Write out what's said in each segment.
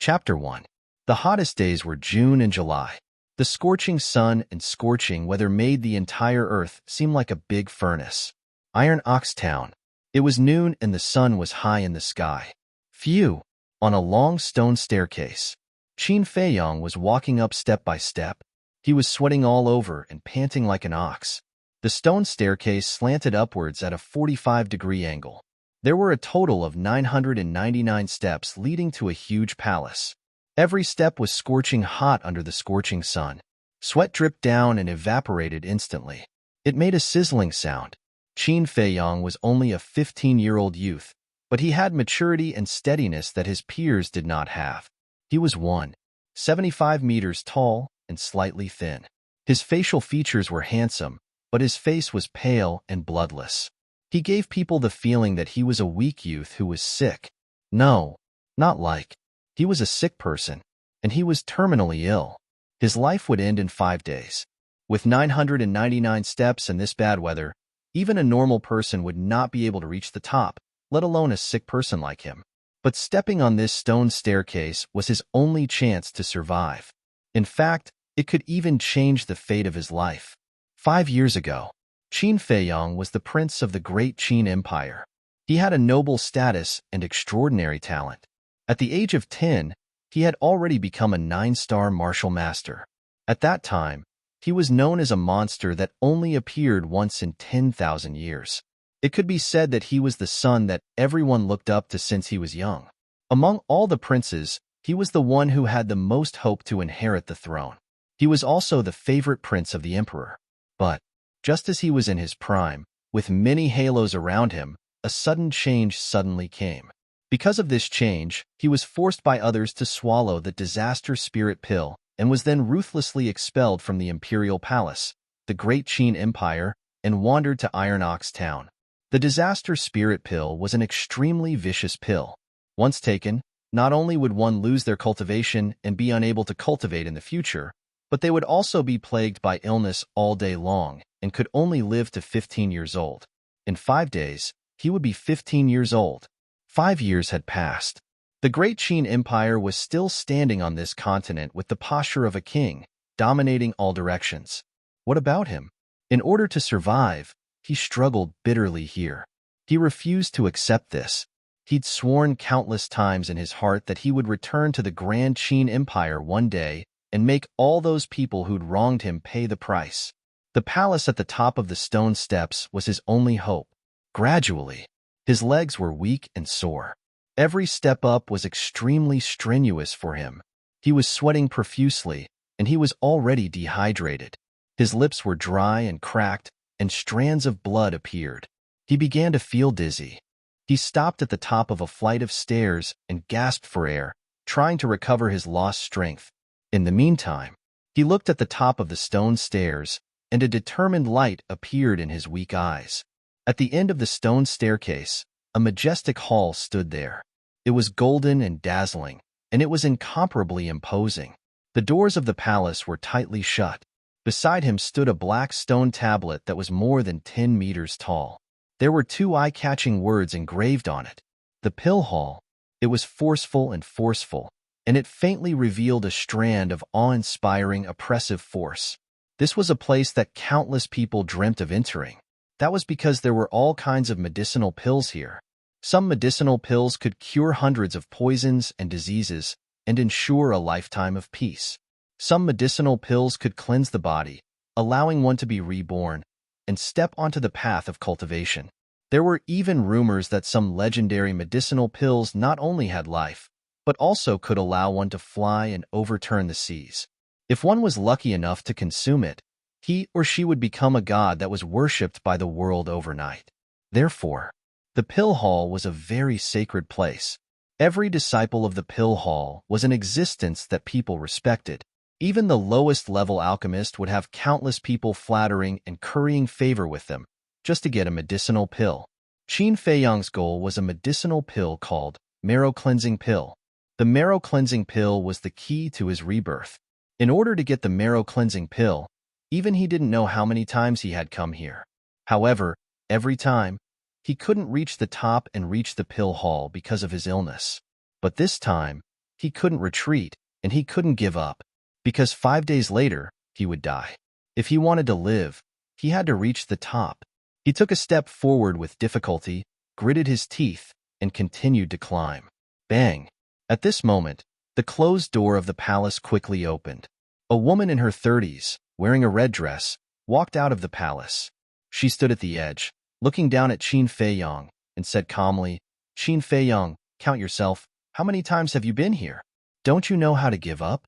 Chapter 1. The hottest days were June and July. The scorching sun and scorching weather made the entire earth seem like a big furnace. Iron Ox Town. It was noon and the sun was high in the sky. Phew! On a long stone staircase. Qin Feiyong was walking up step by step. He was sweating all over and panting like an ox. The stone staircase slanted upwards at a 45-degree angle. There were a total of 999 steps leading to a huge palace. Every step was scorching hot under the scorching sun. Sweat dripped down and evaporated instantly. It made a sizzling sound. Qin Feiyong was only a 15-year-old youth, but he had maturity and steadiness that his peers did not have. He was 175 meters tall and slightly thin. His facial features were handsome, but his face was pale and bloodless. He gave people the feeling that he was a weak youth who was sick. No, not like. He was a sick person, and he was terminally ill. His life would end in 5 days. With 999 steps and this bad weather, even a normal person would not be able to reach the top, let alone a sick person like him. But stepping on this stone staircase was his only chance to survive. In fact, it could even change the fate of his life. 5 years ago, Qin Feiyong was the prince of the great Qin Empire. He had a noble status and extraordinary talent. At the age of 10, he had already become a 9-star martial master. At that time, he was known as a monster that only appeared once in 10,000 years. It could be said that he was the son that everyone looked up to since he was young. Among all the princes, he was the one who had the most hope to inherit the throne. He was also the favorite prince of the emperor. But, just as he was in his prime, with many halos around him, a sudden change suddenly came. Because of this change, he was forced by others to swallow the disaster spirit pill and was then ruthlessly expelled from the imperial palace, the great Qin Empire, and wandered to Iron Ox Town. The disaster spirit pill was an extremely vicious pill. Once taken, not only would one lose their cultivation and be unable to cultivate in the future, but they would also be plagued by illness all day long and could only live to 15 years old. In 5 days, he would be 15 years old. 5 years had passed. The great Qin Empire was still standing on this continent with the posture of a king, dominating all directions. What about him? In order to survive, he struggled bitterly here. He refused to accept this. He'd sworn countless times in his heart that he would return to the grand Qin Empire one day and make all those people who'd wronged him pay the price. The palace at the top of the stone steps was his only hope. Gradually, his legs were weak and sore. Every step up was extremely strenuous for him. He was sweating profusely, and he was already dehydrated. His lips were dry and cracked, and strands of blood appeared. He began to feel dizzy. He stopped at the top of a flight of stairs and gasped for air, trying to recover his lost strength. In the meantime, he looked at the top of the stone stairs, and a determined light appeared in his weak eyes. At the end of the stone staircase, a majestic hall stood there. It was golden and dazzling, and it was incomparably imposing. The doors of the palace were tightly shut. Beside him stood a black stone tablet that was more than 10 meters tall. There were 2 eye-catching words engraved on it. The Pill Hall. It was forceful, and it faintly revealed a strand of awe-inspiring, oppressive force. This was a place that countless people dreamt of entering. That was because there were all kinds of medicinal pills here. Some medicinal pills could cure hundreds of poisons and diseases and ensure a lifetime of peace. Some medicinal pills could cleanse the body, allowing one to be reborn and step onto the path of cultivation. There were even rumors that some legendary medicinal pills not only had life, but also could allow one to fly and overturn the seas. If one was lucky enough to consume it, he or she would become a god that was worshipped by the world overnight. Therefore, the Pill Hall was a very sacred place. Every disciple of the Pill Hall was an existence that people respected. Even the lowest-level alchemist would have countless people flattering and currying favor with them just to get a medicinal pill. Qin Feiyong's goal was a medicinal pill called marrow cleansing pill. The marrow cleansing pill was the key to his rebirth. In order to get the marrow cleansing pill, even he didn't know how many times he had come here. However, every time, he couldn't reach the top and reach the Pill Hall because of his illness. But this time, he couldn't retreat, and he couldn't give up, because 5 days later, he would die. If he wanted to live, he had to reach the top. He took a step forward with difficulty, gritted his teeth, and continued to climb. Bang! At this moment, the closed door of the palace quickly opened. A woman in her 30s, wearing a red dress, walked out of the palace. She stood at the edge, looking down at Qin Feiyong, and said calmly, "Qin Feiyong, count yourself. How many times have you been here? Don't you know how to give up?"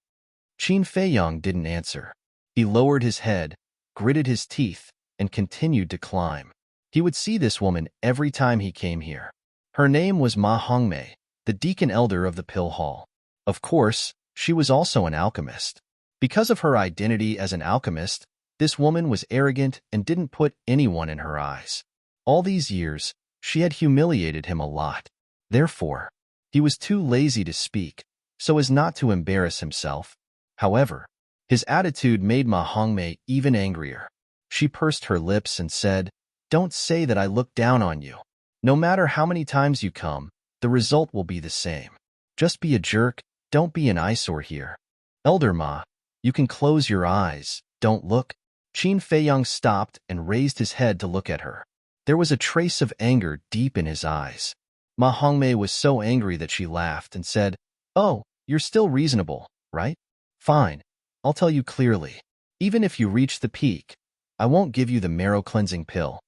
Qin Feiyong didn't answer. He lowered his head, gritted his teeth, and continued to climb. He would see this woman every time he came here. Her name was Ma Hongmei, the deacon elder of the Pill Hall. Of course, she was also an alchemist. Because of her identity as an alchemist, this woman was arrogant and didn't put anyone in her eyes. All these years, she had humiliated him a lot. Therefore, he was too lazy to speak, so as not to embarrass himself. However, his attitude made Ma Hongmei even angrier. She pursed her lips and said, "Don't say that I look down on you. No matter how many times you come, the result will be the same. Just be a jerk, don't be an eyesore here. Elder Ma, you can close your eyes, don't look." Qin Feiyong stopped and raised his head to look at her. There was a trace of anger deep in his eyes. Ma Hongmei was so angry that she laughed and said, "Oh, you're still reasonable, right? Fine, I'll tell you clearly. Even if you reach the peak, I won't give you the marrow-cleansing pill."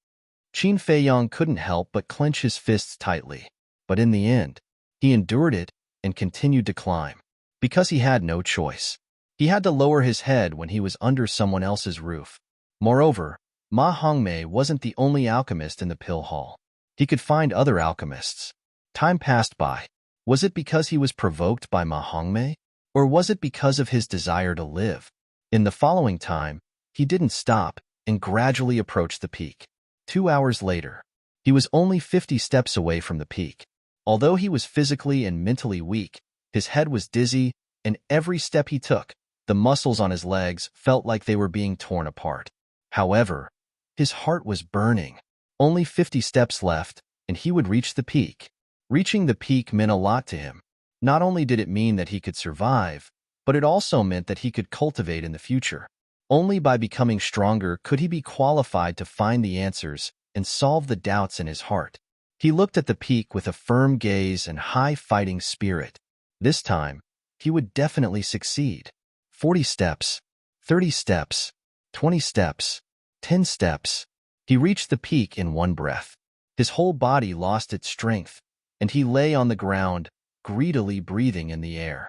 Qin Feiyong couldn't help but clench his fists tightly. But in the end, he endured it and continued to climb. Because he had no choice. He had to lower his head when he was under someone else's roof. Moreover, Ma Hongmei wasn't the only alchemist in the Pill Hall. He could find other alchemists. Time passed by. Was it because he was provoked by Ma Hongmei? Or was it because of his desire to live? In the following time, he didn't stop and gradually approached the peak. 2 hours later, he was only 50 steps away from the peak. Although he was physically and mentally weak, his head was dizzy, and every step he took, the muscles on his legs felt like they were being torn apart. However, his heart was burning. Only 50 steps left, and he would reach the peak. Reaching the peak meant a lot to him. Not only did it mean that he could survive, but it also meant that he could cultivate in the future. Only by becoming stronger could he be qualified to find the answers and solve the doubts in his heart. He looked at the peak with a firm gaze and high fighting spirit. This time, he would definitely succeed. 40 steps, 30 steps, 20 steps, 10 steps. He reached the peak in one breath. His whole body lost its strength, and he lay on the ground, greedily breathing in the air.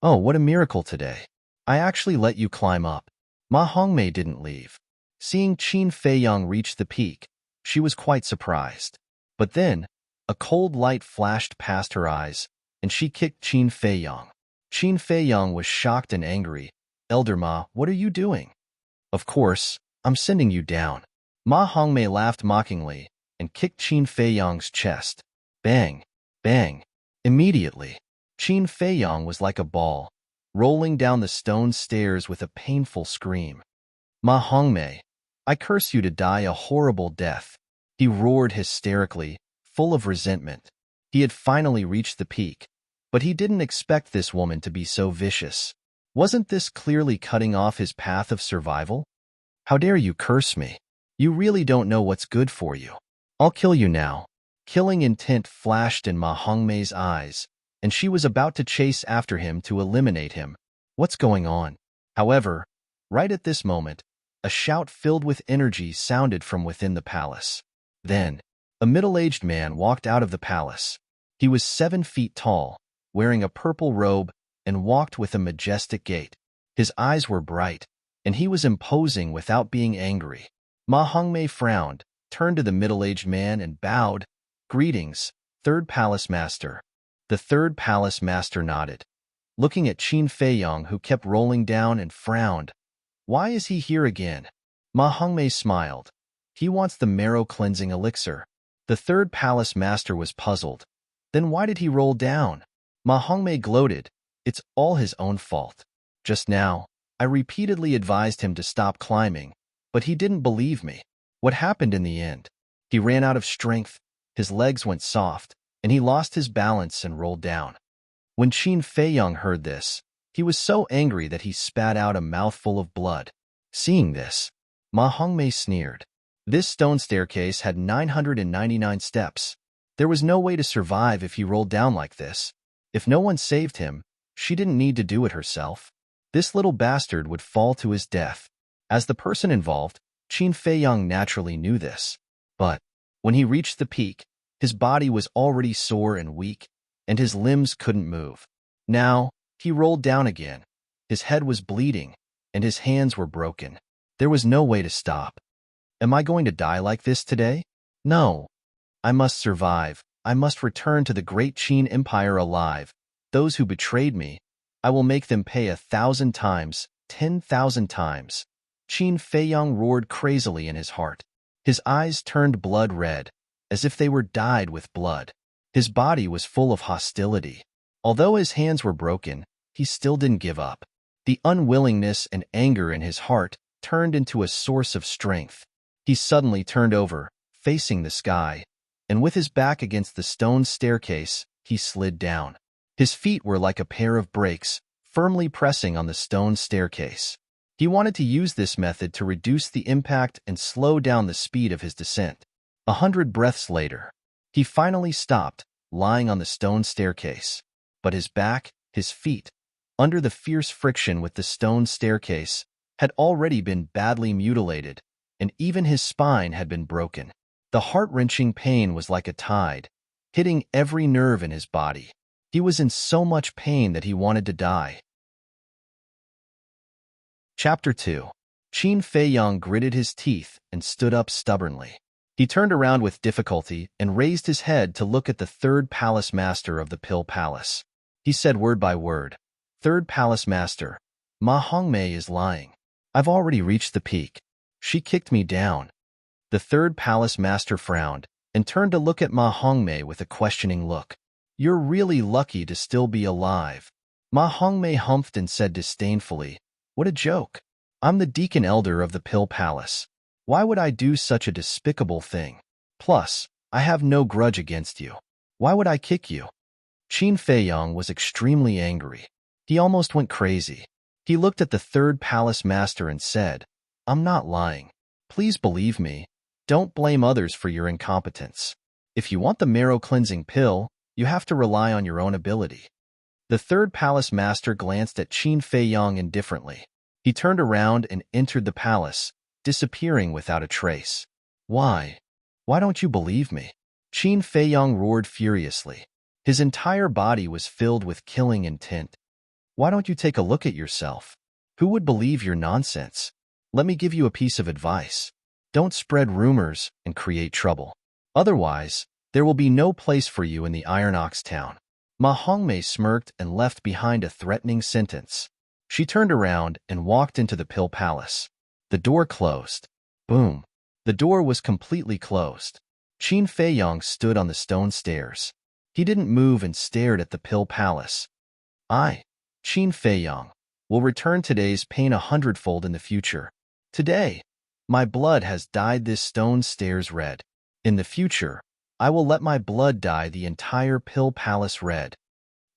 "Oh, what a miracle today. I actually let you climb up." Ma Hongmei didn't leave. Seeing Qin Feiyong reach the peak, she was quite surprised. But then, a cold light flashed past her eyes, and she kicked Qin Feiyong. Qin Feiyong was shocked and angry. "Elder Ma, what are you doing?" "Of course, I'm sending you down." Ma Hongmei laughed mockingly and kicked Qin Feiyong's chest. Bang! Bang! Immediately, Qin Feiyong was like a ball, rolling down the stone stairs with a painful scream. "Ma Hongmei, I curse you to die a horrible death," he roared hysterically, full of resentment. He had finally reached the peak, but he didn't expect this woman to be so vicious. Wasn't this clearly cutting off his path of survival? "How dare you curse me? You really don't know what's good for you. I'll kill you now." Killing intent flashed in Ma Hongmei's eyes, and she was about to chase after him to eliminate him. What's going on? However, right at this moment, a shout filled with energy sounded from within the palace. Then, a middle-aged man walked out of the palace. He was 7 feet tall, wearing a purple robe, and walked with a majestic gait. His eyes were bright, and he was imposing without being angry. Ma Hongmei frowned, turned to the middle-aged man and bowed. "Greetings, Third Palace Master." The Third Palace Master nodded, looking at Qin Feiyong, who kept rolling down, and frowned. "Why is he here again?" Ma Hongmei smiled. "He wants the marrow-cleansing elixir." The Third Palace Master was puzzled. Then why did he roll down? Ma Hongmei gloated. "It's all his own fault. Just now, I repeatedly advised him to stop climbing, but he didn't believe me. What happened in the end? He ran out of strength, his legs went soft, and he lost his balance and rolled down." When Qin Feiyang heard this, he was so angry that he spat out a mouthful of blood. Seeing this, Ma Hongmei sneered. This stone staircase had 999 steps. There was no way to survive if he rolled down like this. If no one saved him, she didn't need to do it herself. This little bastard would fall to his death. As the person involved, Qin Feiyang naturally knew this. But when he reached the peak, his body was already sore and weak, and his limbs couldn't move. Now, he rolled down again. His head was bleeding, and his hands were broken. There was no way to stop. Am I going to die like this today? No. I must survive. I must return to the great Qin Empire alive. Those who betrayed me, I will make them pay 1,000 times, 10,000 times. Qin Feiyang roared crazily in his heart. His eyes turned blood red, as if they were dyed with blood. His body was full of hostility. Although his hands were broken, he still didn't give up. The unwillingness and anger in his heart turned into a source of strength. He suddenly turned over, facing the sky, and with his back against the stone staircase, he slid down. His feet were like a pair of brakes, firmly pressing on the stone staircase. He wanted to use this method to reduce the impact and slow down the speed of his descent. 100 breaths later, he finally stopped, lying on the stone staircase. But his back, his feet, under the fierce friction with the stone staircase, had already been badly mutilated, and even his spine had been broken. The heart-wrenching pain was like a tide, hitting every nerve in his body. He was in so much pain that he wanted to die. Chapter 2. Qin Feiyang gritted his teeth and stood up stubbornly. He turned around with difficulty and raised his head to look at the third palace master of the Pill Palace. He said word by word, "Third palace master, Ma Hongmei is lying. I've already reached the peak. She kicked me down." The third palace master frowned and turned to look at Ma Hongmei with a questioning look. "You're really lucky to still be alive." Ma Hongmei humphed and said disdainfully, "What a joke. I'm the deacon elder of the Pill Palace. Why would I do such a despicable thing? Plus, I have no grudge against you. Why would I kick you?" Qin Feiyang was extremely angry. He almost went crazy. He looked at the third palace master and said, "I'm not lying. Please believe me. Don't blame others for your incompetence. If you want the marrow-cleansing pill, you have to rely on your own ability." The third palace master glanced at Qin Feiyang indifferently. He turned around and entered the palace, disappearing without a trace. Why? Why don't you believe me?" Qin Feiyang roared furiously. His entire body was filled with killing intent. "Why don't you take a look at yourself? Who would believe your nonsense? Let me give you a piece of advice. Don't spread rumors and create trouble. Otherwise, there will be no place for you in the Iron Ox town." Ma Hongmei smirked and left behind a threatening sentence. She turned around and walked into the Pill Palace. The door closed. Boom. The door was completely closed. Qin Feiyang stood on the stone stairs. He didn't move and stared at the Pill Palace. "I, Qin Feiyang, will return today's pain 100-fold in the future. Today, my blood has dyed this stone stairs red. In the future, I will let my blood dye the entire Pill Palace red."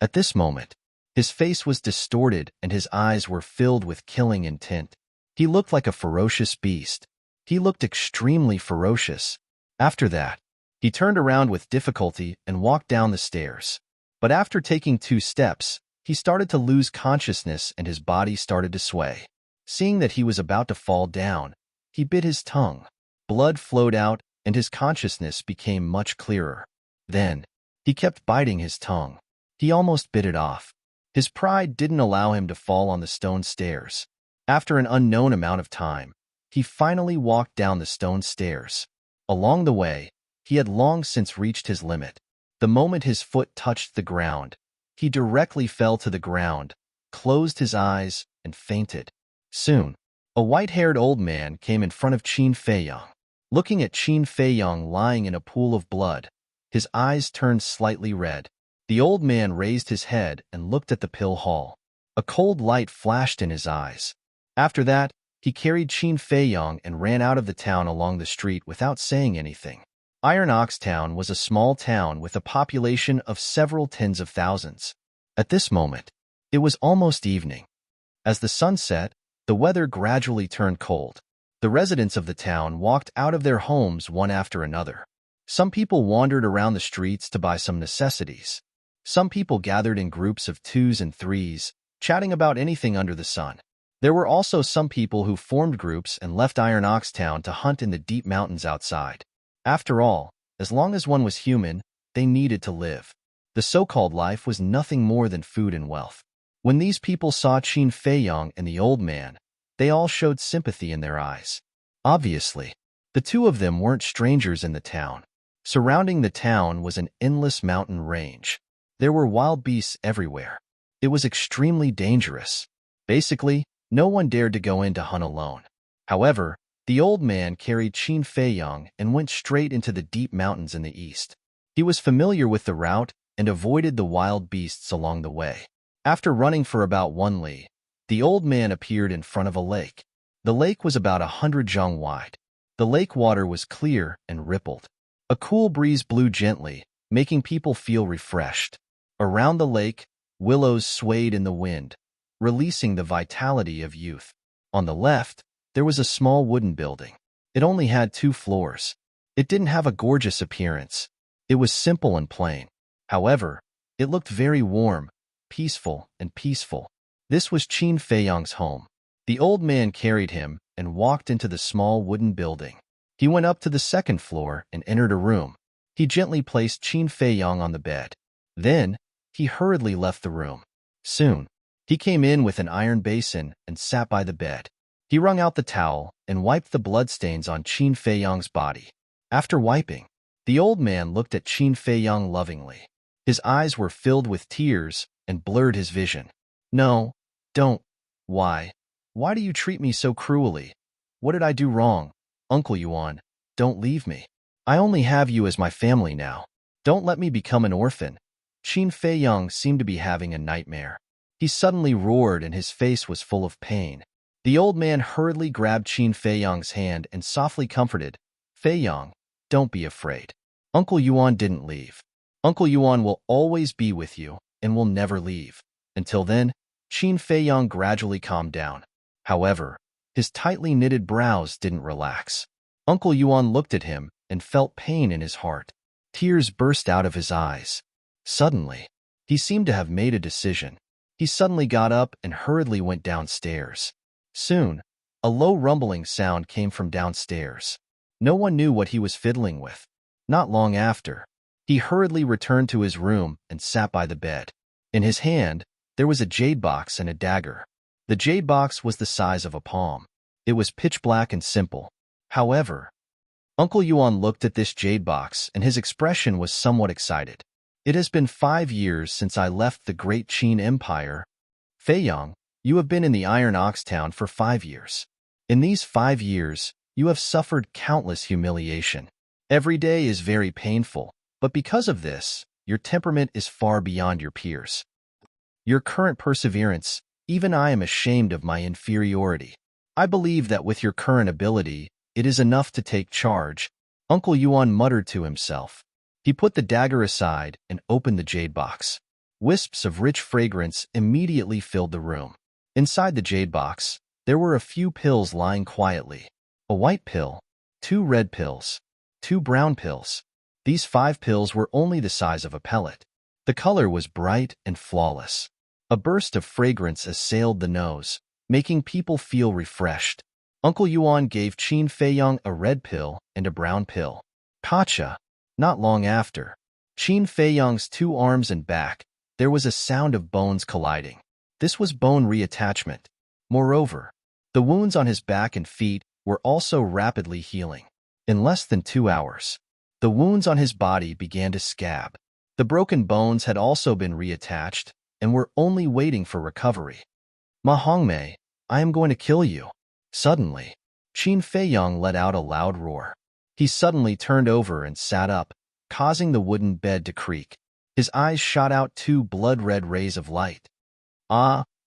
At this moment, his face was distorted and his eyes were filled with killing intent. He looked like a ferocious beast. He looked extremely ferocious. After that, he turned around with difficulty and walked down the stairs. But after taking 2 steps, he started to lose consciousness and his body started to sway. Seeing that he was about to fall down, he bit his tongue. Blood flowed out and his consciousness became much clearer. Then, he kept biting his tongue. He almost bit it off. His pride didn't allow him to fall on the stone stairs. After an unknown amount of time, he finally walked down the stone stairs. Along the way, he had long since reached his limit. The moment his foot touched the ground, he directly fell to the ground, closed his eyes, and fainted. Soon, a white-haired old man came in front of Qin Feiyang. Looking at Qin Feiyang lying in a pool of blood, his eyes turned slightly red. The old man raised his head and looked at the pill hall. A cold light flashed in his eyes. After that, he carried Qin Feiyang and ran out of the town along the street without saying anything. Iron Ox Town was a small town with a population of several tens of thousands. At this moment, it was almost evening. As the sun set, the weather gradually turned cold. The residents of the town walked out of their homes one after another. Some people wandered around the streets to buy some necessities. Some people gathered in groups of twos and threes, chatting about anything under the sun. There were also some people who formed groups and left Iron Ox Town to hunt in the deep mountains outside. After all, as long as one was human, they needed to live. The so-called life was nothing more than food and wealth. When these people saw Qin Feiyong and the old man, they all showed sympathy in their eyes. Obviously, the two of them weren't strangers in the town. Surrounding the town was an endless mountain range. There were wild beasts everywhere. It was extremely dangerous. Basically, no one dared to go in to hunt alone. However, the old man carried Qin Feiyong and went straight into the deep mountains in the east. He was familiar with the route and avoided the wild beasts along the way. After running for about 1 li, the old man appeared in front of a lake. The lake was about 100 zhang wide. The lake water was clear and rippled. A cool breeze blew gently, making people feel refreshed. Around the lake, willows swayed in the wind, releasing the vitality of youth. On the left, there was a small wooden building. It only had 2 floors. It didn't have a gorgeous appearance. It was simple and plain. However, it looked very warm, peaceful, and peaceful. This was Qin Feiyong's home. The old man carried him and walked into the small wooden building. He went up to the 2nd floor and entered a room. He gently placed Qin Feiyong on the bed. Then, he hurriedly left the room. Soon, he came in with an iron basin and sat by the bed. He wrung out the towel and wiped the bloodstains on Qin Feiyong's body. After wiping, the old man looked at Qin Feiyong lovingly. His eyes were filled with tears and blurred his vision. "No, don't. Why? Why do you treat me so cruelly? What did I do wrong? Uncle Yuan, don't leave me. I only have you as my family now. Don't let me become an orphan." Qin Feiyong seemed to be having a nightmare. He suddenly roared and his face was full of pain. The old man hurriedly grabbed Qin Feiyong's hand and softly comforted, "Feiyong, don't be afraid. Uncle Yuan didn't leave. Uncle Yuan will always be with you and will never leave." Until then, Qin Feiyong gradually calmed down. However, his tightly knitted brows didn't relax. Uncle Yuan looked at him and felt pain in his heart. Tears burst out of his eyes. Suddenly, he seemed to have made a decision. He suddenly got up and hurriedly went downstairs. Soon, a low rumbling sound came from downstairs. No one knew what he was fiddling with. Not long after, he hurriedly returned to his room and sat by the bed. In his hand, there was a jade box and a dagger. The jade box was the size of a palm. It was pitch black and simple. However, Uncle Yuan looked at this jade box and his expression was somewhat excited. "It has been 5 years since I left the great Qin Empire. Feiyong, you have been in the Iron Ox Town for 5 years. In these 5 years, you have suffered countless humiliation. Every day is very painful, but because of this, your temperament is far beyond your peers. Your current perseverance, even I am ashamed of my inferiority. I believe that with your current ability, it is enough to take charge." Uncle Yuan muttered to himself. He put the dagger aside and opened the jade box. Wisps of rich fragrance immediately filled the room. Inside the jade box, there were a few pills lying quietly. A white pill, 2 red pills, 2 brown pills. These 5 pills were only the size of a pellet. The color was bright and flawless. A burst of fragrance assailed the nose, making people feel refreshed. Uncle Yuan gave Qin Feiyong a red pill and a brown pill. Pacha. Not long after, Qin Feiyong's 2 arms and back, there was a sound of bones colliding. This was bone reattachment. Moreover, the wounds on his back and feet were also rapidly healing. In less than 2 hours, the wounds on his body began to scab. The broken bones had also been reattached and were only waiting for recovery. "Ma Hongmei, I am going to kill you." Suddenly, Qin Feiyong let out a loud roar. He suddenly turned over and sat up, causing the wooden bed to creak. His eyes shot out 2 blood-red rays of light.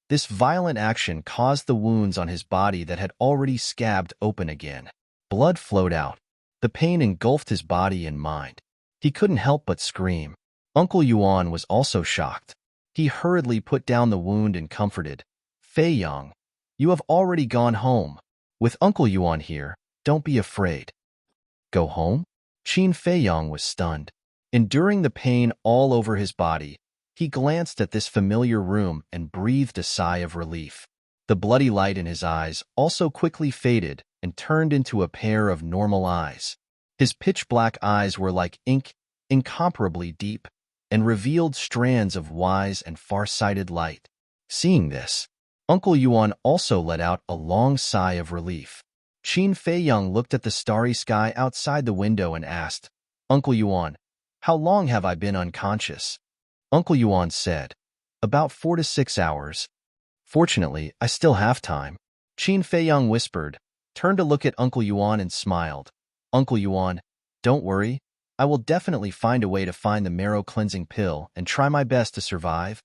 This violent action caused the wounds on his body that had already scabbed open again. Blood flowed out. The pain engulfed his body and mind. He couldn't help but scream. Uncle Yuan was also shocked. He hurriedly put down the wound and comforted, Fei Yong, you have already gone home. With Uncle Yuan here, don't be afraid. Go home? Qin Fei Yong was stunned. Enduring the pain all over his body, he glanced at this familiar room and breathed a sigh of relief. The bloody light in his eyes also quickly faded and turned into a pair of normal eyes. His pitch-black eyes were like ink, incomparably deep, and revealed strands of wise and far-sighted light. Seeing this, Uncle Yuan also let out a long sigh of relief. Qin Fei Yong looked at the starry sky outside the window and asked, Uncle Yuan, how long have I been unconscious? Uncle Yuan said, about 4 to 6 hours. Fortunately, I still have time. Qin Fei Yong whispered, turned to look at Uncle Yuan and smiled. Uncle Yuan, don't worry. I will definitely find a way to find the marrow-cleansing pill and try my best to survive.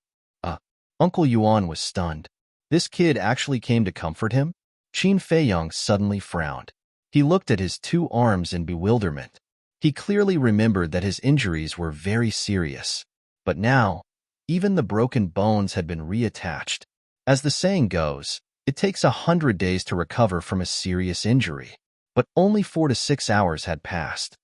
Uncle Yuan was stunned. This kid actually came to comfort him? Qin Fei Yong suddenly frowned. He looked at his 2 arms in bewilderment. He clearly remembered that his injuries were very serious. But now, even the broken bones had been reattached. As the saying goes, it takes 100 days to recover from a serious injury. But only 4 to 6 hours had passed.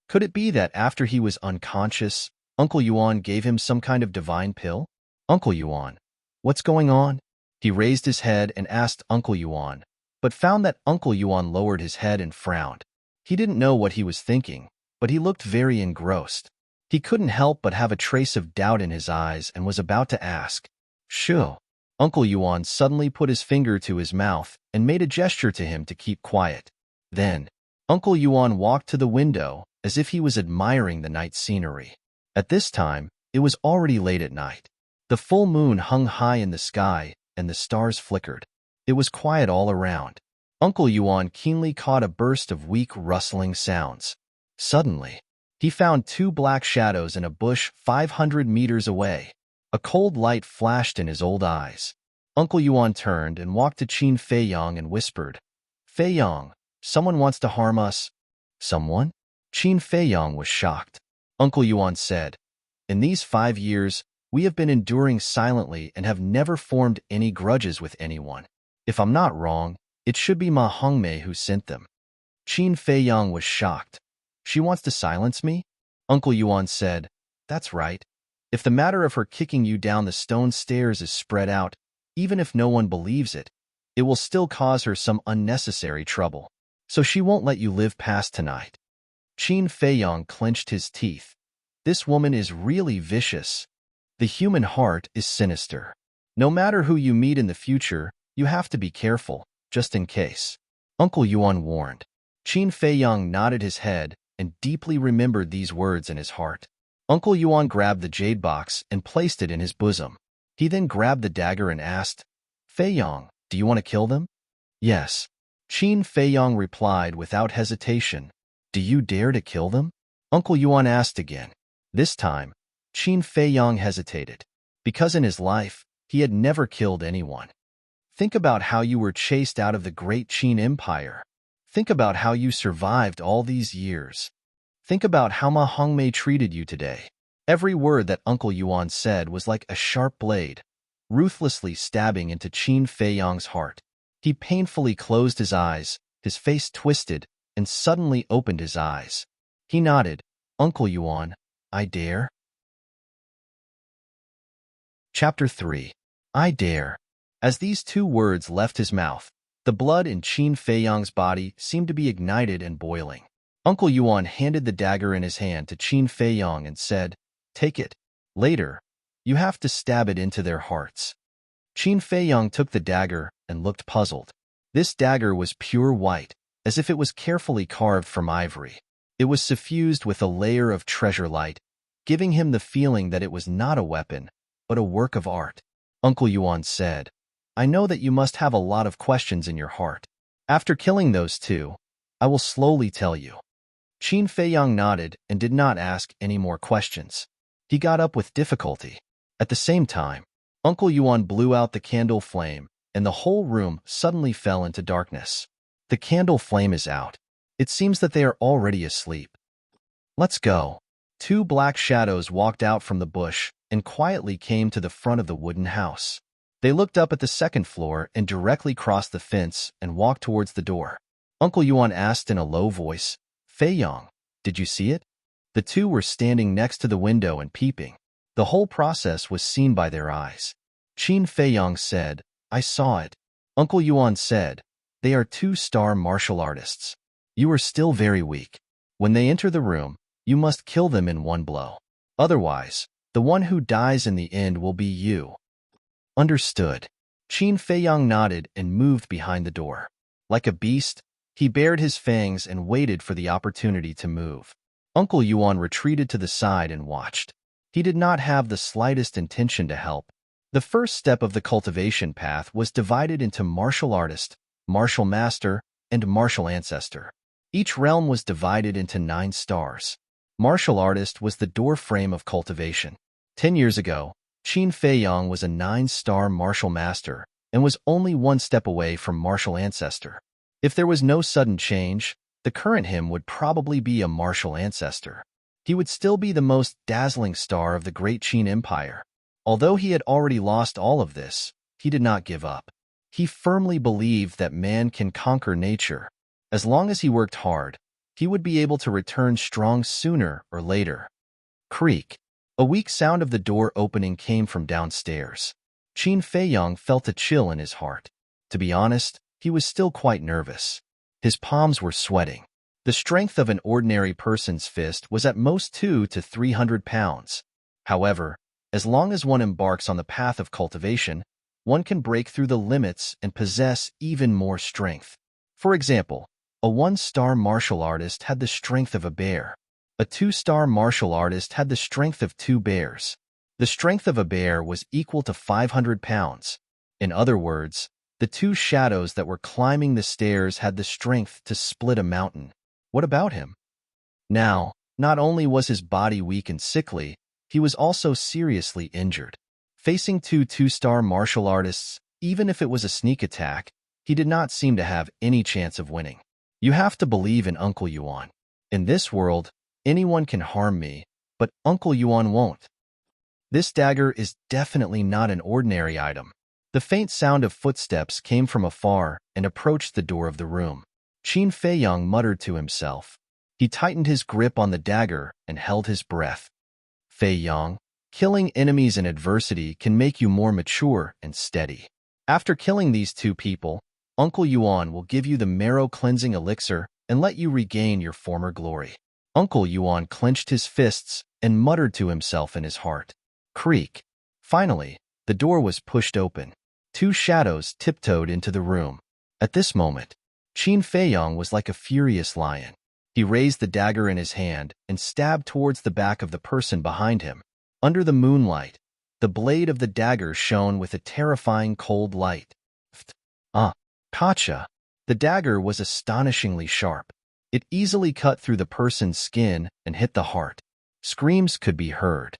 Could it be that after he was unconscious, Uncle Yuan gave him some kind of divine pill? Uncle Yuan, what's going on? He raised his head and asked Uncle Yuan, but found that Uncle Yuan lowered his head and frowned. He didn't know what he was thinking, but he looked very engrossed. He couldn't help but have a trace of doubt in his eyes and was about to ask, Shoo. Uncle Yuan suddenly put his finger to his mouth and made a gesture to him to keep quiet. Then, Uncle Yuan walked to the window as if he was admiring the night scenery. At this time, it was already late at night. The full moon hung high in the sky and the stars flickered. It was quiet all around. Uncle Yuan keenly caught a burst of weak rustling sounds. Suddenly, he found 2 black shadows in a bush 500 meters away. A cold light flashed in his old eyes. Uncle Yuan turned and walked to Qin Fei Yong and whispered, Fei Yong, someone wants to harm us. Someone? Qin Fei Yong was shocked. Uncle Yuan said, in these 5 years, we have been enduring silently and have never formed any grudges with anyone. If I'm not wrong, it should be Ma Hongmei who sent them. Qin Fei Yong was shocked. She wants to silence me? Uncle Yuan said, that's right. If the matter of her kicking you down the stone stairs is spread out, even if no one believes it, it will still cause her some unnecessary trouble. So she won't let you live past tonight. Qin Fei Yong clenched his teeth. This woman is really vicious. The human heart is sinister. No matter who you meet in the future, you have to be careful, just in case. Uncle Yuan warned. Qin Fei Yong nodded his head and deeply remembered these words in his heart. Uncle Yuan grabbed the jade box and placed it in his bosom. He then grabbed the dagger and asked, Fei Yong, do you want to kill them? Yes. Qin Fei Yong replied without hesitation. Do you dare to kill them? Uncle Yuan asked again. This time, Qin Fei Yong hesitated, because in his life, he had never killed anyone. Think about how you were chased out of the great Qin Empire. Think about how you survived all these years. Think about how Ma Hongmei treated you today. Every word that Uncle Yuan said was like a sharp blade, ruthlessly stabbing into Qin Fei Yong's heart. He painfully closed his eyes, his face twisted, and suddenly opened his eyes. He nodded. Uncle Yuan, I dare. Chapter 3. I dare. As these 2 words left his mouth, the blood in Qin Fei Yong's body seemed to be ignited and boiling. Uncle Yuan handed the dagger in his hand to Qin Fei Yong and said, Take it. Later, you have to stab it into their hearts. Qin Fei Yong took the dagger and looked puzzled. This dagger was pure white, as if it was carefully carved from ivory. It was suffused with a layer of treasure light, giving him the feeling that it was not a weapon, but a work of art. Uncle Yuan said, I know that you must have a lot of questions in your heart. After killing those 2, I will slowly tell you. Qin Fei Yong nodded and did not ask any more questions. He got up with difficulty. At the same time, Uncle Yuan blew out the candle flame, and the whole room suddenly fell into darkness. The candle flame is out. It seems that they are already asleep. Let's go. 2 black shadows walked out from the bush, and quietly came to the front of the wooden house. They looked up at the second floor and directly crossed the fence and walked towards the door. Uncle Yuan asked in a low voice, "Fei Yong, did you see it?" The two were standing next to the window and peeping. The whole process was seen by their eyes. Qin Fei Yong said, "I saw it." Uncle Yuan said, "They are two-star martial artists. You are still very weak. When they enter the room, you must kill them in one blow. Otherwise, the one who dies in the end will be you." Understood. Qin Fei Yong nodded and moved behind the door. Like a beast, he bared his fangs and waited for the opportunity to move. Uncle Yuan retreated to the side and watched. He did not have the slightest intention to help. The first step of the cultivation path was divided into martial artist, martial master, and martial ancestor. Each realm was divided into 9 stars. Martial artist was the doorframe of cultivation. 10 years ago, Qin Fei Yong was a 9-star martial master and was only 1 step away from martial ancestor. If there was no sudden change, the current him would probably be a martial ancestor. He would still be the most dazzling star of the great Qin Empire. Although he had already lost all of this, he did not give up. He firmly believed that man can conquer nature. As long as he worked hard, he would be able to return strong sooner or later. Creak. A weak sound of the door opening came from downstairs. Qin Fei Yong felt a chill in his heart. To be honest, he was still quite nervous. His palms were sweating. The strength of an ordinary person's fist was at most 200 to 300 pounds. However, as long as one embarks on the path of cultivation, one can break through the limits and possess even more strength. For example, a 1-star martial artist had the strength of a bear. A 2-star martial artist had the strength of 2 bears. The strength of a bear was equal to 500 pounds. In other words, the 2 shadows that were climbing the stairs had the strength to split a mountain. What about him? Now, not only was his body weak and sickly, he was also seriously injured. Facing 2 2-star martial artists, even if it was a sneak attack, he did not seem to have any chance of winning. You have to believe in Uncle Yuan. In this world, anyone can harm me, but Uncle Yuan won't. This dagger is definitely not an ordinary item. The faint sound of footsteps came from afar and approached the door of the room. Qin Fei Yong muttered to himself. He tightened his grip on the dagger and held his breath. Fei Yong, killing enemies in adversity can make you more mature and steady. After killing these 2 people, Uncle Yuan will give you the marrow cleansing elixir and let you regain your former glory. Uncle Yuan clenched his fists and muttered to himself in his heart. Creak. Finally, the door was pushed open. 2 shadows tiptoed into the room. At this moment, Qin Fei Yong was like a furious lion. He raised the dagger in his hand and stabbed towards the back of the person behind him. Under the moonlight, the blade of the dagger shone with a terrifying cold light. Gotcha! The dagger was astonishingly sharp. It easily cut through the person's skin and hit the heart. Screams could be heard.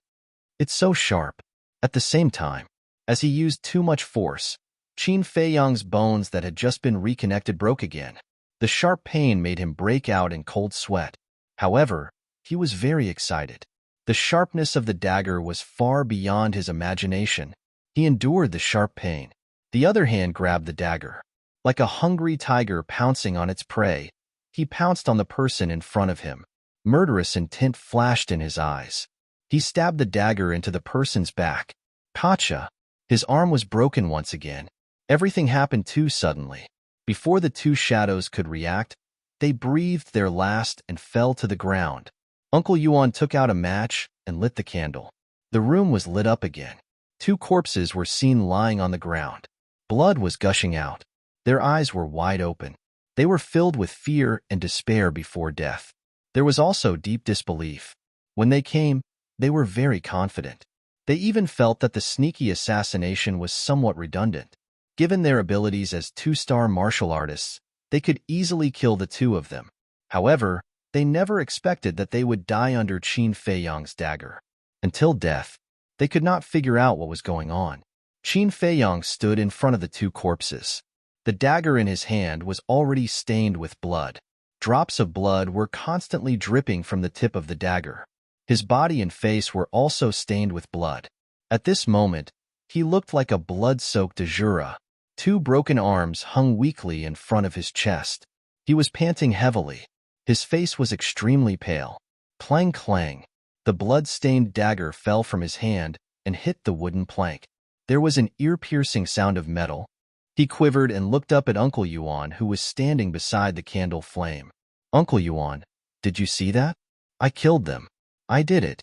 It's so sharp. At the same time, as he used too much force, Qin Fei Yong's bones that had just been reconnected broke again. The sharp pain made him break out in cold sweat. However, he was very excited. The sharpness of the dagger was far beyond his imagination. He endured the sharp pain. The other hand grabbed the dagger. Like a hungry tiger pouncing on its prey, he pounced on the person in front of him. Murderous intent flashed in his eyes. He stabbed the dagger into the person's back. Gotcha! His arm was broken once again. Everything happened too suddenly. Before the 2 shadows could react, they breathed their last and fell to the ground. Uncle Yuan took out a match and lit the candle. The room was lit up again. 2 corpses were seen lying on the ground. Blood was gushing out. Their eyes were wide open. They were filled with fear and despair before death. There was also deep disbelief. When they came, they were very confident. They even felt that the sneaky assassination was somewhat redundant. Given their abilities as 2-star martial artists, they could easily kill the 2 of them. However, they never expected that they would die under Qin Fei Yong's dagger. Until death, they could not figure out what was going on. Qin Fei Yong stood in front of the 2 corpses. The dagger in his hand was already stained with blood. Drops of blood were constantly dripping from the tip of the dagger. His body and face were also stained with blood. At this moment, he looked like a blood-soaked Azura. Two broken arms hung weakly in front of his chest. He was panting heavily. His face was extremely pale. Clang clang. The blood-stained dagger fell from his hand and hit the wooden plank. There was an ear-piercing sound of metal. He quivered and looked up at Uncle Yuan, who was standing beside the candle flame. Uncle Yuan, did you see that? I killed them. I did it.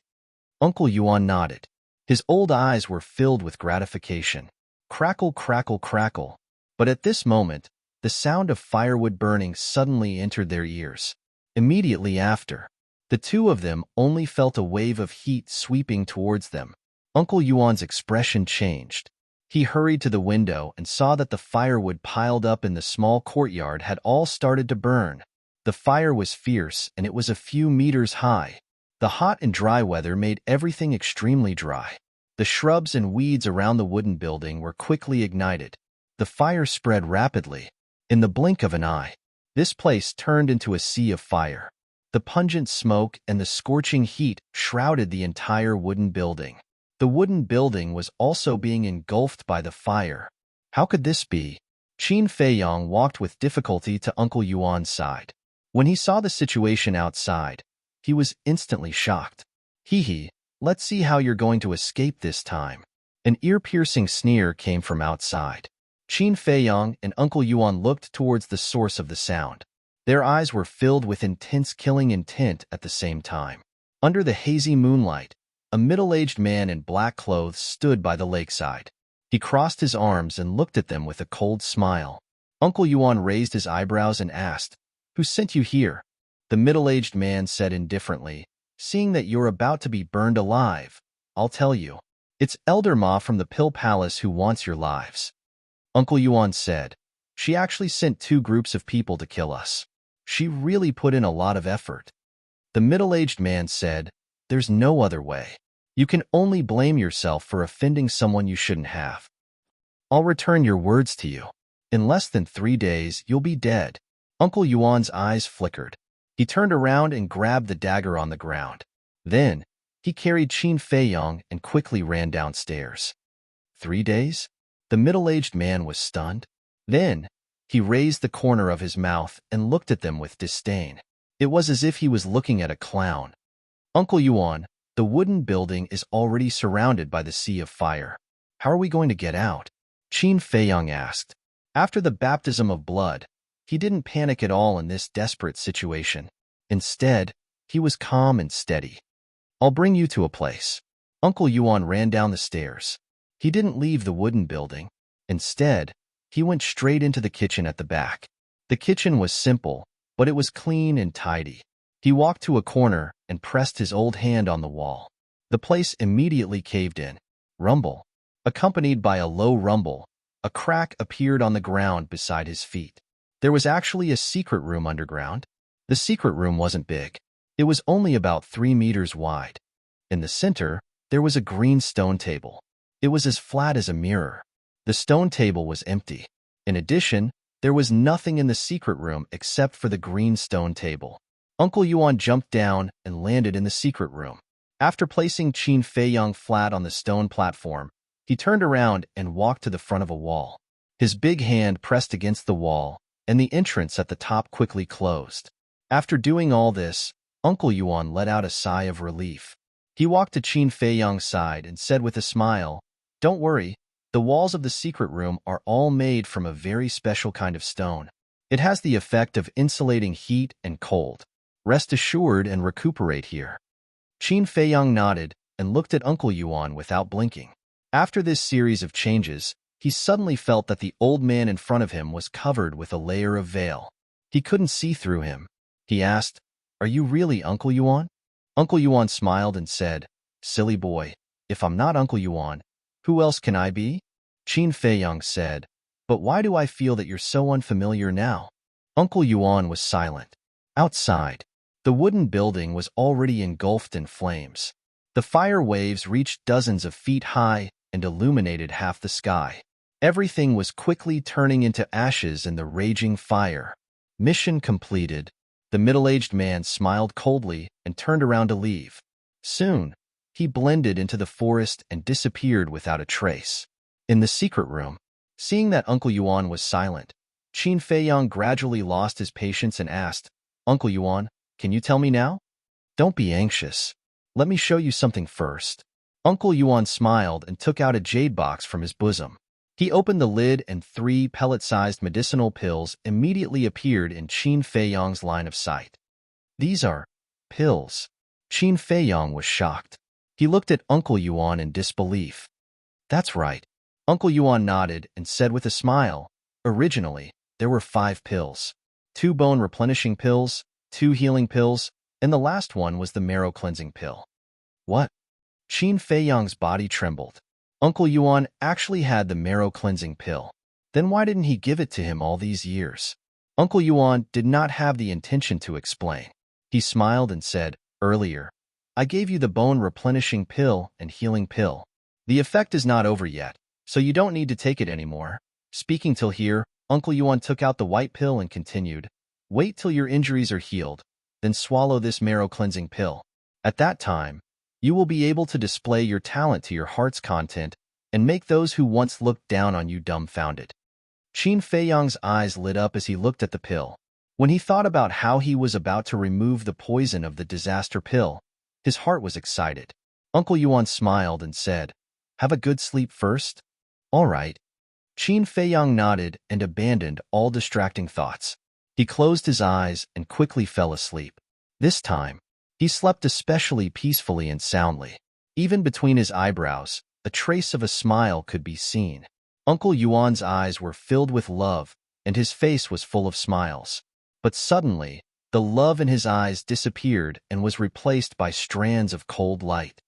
Uncle Yuan nodded. His old eyes were filled with gratification. Crackle, crackle, crackle. But at this moment, the sound of firewood burning suddenly entered their ears. Immediately after, the two of them only felt a wave of heat sweeping towards them. Uncle Yuan's expression changed. He hurried to the window and saw that the firewood piled up in the small courtyard had all started to burn. The fire was fierce and it was a few meters high. The hot and dry weather made everything extremely dry. The shrubs and weeds around the wooden building were quickly ignited. The fire spread rapidly. In the blink of an eye, this place turned into a sea of fire. The pungent smoke and the scorching heat shrouded the entire wooden building. The wooden building was also being engulfed by the fire. How could this be? Qin Feiyong walked with difficulty to Uncle Yuan's side. When he saw the situation outside, he was instantly shocked. Hee, let's see how you're going to escape this time. An ear-piercing sneer came from outside. Qin Feiyong and Uncle Yuan looked towards the source of the sound. Their eyes were filled with intense killing intent at the same time. Under the hazy moonlight, a middle-aged man in black clothes stood by the lakeside. He crossed his arms and looked at them with a cold smile. Uncle Yuan raised his eyebrows and asked, "Who sent you here?" The middle-aged man said indifferently, "Seeing that you're about to be burned alive, I'll tell you. It's Elder Ma from the Pill Palace who wants your lives." Uncle Yuan said, "She actually sent 2 groups of people to kill us. She really put in a lot of effort." The middle-aged man said, "There's no other way. You can only blame yourself for offending someone you shouldn't have. I'll return your words to you. In less than 3 days, you'll be dead." Uncle Yuan's eyes flickered. He turned around and grabbed the dagger on the ground. Then, he carried Qin Feiyong and quickly ran downstairs. 3 days? The middle-aged man was stunned. Then, he raised the corner of his mouth and looked at them with disdain. It was as if he was looking at a clown. "Uncle Yuan, the wooden building is already surrounded by the sea of fire. How are we going to get out?" Qin Feiyong asked. After the baptism of blood, he didn't panic at all in this desperate situation. Instead, he was calm and steady. "I'll bring you to a place." Uncle Yuan ran down the stairs. He didn't leave the wooden building. Instead, he went straight into the kitchen at the back. The kitchen was simple, but it was clean and tidy. He walked to a corner and pressed his old hand on the wall. The place immediately caved in. Rumble. Accompanied by a low rumble, a crack appeared on the ground beside his feet. There was actually a secret room underground. The secret room wasn't big. It was only about 3 meters wide. In the center, there was a green stone table. It was as flat as a mirror. The stone table was empty. In addition, there was nothing in the secret room except for the green stone table. Uncle Yuan jumped down and landed in the secret room. After placing Qin Feiyong flat on the stone platform, he turned around and walked to the front of a wall. His big hand pressed against the wall, and the entrance at the top quickly closed. After doing all this, Uncle Yuan let out a sigh of relief. He walked to Qin Feiyong's side and said with a smile, "Don't worry, the walls of the secret room are all made from a very special kind of stone. It has the effect of insulating heat and cold. Rest assured and recuperate here." Qin Feiyong nodded and looked at Uncle Yuan without blinking. After this series of changes, he suddenly felt that the old man in front of him was covered with a layer of veil. He couldn't see through him. He asked, "Are you really Uncle Yuan?" Uncle Yuan smiled and said, "Silly boy, if I'm not Uncle Yuan, who else can I be?" Qin Feiyong said, "But why do I feel that you're so unfamiliar now?" Uncle Yuan was silent. Outside, the wooden building was already engulfed in flames. The fire waves reached dozens of feet high and illuminated half the sky. Everything was quickly turning into ashes in the raging fire. Mission completed. The middle-aged man smiled coldly and turned around to leave. Soon, he blended into the forest and disappeared without a trace. In the secret room, seeing that Uncle Yuan was silent, Qin Feiyang gradually lost his patience and asked, "Uncle Yuan, can you tell me now?" "Don't be anxious. Let me show you something first." Uncle Yuan smiled and took out a jade box from his bosom. He opened the lid and 3 pellet-sized medicinal pills immediately appeared in Qin Feiyang's line of sight. "These are pills." Qin Feiyang was shocked. He looked at Uncle Yuan in disbelief. "That's right." Uncle Yuan nodded and said with a smile, "Originally, there were 5 pills. 2 bone-replenishing pills, 2 healing pills, and the last one was the marrow-cleansing pill." "What?" Qin Feiyang's body trembled. Uncle Yuan actually had the marrow-cleansing pill. Then why didn't he give it to him all these years? Uncle Yuan did not have the intention to explain. He smiled and said, "Earlier, I gave you the bone-replenishing pill and healing pill. The effect is not over yet, so you don't need to take it anymore." Speaking till here, Uncle Yuan took out the white pill and continued, "Wait till your injuries are healed, then swallow this marrow-cleansing pill. At that time, you will be able to display your talent to your heart's content and make those who once looked down on you dumbfounded." Qin Feiyang's eyes lit up as he looked at the pill. When he thought about how he was about to remove the poison of the disaster pill, his heart was excited. Uncle Yuan smiled and said, "Have a good sleep first?" "All right." Qin Feiyang nodded and abandoned all distracting thoughts. He closed his eyes and quickly fell asleep. This time, he slept especially peacefully and soundly. Even between his eyebrows, a trace of a smile could be seen. Uncle Yuan's eyes were filled with love, and his face was full of smiles. But suddenly, the love in his eyes disappeared and was replaced by strands of cold light.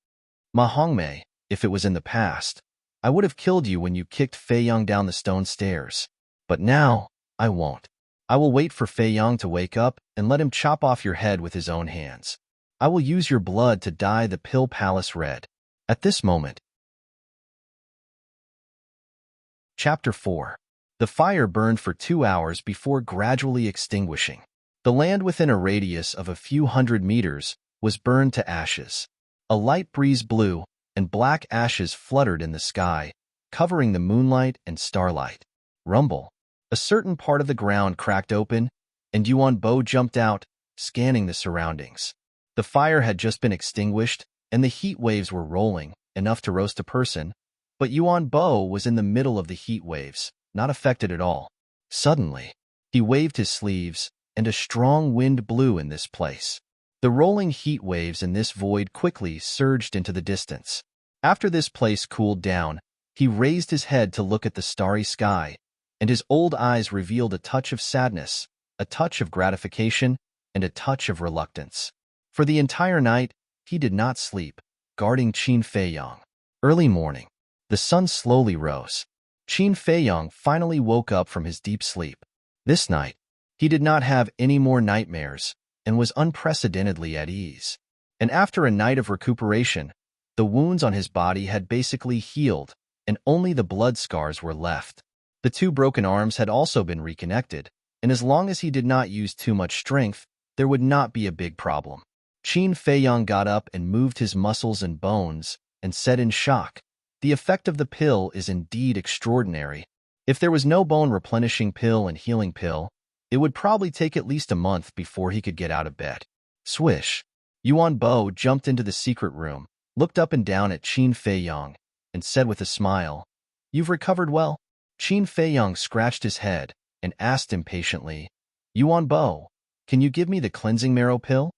"Ma Hongmei, if it was in the past, I would have killed you when you kicked Feiyang down the stone stairs. But now, I won't. I will wait for Feiyang to wake up and let him chop off your head with his own hands. I will use your blood to dye the Pill Palace red." At this moment. Chapter 4. The fire burned for 2 hours before gradually extinguishing. The land within a radius of a few hundred meters was burned to ashes. A light breeze blew, and black ashes fluttered in the sky, covering the moonlight and starlight. Rumble. A certain part of the ground cracked open, and Yuan Bo jumped out, scanning the surroundings. The fire had just been extinguished, and the heat waves were rolling, enough to roast a person, but Yuan Bo was in the middle of the heat waves, not affected at all. Suddenly, he waved his sleeves, and a strong wind blew in this place. The rolling heat waves in this void quickly surged into the distance. After this place cooled down, he raised his head to look at the starry sky, and his old eyes revealed a touch of sadness, a touch of gratification, and a touch of reluctance. For the entire night, he did not sleep, guarding Qin Feiyang. Early morning, the sun slowly rose. Qin Feiyang finally woke up from his deep sleep. This night, he did not have any more nightmares and was unprecedentedly at ease. And after a night of recuperation, the wounds on his body had basically healed, and only the blood scars were left. The 2 broken arms had also been reconnected, and as long as he did not use too much strength, there would not be a big problem. Qin Feiyang got up and moved his muscles and bones, and said in shock, "The effect of the pill is indeed extraordinary. If there was no bone-replenishing pill and healing pill, it would probably take at least a month before he could get out of bed." Swish. Yuan Bo jumped into the secret room, looked up and down at Qin Feiyang, and said with a smile, "You've recovered well?" Qin Feiyang scratched his head and asked impatiently, "Yuan Bo, can you give me the cleansing marrow pill?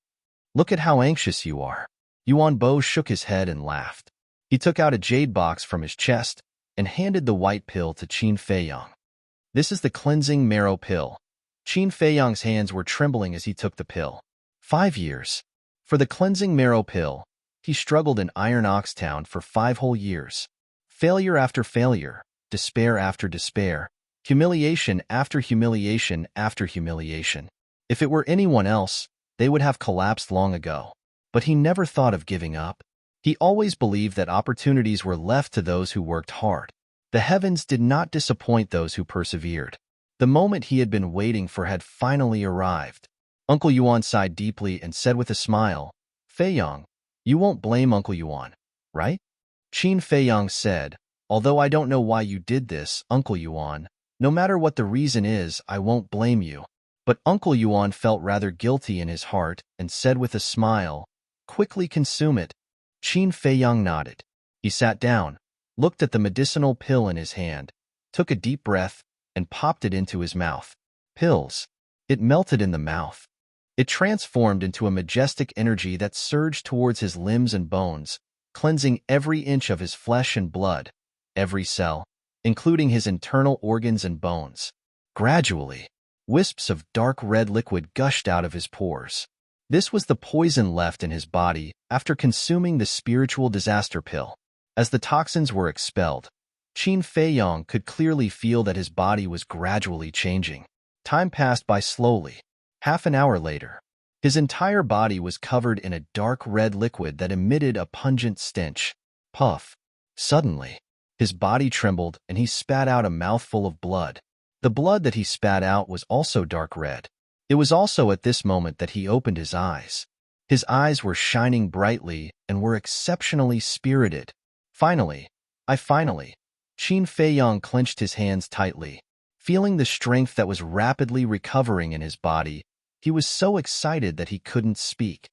Look at how anxious you are." Yuan Bo shook his head and laughed. He took out a jade box from his chest and handed the white pill to Qin Feiyang. "This is the cleansing marrow pill." Qin Feiyang's hands were trembling as he took the pill. 5 years. For the cleansing marrow pill, he struggled in Iron Ox Town for 5 whole years. Failure after failure, despair after despair, humiliation after humiliation after humiliation. If it were anyone else, they would have collapsed long ago. But he never thought of giving up. He always believed that opportunities were left to those who worked hard. The heavens did not disappoint those who persevered. The moment he had been waiting for had finally arrived. Uncle Yuan sighed deeply and said with a smile, "Feiyang, you won't blame Uncle Yuan. right? Qin Feiyang said, although I don't know why you did this, Uncle Yuan. No matter what the reason is, I won't blame you. But Uncle Yuan felt rather guilty in his heart and said with a smile, quickly consume it. Qin Feiyang nodded. He sat down, looked at the medicinal pill in his hand, took a deep breath, and popped it into his mouth. Pills. It melted in the mouth. It transformed into a majestic energy that surged towards his limbs and bones, cleansing every inch of his flesh and blood, every cell, including his internal organs and bones. Gradually, wisps of dark red liquid gushed out of his pores. This was the poison left in his body after consuming the spiritual disaster pill. As the toxins were expelled, Qin Feiyang could clearly feel that his body was gradually changing. Time passed by slowly. Half an hour later, his entire body was covered in a dark red liquid that emitted a pungent stench. Puff. Suddenly, his body trembled and he spat out a mouthful of blood. The blood that he spat out was also dark red. It was also at this moment that he opened his eyes. His eyes were shining brightly and were exceptionally spirited. Finally, Qin Feiyang clenched his hands tightly. Feeling the strength that was rapidly recovering in his body, he was so excited that he couldn't speak.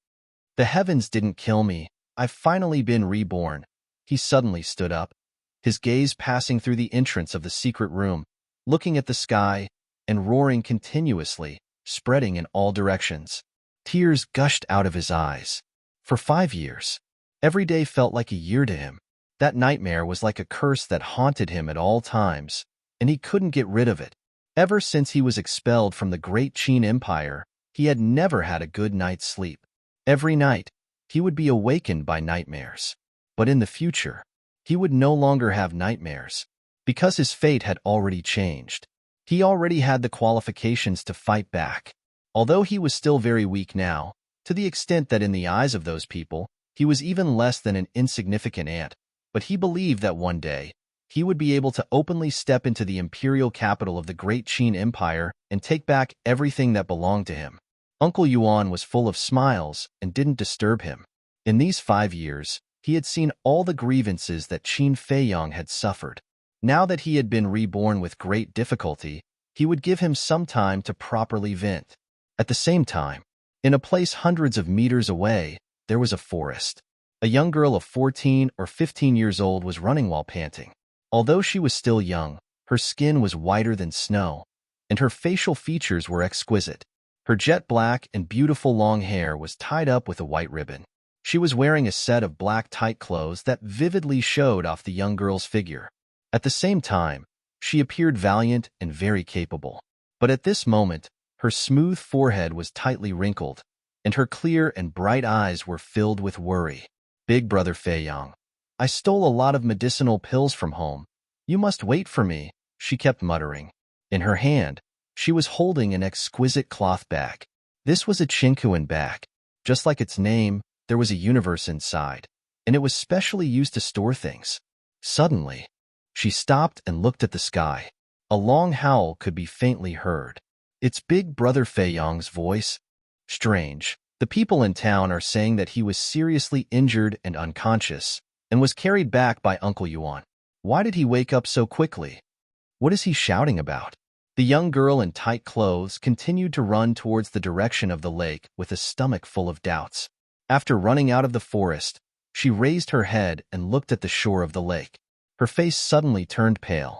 The heavens didn't kill me. I've finally been reborn. He suddenly stood up, his gaze passing through the entrance of the secret room, looking at the sky and roaring continuously, spreading in all directions. Tears gushed out of his eyes. For 5 years, every day felt like a year to him. That nightmare was like a curse that haunted him at all times, and he couldn't get rid of it. Ever since he was expelled from the great Qin Empire, he had never had a good night's sleep. Every night, he would be awakened by nightmares. But in the future, he would no longer have nightmares, because his fate had already changed. He already had the qualifications to fight back. Although he was still very weak now, to the extent that in the eyes of those people, he was even less than an insignificant ant, but he believed that one day, he would be able to openly step into the imperial capital of the great Qin Empire and take back everything that belonged to him. Uncle Yuan was full of smiles and didn't disturb him. In these 5 years, he had seen all the grievances that Qin Feiyang had suffered. Now that he had been reborn with great difficulty, he would give him some time to properly vent. At the same time, in a place hundreds of meters away, there was a forest. A young girl of 14 or 15 years old was running while panting. Although she was still young, her skin was whiter than snow, and her facial features were exquisite. Her jet black and beautiful long hair was tied up with a white ribbon. She was wearing a set of black tight clothes that vividly showed off the young girl's figure. At the same time, she appeared valiant and very capable. But at this moment, her smooth forehead was tightly wrinkled, and her clear and bright eyes were filled with worry. Big Brother Feiyang, I stole a lot of medicinal pills from home. You must wait for me, she kept muttering. In her hand, she was holding an exquisite cloth bag. This was a Qinkuan bag. Just like its name, there was a universe inside, and it was specially used to store things. Suddenly, she stopped and looked at the sky. A long howl could be faintly heard. It's Big Brother Feiyang's voice. Strange. The people in town are saying that he was seriously injured and unconscious, and was carried back by Uncle Yuan. Why did he wake up so quickly? What is he shouting about? The young girl in tight clothes continued to run towards the direction of the lake with a stomach full of doubts. After running out of the forest, she raised her head and looked at the shore of the lake. Her face suddenly turned pale.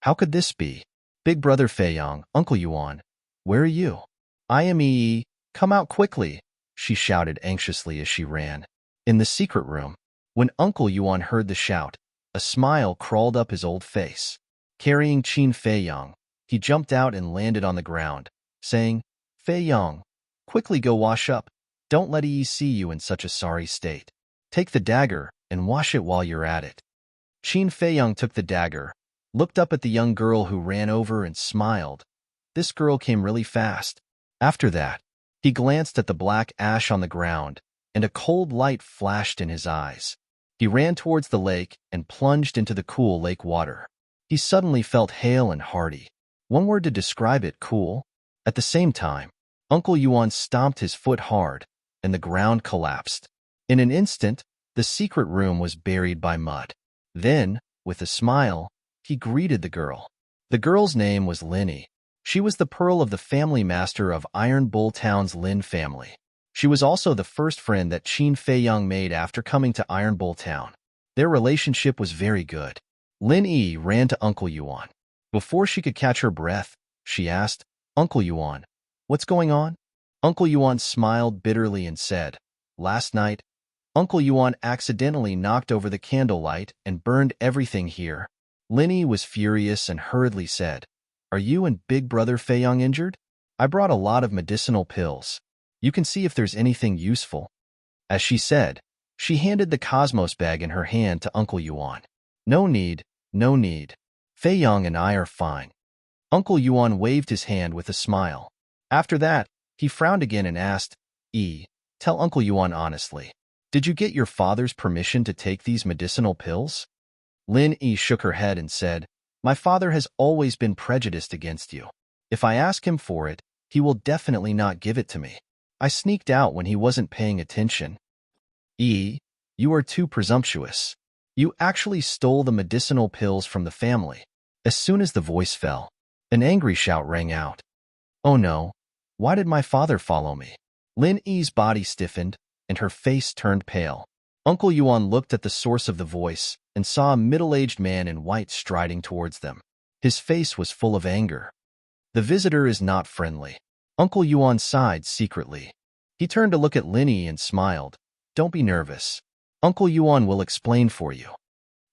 How could this be? Big Brother Feiyang, Uncle Yuan, where are you? I am Yi. Come out quickly, she shouted anxiously as she ran. In the secret room, when Uncle Yuan heard the shout, a smile crawled up his old face. Carrying Qin Feiyang, he jumped out and landed on the ground, saying, Feiyang, quickly go wash up. Don't let Yi see you in such a sorry state. Take the dagger and wash it while you're at it. Qin Feiyang took the dagger, looked up at the young girl who ran over and smiled. This girl came really fast. After that, he glanced at the black ash on the ground, and a cold light flashed in his eyes. He ran towards the lake and plunged into the cool lake water. He suddenly felt hale and hearty. One word to describe it, cool. At the same time, Uncle Yuan stomped his foot hard, and the ground collapsed. In an instant, The secret room was buried by mud. Then, with a smile, he greeted the girl. The girl's name was Linny. She was the pearl of the family master of Iron Bull Town's Lin family. She was also the first friend that Qin Feiyang made after coming to Iron Bull Town. Their relationship was very good. Lin Yi ran to Uncle Yuan. Before she could catch her breath, she asked, "Uncle Yuan, what's going on?" Uncle Yuan smiled bitterly and said, "Last night, Uncle Yuan accidentally knocked over the candlelight and burned everything here." Linny was furious and hurriedly said, "Are you and Big Brother Feiyang injured? I brought a lot of medicinal pills. You can see if there's anything useful." As she said, she handed the Cosmos bag in her hand to Uncle Yuan. "No need, no need. Feiyang and I are fine." Uncle Yuan waved his hand with a smile. After that, he frowned again and asked, "Tell Uncle Yuan honestly. Did you get your father's permission to take these medicinal pills?" Lin Yi shook her head and said, "My father has always been prejudiced against you. If I ask him for it, he will definitely not give it to me. I sneaked out when he wasn't paying attention." You are too presumptuous. You actually stole the medicinal pills from the family." As soon as the voice fell, an angry shout rang out. "Oh no, why did my father follow me?" Lin Yi's body stiffened, and her face turned pale. Uncle Yuan looked at the source of the voice and saw a middle-aged man in white striding towards them. His face was full of anger. "The visitor is not friendly." Uncle Yuan sighed secretly. He turned to look at Lin Yi and smiled. "Don't be nervous. Uncle Yuan will explain for you."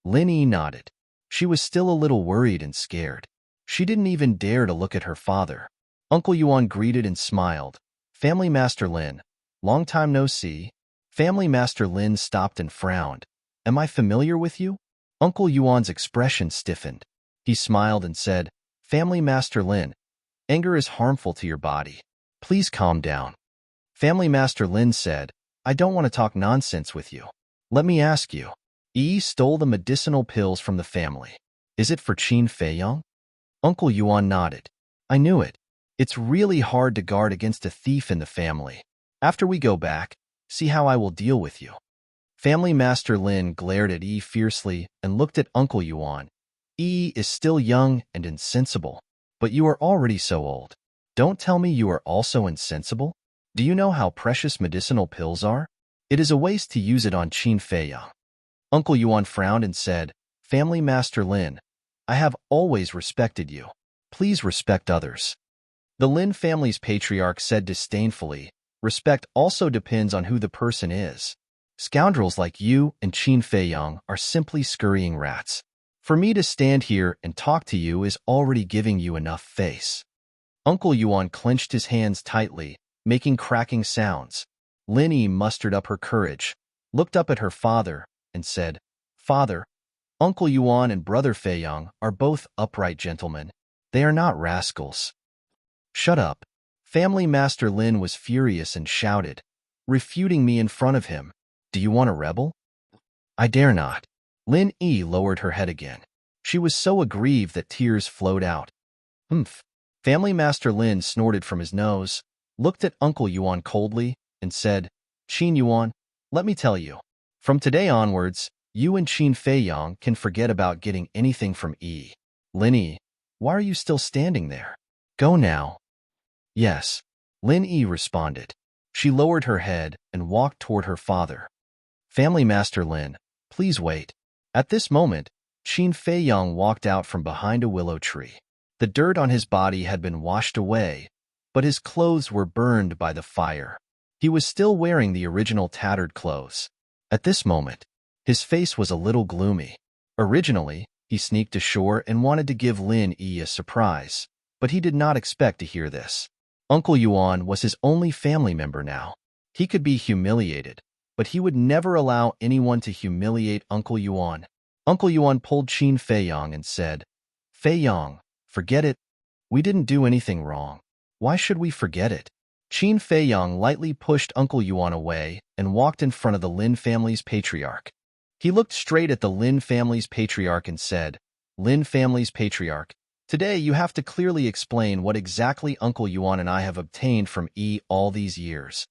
Lin Yi nodded. She was still a little worried and scared. She didn't even dare to look at her father. Uncle Yuan greeted and smiled. "Family Master Lin, long time no see." Family Master Lin stopped and frowned. "Am I familiar with you?" Uncle Yuan's expression stiffened. He smiled and said, "Family Master Lin, anger is harmful to your body. Please calm down." Family Master Lin said, "I don't want to talk nonsense with you. Let me ask you. Yi stole the medicinal pills from the family. Is it for Qin Feiyang?" Uncle Yuan nodded. "I knew it. It's really hard to guard against a thief in the family. After we go back, see how I will deal with you." Family Master Lin glared at Yi fiercely and looked at Uncle Yuan. "Yi is still young and insensible, but you are already so old. Don't tell me you are also insensible. Do you know how precious medicinal pills are? It is a waste to use it on Qin Feiyang." Uncle Yuan frowned and said, "Family Master Lin, I have always respected you. Please respect others." The Lin family's patriarch said disdainfully, "Respect also depends on who the person is. Scoundrels like you and Qin Feiyang are simply scurrying rats. For me to stand here and talk to you is already giving you enough face." Uncle Yuan clenched his hands tightly, making cracking sounds. Lin Yi mustered up her courage, looked up at her father, and said, "Father, Uncle Yuan and Brother Feiyang are both upright gentlemen. They are not rascals." "Shut up." Family Master Lin was furious and shouted, "Refuting me in front of him. Do you want to rebel?" "I dare not." Lin Yi lowered her head again. She was so aggrieved that tears flowed out. "Humph." Family Master Lin snorted from his nose, looked at Uncle Yuan coldly, and said, "Qin Yuan, let me tell you. From today onwards, you and Qin Feiyang can forget about getting anything from Yi." "Lin Yi, why are you still standing there? Go now." "Yes," Lin Yi responded. She lowered her head and walked toward her father. "Family Master Lin, please wait." At this moment, Qin Feiyang walked out from behind a willow tree. The dirt on his body had been washed away, but his clothes were burned by the fire. He was still wearing the original tattered clothes. At this moment, his face was a little gloomy. Originally, he sneaked ashore and wanted to give Lin Yi a surprise, but he did not expect to hear this. Uncle Yuan was his only family member now. He could be humiliated, but he would never allow anyone to humiliate Uncle Yuan. Uncle Yuan pulled Qin Feiyang and said, "Feiyang, forget it. We didn't do anything wrong. Why should we forget it?" Qin Feiyang lightly pushed Uncle Yuan away and walked in front of the Lin family's patriarch. He looked straight at the Lin family's patriarch and said, "Lin family's patriarch, today you have to clearly explain what exactly Uncle Yuan and I have obtained from Yi all these years."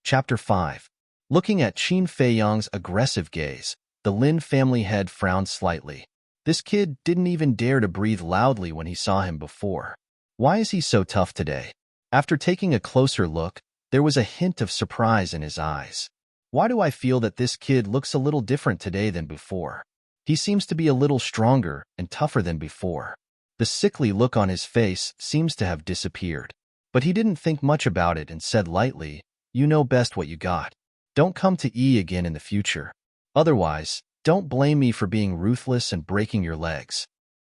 Chapter 5. Looking at Qin Feiyang's aggressive gaze, the Lin family head frowned slightly. This kid didn't even dare to breathe loudly when he saw him before. Why is he so tough today? After taking a closer look, there was a hint of surprise in his eyes. Why do I feel that this kid looks a little different today than before? He seems to be a little stronger and tougher than before. The sickly look on his face seems to have disappeared. But he didn't think much about it and said lightly, "You know best what you got. Don't come to E again in the future. Otherwise, don't blame me for being ruthless and breaking your legs."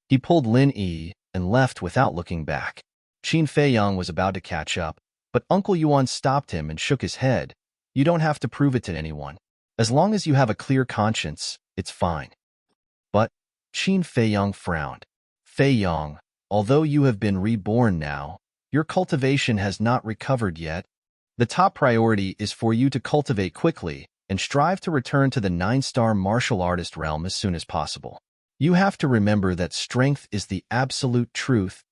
He pulled Lin E and left without looking back. Qin Feiyang was about to catch up, but Uncle Yuan stopped him and shook his head. "You don't have to prove it to anyone. As long as you have a clear conscience, it's fine." But Qin Feiyang frowned. "Feiyang, although you have been reborn now, your cultivation has not recovered yet. The top priority is for you to cultivate quickly and strive to return to the 9-star martial artist realm as soon as possible. You have to remember that strength is the absolute truth.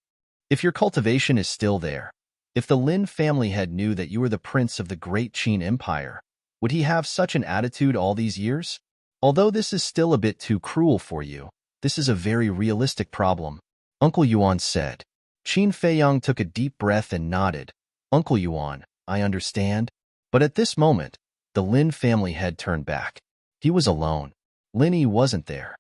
If your cultivation is still there, if the Lin family head knew that you were the prince of the great Qin Empire, would he have such an attitude all these years? Although this is still a bit too cruel for you, this is a very realistic problem," Uncle Yuan said. Qin Feiyang took a deep breath and nodded. "Uncle Yuan, I understand." But at this moment, the Lin family head turned back. He was alone. Lin Yi wasn't there.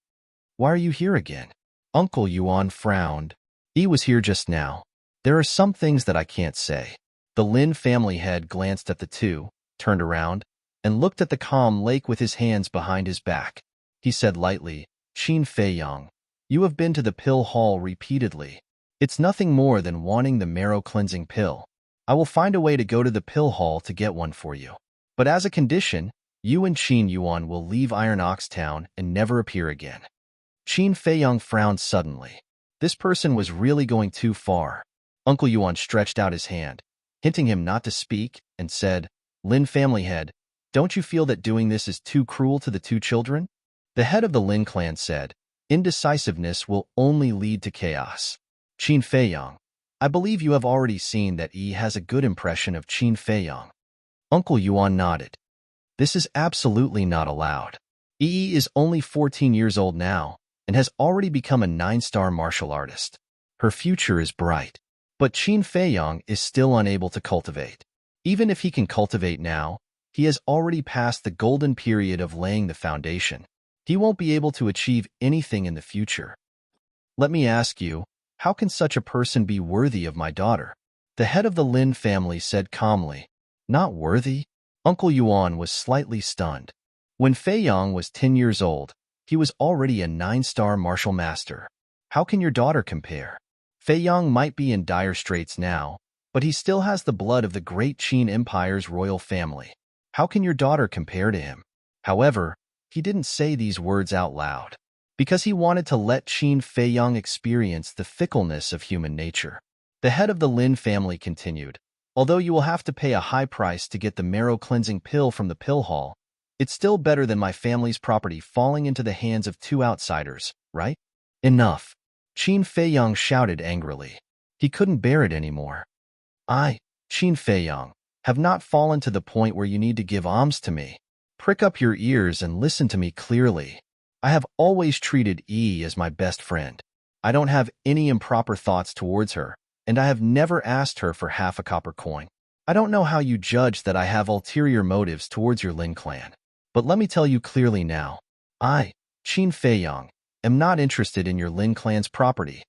"Why are you here again?" Uncle Yuan frowned. "Yi was here just now. There are some things that I can't say." The Lin family head glanced at the two, turned around, and looked at the calm lake with his hands behind his back. He said lightly, "Qin Feiyang, you have been to the pill hall repeatedly. It's nothing more than wanting the marrow-cleansing pill. I will find a way to go to the pill hall to get one for you. But as a condition, you and Qin Yuan will leave Iron Ox Town and never appear again." Qin Feiyang frowned suddenly. This person was really going too far. Uncle Yuan stretched out his hand, hinting him not to speak, and said, "Lin family head, don't you feel that doing this is too cruel to the two children?" The head of the Lin clan said, "Indecisiveness will only lead to chaos." Qin Feiyang, I believe you have already seen that Yi has a good impression of Qin Feiyang. Uncle Yuan nodded. This is absolutely not allowed. Yi is only 14 years old now and has already become a 9-star martial artist. Her future is bright. But Qin Feiyang is still unable to cultivate. Even if he can cultivate now, he has already passed the golden period of laying the foundation. He won't be able to achieve anything in the future. Let me ask you, how can such a person be worthy of my daughter? The head of the Lin family said calmly. Not worthy? Uncle Yuan was slightly stunned. When Feiyang was 10 years old, he was already a 9-star martial master. How can your daughter compare? Feiyang might be in dire straits now, but he still has the blood of the great Qin Empire's royal family. How can your daughter compare to him? However, he didn't say these words out loud, because he wanted to let Qin Feiyang experience the fickleness of human nature. The head of the Lin family continued, although you will have to pay a high price to get the marrow-cleansing pill from the pill hall, it's still better than my family's property falling into the hands of two outsiders, right? Enough. Qin Feiyang shouted angrily. He couldn't bear it anymore. I, Qin Feiyang, have not fallen to the point where you need to give alms to me. Prick up your ears and listen to me clearly. I have always treated Yi as my best friend. I don't have any improper thoughts towards her, and I have never asked her for half a copper coin. I don't know how you judge that I have ulterior motives towards your Lin clan, but let me tell you clearly now. I, Qin Feiyang, am not interested in your Lin clan's property.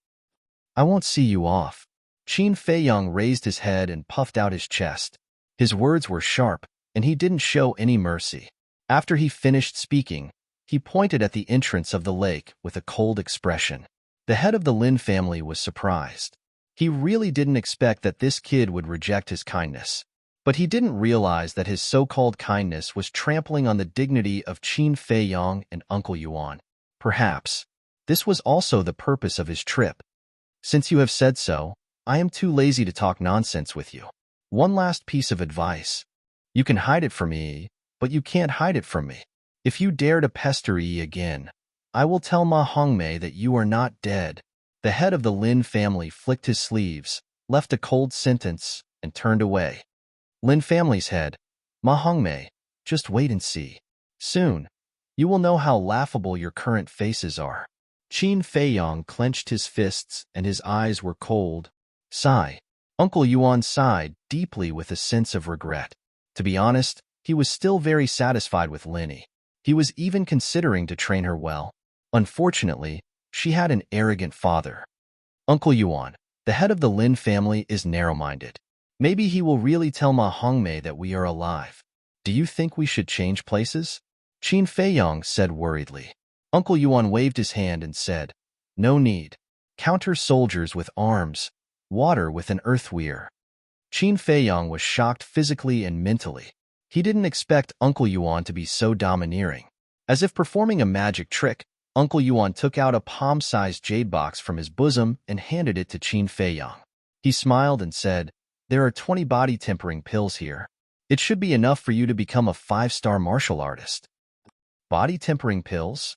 I won't see you off. Qin Feiyang raised his head and puffed out his chest. His words were sharp, and he didn't show any mercy. After he finished speaking, he pointed at the entrance of the lake with a cold expression. The head of the Lin family was surprised. He really didn't expect that this kid would reject his kindness. But he didn't realize that his so-called kindness was trampling on the dignity of Qin Feiyang and Uncle Yuan. Perhaps this was also the purpose of his trip. Since you have said so, I am too lazy to talk nonsense with you. One last piece of advice. You can hide it from me, but you can't hide it from me. If you dare to pester Yi again, I will tell Ma Hongmei that you are not dead. The head of the Lin family flicked his sleeves, left a cold sentence, and turned away. Lin family's head. Ma Hongmei, just wait and see. Soon, you will know how laughable your current faces are. Qin Feiyong clenched his fists and his eyes were cold. Sigh. Uncle Yuan sighed deeply with a sense of regret. To be honest, he was still very satisfied with Linny. He was even considering to train her well. Unfortunately, she had an arrogant father. Uncle Yuan, the head of the Lin family, is narrow-minded. Maybe he will really tell Ma Hongmei that we are alive. Do you think we should change places? Qin Feiyong said worriedly. Uncle Yuan waved his hand and said, no need. Counter soldiers with arms, water with an earthweir. Qin Feiyong was shocked physically and mentally. He didn't expect Uncle Yuan to be so domineering. As if performing a magic trick, Uncle Yuan took out a palm-sized jade box from his bosom and handed it to Qin Feiyong. He smiled and said, there are 20 body-tempering pills here. It should be enough for you to become a 5-star martial artist. Body-tempering pills?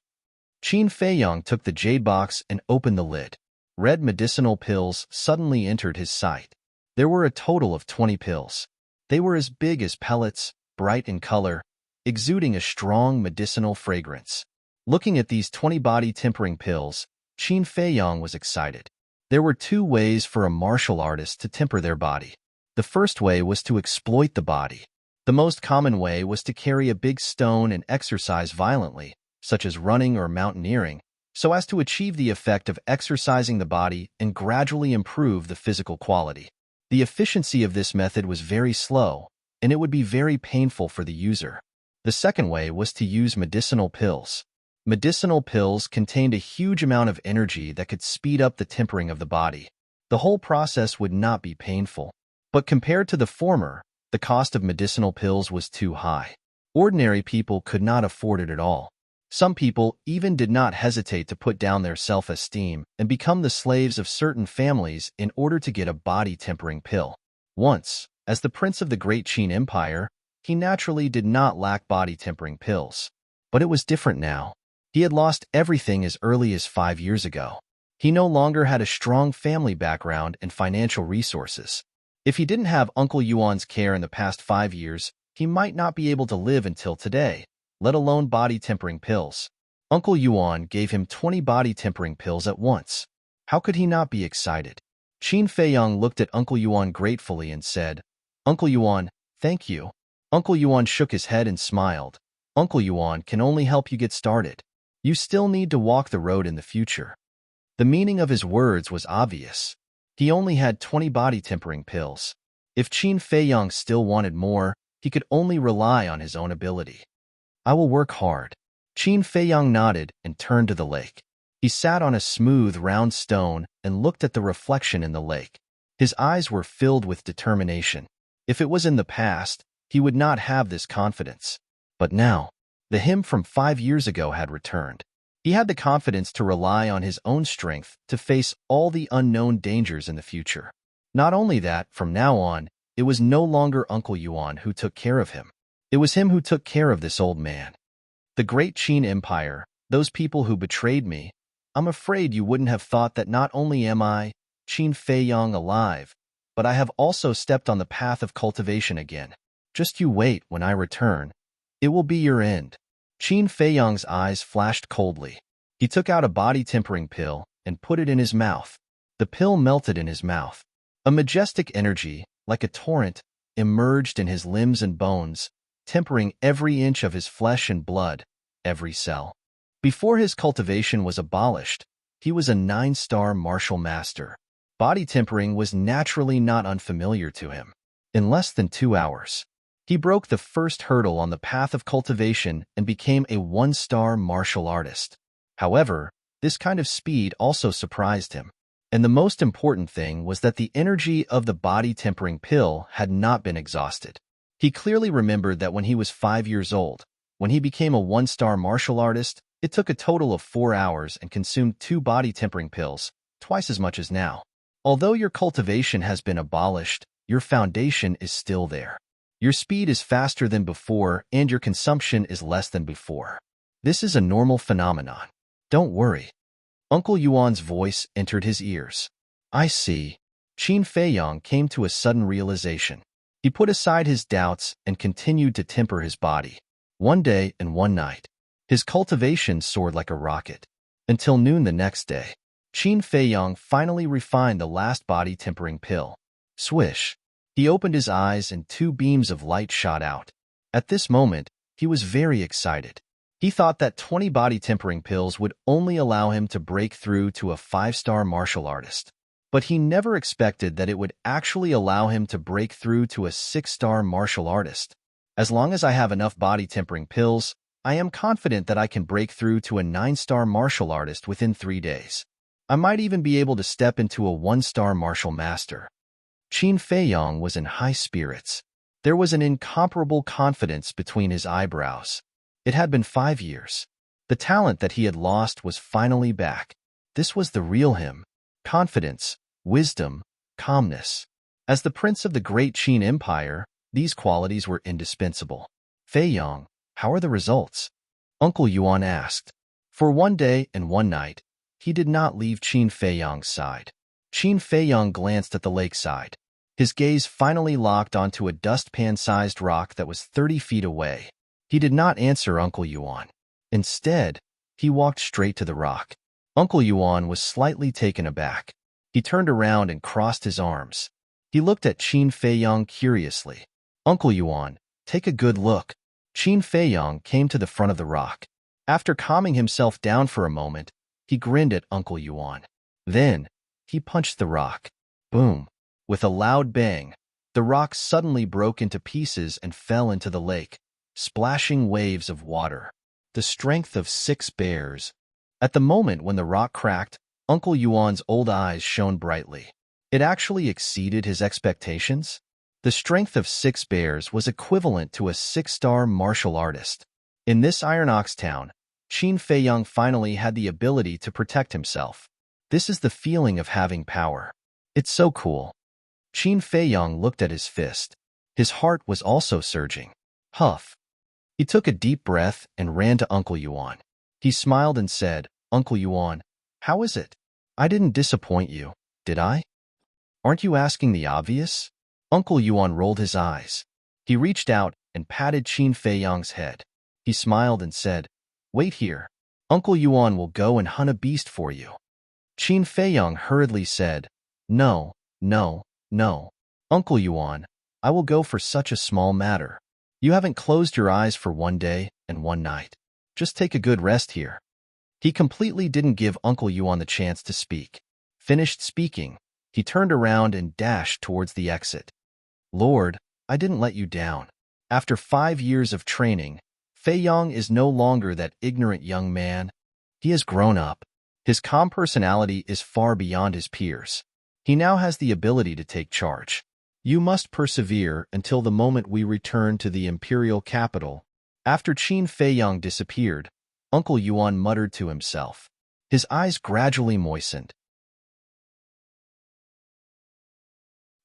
Qin Feiyong took the jade box and opened the lid. Red medicinal pills suddenly entered his sight. There were a total of 20 pills. They were as big as pellets, bright in color, exuding a strong medicinal fragrance. Looking at these 20 body-tempering pills, Qin Feiyong was excited. There were 2 ways for a martial artist to temper their body. The first way was to exploit the body. The most common way was to carry a big stone and exercise violently, such as running or mountaineering, so as to achieve the effect of exercising the body and gradually improve the physical quality. The efficiency of this method was very slow, and it would be very painful for the user. The second way was to use medicinal pills. Medicinal pills contained a huge amount of energy that could speed up the tempering of the body. The whole process would not be painful. But compared to the former, the cost of medicinal pills was too high. Ordinary people could not afford it at all. Some people even did not hesitate to put down their self-esteem and become the slaves of certain families in order to get a body-tempering pill. Once, as the prince of the great Qin Empire, he naturally did not lack body-tempering pills. But it was different now. He had lost everything as early as 5 years ago. He no longer had a strong family background and financial resources. If he didn't have Uncle Yuan's care in the past 5 years, he might not be able to live until today, let alone body-tempering pills. Uncle Yuan gave him 20 body-tempering pills at once. How could he not be excited? Qin Feiyong looked at Uncle Yuan gratefully and said, Uncle Yuan, thank you. Uncle Yuan shook his head and smiled. Uncle Yuan can only help you get started. You still need to walk the road in the future. The meaning of his words was obvious. He only had 20 body-tempering pills. If Qin Feiyong still wanted more, he could only rely on his own ability. I will work hard. Qin Feiyong nodded and turned to the lake. He sat on a smooth, round stone and looked at the reflection in the lake. His eyes were filled with determination. If it was in the past, he would not have this confidence. But now, the him from 5 years ago had returned. He had the confidence to rely on his own strength to face all the unknown dangers in the future. Not only that, from now on, it was no longer Uncle Yuan who took care of him. It was him who took care of this old man. The great Qin Empire, those people who betrayed me, I'm afraid you wouldn't have thought that not only am I, Qin Feiyong, alive, but I have also stepped on the path of cultivation again. Just you wait when I return. It will be your end. Qin Feiyong's eyes flashed coldly. He took out a body-tempering pill and put it in his mouth. The pill melted in his mouth. A majestic energy, like a torrent, emerged in his limbs and bones, tempering every inch of his flesh and blood, every cell. Before his cultivation was abolished, he was a 9-star martial master. Body tempering was naturally not unfamiliar to him. In less than 2 hours, he broke the first hurdle on the path of cultivation and became a 1-star martial artist. However, this kind of speed also surprised him. And the most important thing was that the energy of the body-tempering pill had not been exhausted. He clearly remembered that when he was 5 years old, when he became a 1-star martial artist, it took a total of 4 hours and consumed 2 body-tempering pills, twice as much as now. Although your cultivation has been abolished, your foundation is still there. Your speed is faster than before, and your consumption is less than before. This is a normal phenomenon. Don't worry. Uncle Yuan's voice entered his ears. I see. Qin Feiyong came to a sudden realization. He put aside his doubts and continued to temper his body. One day and one night, his cultivation soared like a rocket. Until noon the next day, Qin Feiyang finally refined the last body-tempering pill. Swish! He opened his eyes and 2 beams of light shot out. At this moment, he was very excited. He thought that 20 body-tempering pills would only allow him to break through to a 5-star martial artist. But he never expected that it would actually allow him to break through to a 6-star martial artist. As long as I have enough body-tempering pills, I am confident that I can break through to a 9-star martial artist within 3 days. I might even be able to step into a 1-star martial master. Qin Feiyang was in high spirits. There was an incomparable confidence between his eyebrows. It had been 5 years. The talent that he had lost was finally back. This was the real him. Confidence, wisdom, calmness. As the prince of the great Qin Empire, these qualities were indispensable. Feiyang, how are the results? Uncle Yuan asked. For 1 day and 1 night, he did not leave Qin Feiyang's side. Qin Feiyang glanced at the lakeside. His gaze finally locked onto a dustpan-sized rock that was 30 feet away. He did not answer Uncle Yuan. Instead, he walked straight to the rock. Uncle Yuan was slightly taken aback. He turned around and crossed his arms. He looked at Qin Feiyang curiously. Uncle Yuan, take a good look. Qin Feiyang came to the front of the rock. After calming himself down for a moment, he grinned at Uncle Yuan. Then, he punched the rock. Boom! With a loud bang, the rock suddenly broke into pieces and fell into the lake, splashing waves of water. The strength of 6 bears. At the moment when the rock cracked, Uncle Yuan's old eyes shone brightly. It actually exceeded his expectations. The strength of 6 bears was equivalent to a 6-star martial artist. In this Iron Ox town, Qin Feiyang finally had the ability to protect himself. This is the feeling of having power. It's so cool. Qin Feiyang looked at his fist. His heart was also surging. Huff. He took a deep breath and ran to Uncle Yuan. He smiled and said, Uncle Yuan, how is it? I didn't disappoint you, did I? Aren't you asking the obvious? Uncle Yuan rolled his eyes. He reached out and patted Qin Feiyang's head. He smiled and said, Wait here. Uncle Yuan will go and hunt a beast for you. Qin Feiyang hurriedly said, No, no, no. Uncle Yuan, I will go for such a small matter. You haven't closed your eyes for 1 day and 1 night. Just take a good rest here. He completely didn't give Uncle Yuan the chance to speak. Finished speaking, he turned around and dashed towards the exit. Lord, I didn't let you down. After 5 years of training, Feiyang is no longer that ignorant young man. He has grown up. His calm personality is far beyond his peers. He now has the ability to take charge. You must persevere until the moment we return to the imperial capital. After Qin Feiyang disappeared, Uncle Yuan muttered to himself. His eyes gradually moistened.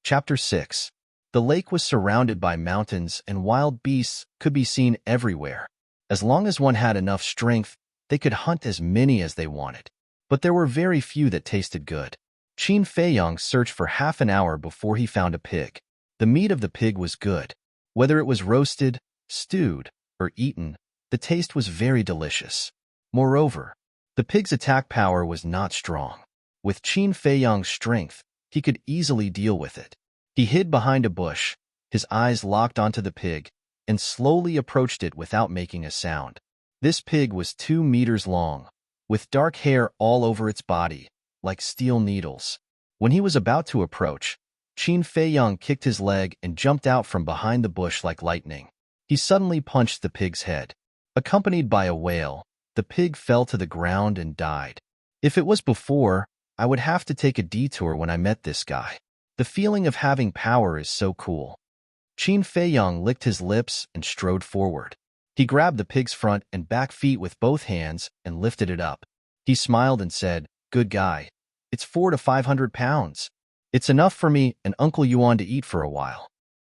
Chapter 6. The lake was surrounded by mountains and wild beasts could be seen everywhere. As long as one had enough strength, they could hunt as many as they wanted. But there were very few that tasted good. Qin Feiyang searched for half an hour before he found a pig. The meat of the pig was good. Whether it was roasted, stewed, or eaten, the taste was very delicious. Moreover, the pig's attack power was not strong. With Qin Feiyang's strength, he could easily deal with it. He hid behind a bush, his eyes locked onto the pig, and slowly approached it without making a sound. This pig was 2 meters long, with dark hair all over its body, like steel needles. When he was about to approach, Qin Feiyang kicked his leg and jumped out from behind the bush like lightning. He suddenly punched the pig's head. Accompanied by a wail, the pig fell to the ground and died. If it was before, I would have to take a detour when I met this guy. The feeling of having power is so cool. Qin Feiyang licked his lips and strode forward. He grabbed the pig's front and back feet with both hands and lifted it up. He smiled and said, Good guy. It's 400 to 500 pounds. It's enough for me and Uncle Yuan to eat for a while.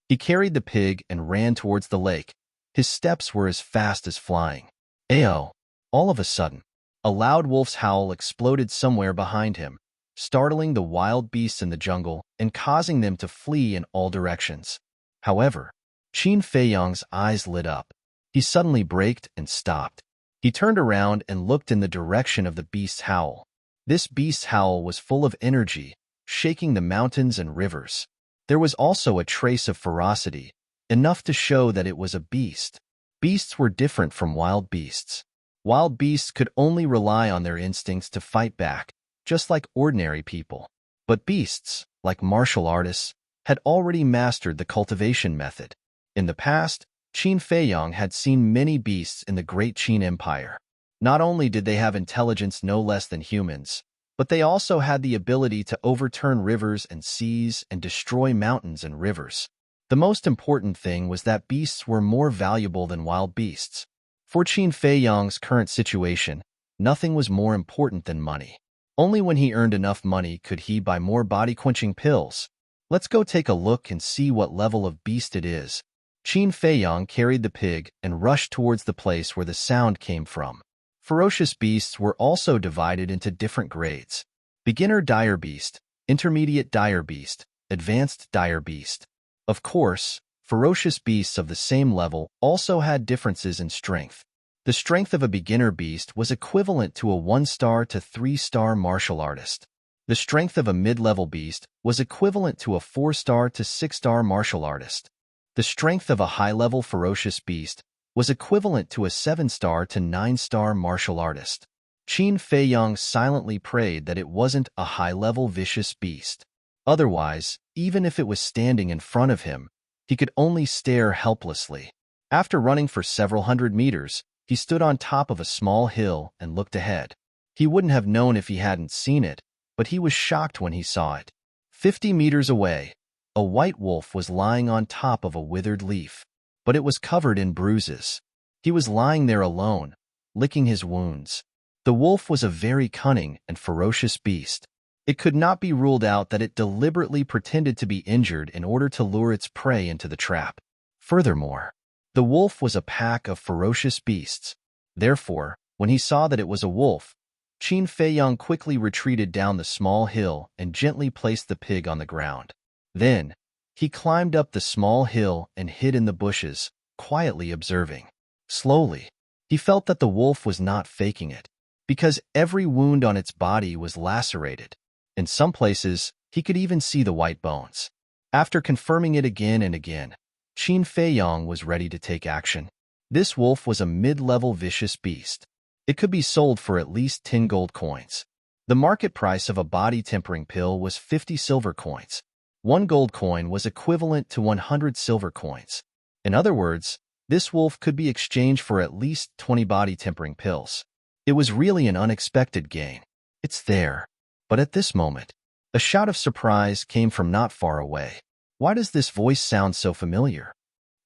He carried the pig and ran towards the lake. His steps were as fast as flying. Ayo! All of a sudden, a loud wolf's howl exploded somewhere behind him, startling the wild beasts in the jungle and causing them to flee in all directions. However, Qin Feiyang's eyes lit up. He suddenly braked and stopped. He turned around and looked in the direction of the beast's howl. This beast's howl was full of energy, shaking the mountains and rivers. There was also a trace of ferocity, enough to show that it was a beast. Beasts were different from wild beasts. Wild beasts could only rely on their instincts to fight back, just like ordinary people. But beasts, like martial artists, had already mastered the cultivation method. In the past, Qin Feiyang had seen many beasts in the Great Qin Empire. Not only did they have intelligence no less than humans, but they also had the ability to overturn rivers and seas and destroy mountains and rivers. The most important thing was that beasts were more valuable than wild beasts. For Qin Feiyang's current situation, nothing was more important than money. Only when he earned enough money could he buy more body-quenching pills. Let's go take a look and see what level of beast it is. Qin Feiyang carried the pig and rushed towards the place where the sound came from. Ferocious beasts were also divided into different grades. Beginner dire beast, intermediate dire beast, advanced dire beast. Of course, ferocious beasts of the same level also had differences in strength. The strength of a beginner beast was equivalent to a 1-star to 3-star martial artist. The strength of a mid-level beast was equivalent to a 4-star to 6-star martial artist. The strength of a high-level ferocious beast was equivalent to a 7-star to 9-star martial artist. Qin Feiyang silently prayed that it wasn't a high-level vicious beast. Otherwise, even if it was standing in front of him, he could only stare helplessly. After running for several hundred meters, he stood on top of a small hill and looked ahead. He wouldn't have known if he hadn't seen it, but he was shocked when he saw it. 50 meters away, a white wolf was lying on top of a withered leaf, but it was covered in bruises. He was lying there alone, licking his wounds. The wolf was a very cunning and ferocious beast. It could not be ruled out that it deliberately pretended to be injured in order to lure its prey into the trap. Furthermore, the wolf was a pack of ferocious beasts. Therefore, when he saw that it was a wolf, Qin Feiyang quickly retreated down the small hill and gently placed the pig on the ground. Then, he climbed up the small hill and hid in the bushes, quietly observing. Slowly, he felt that the wolf was not faking it, because every wound on its body was lacerated. In some places, he could even see the white bones. After confirming it again and again, Qin Feiyang was ready to take action. This wolf was a mid-level vicious beast. It could be sold for at least 10 gold coins. The market price of a body-tempering pill was 50 silver coins. 1 gold coin was equivalent to 100 silver coins. In other words, this wolf could be exchanged for at least 20 body-tempering pills. It was really an unexpected gain. It's there. But at this moment, a shout of surprise came from not far away. Why does this voice sound so familiar?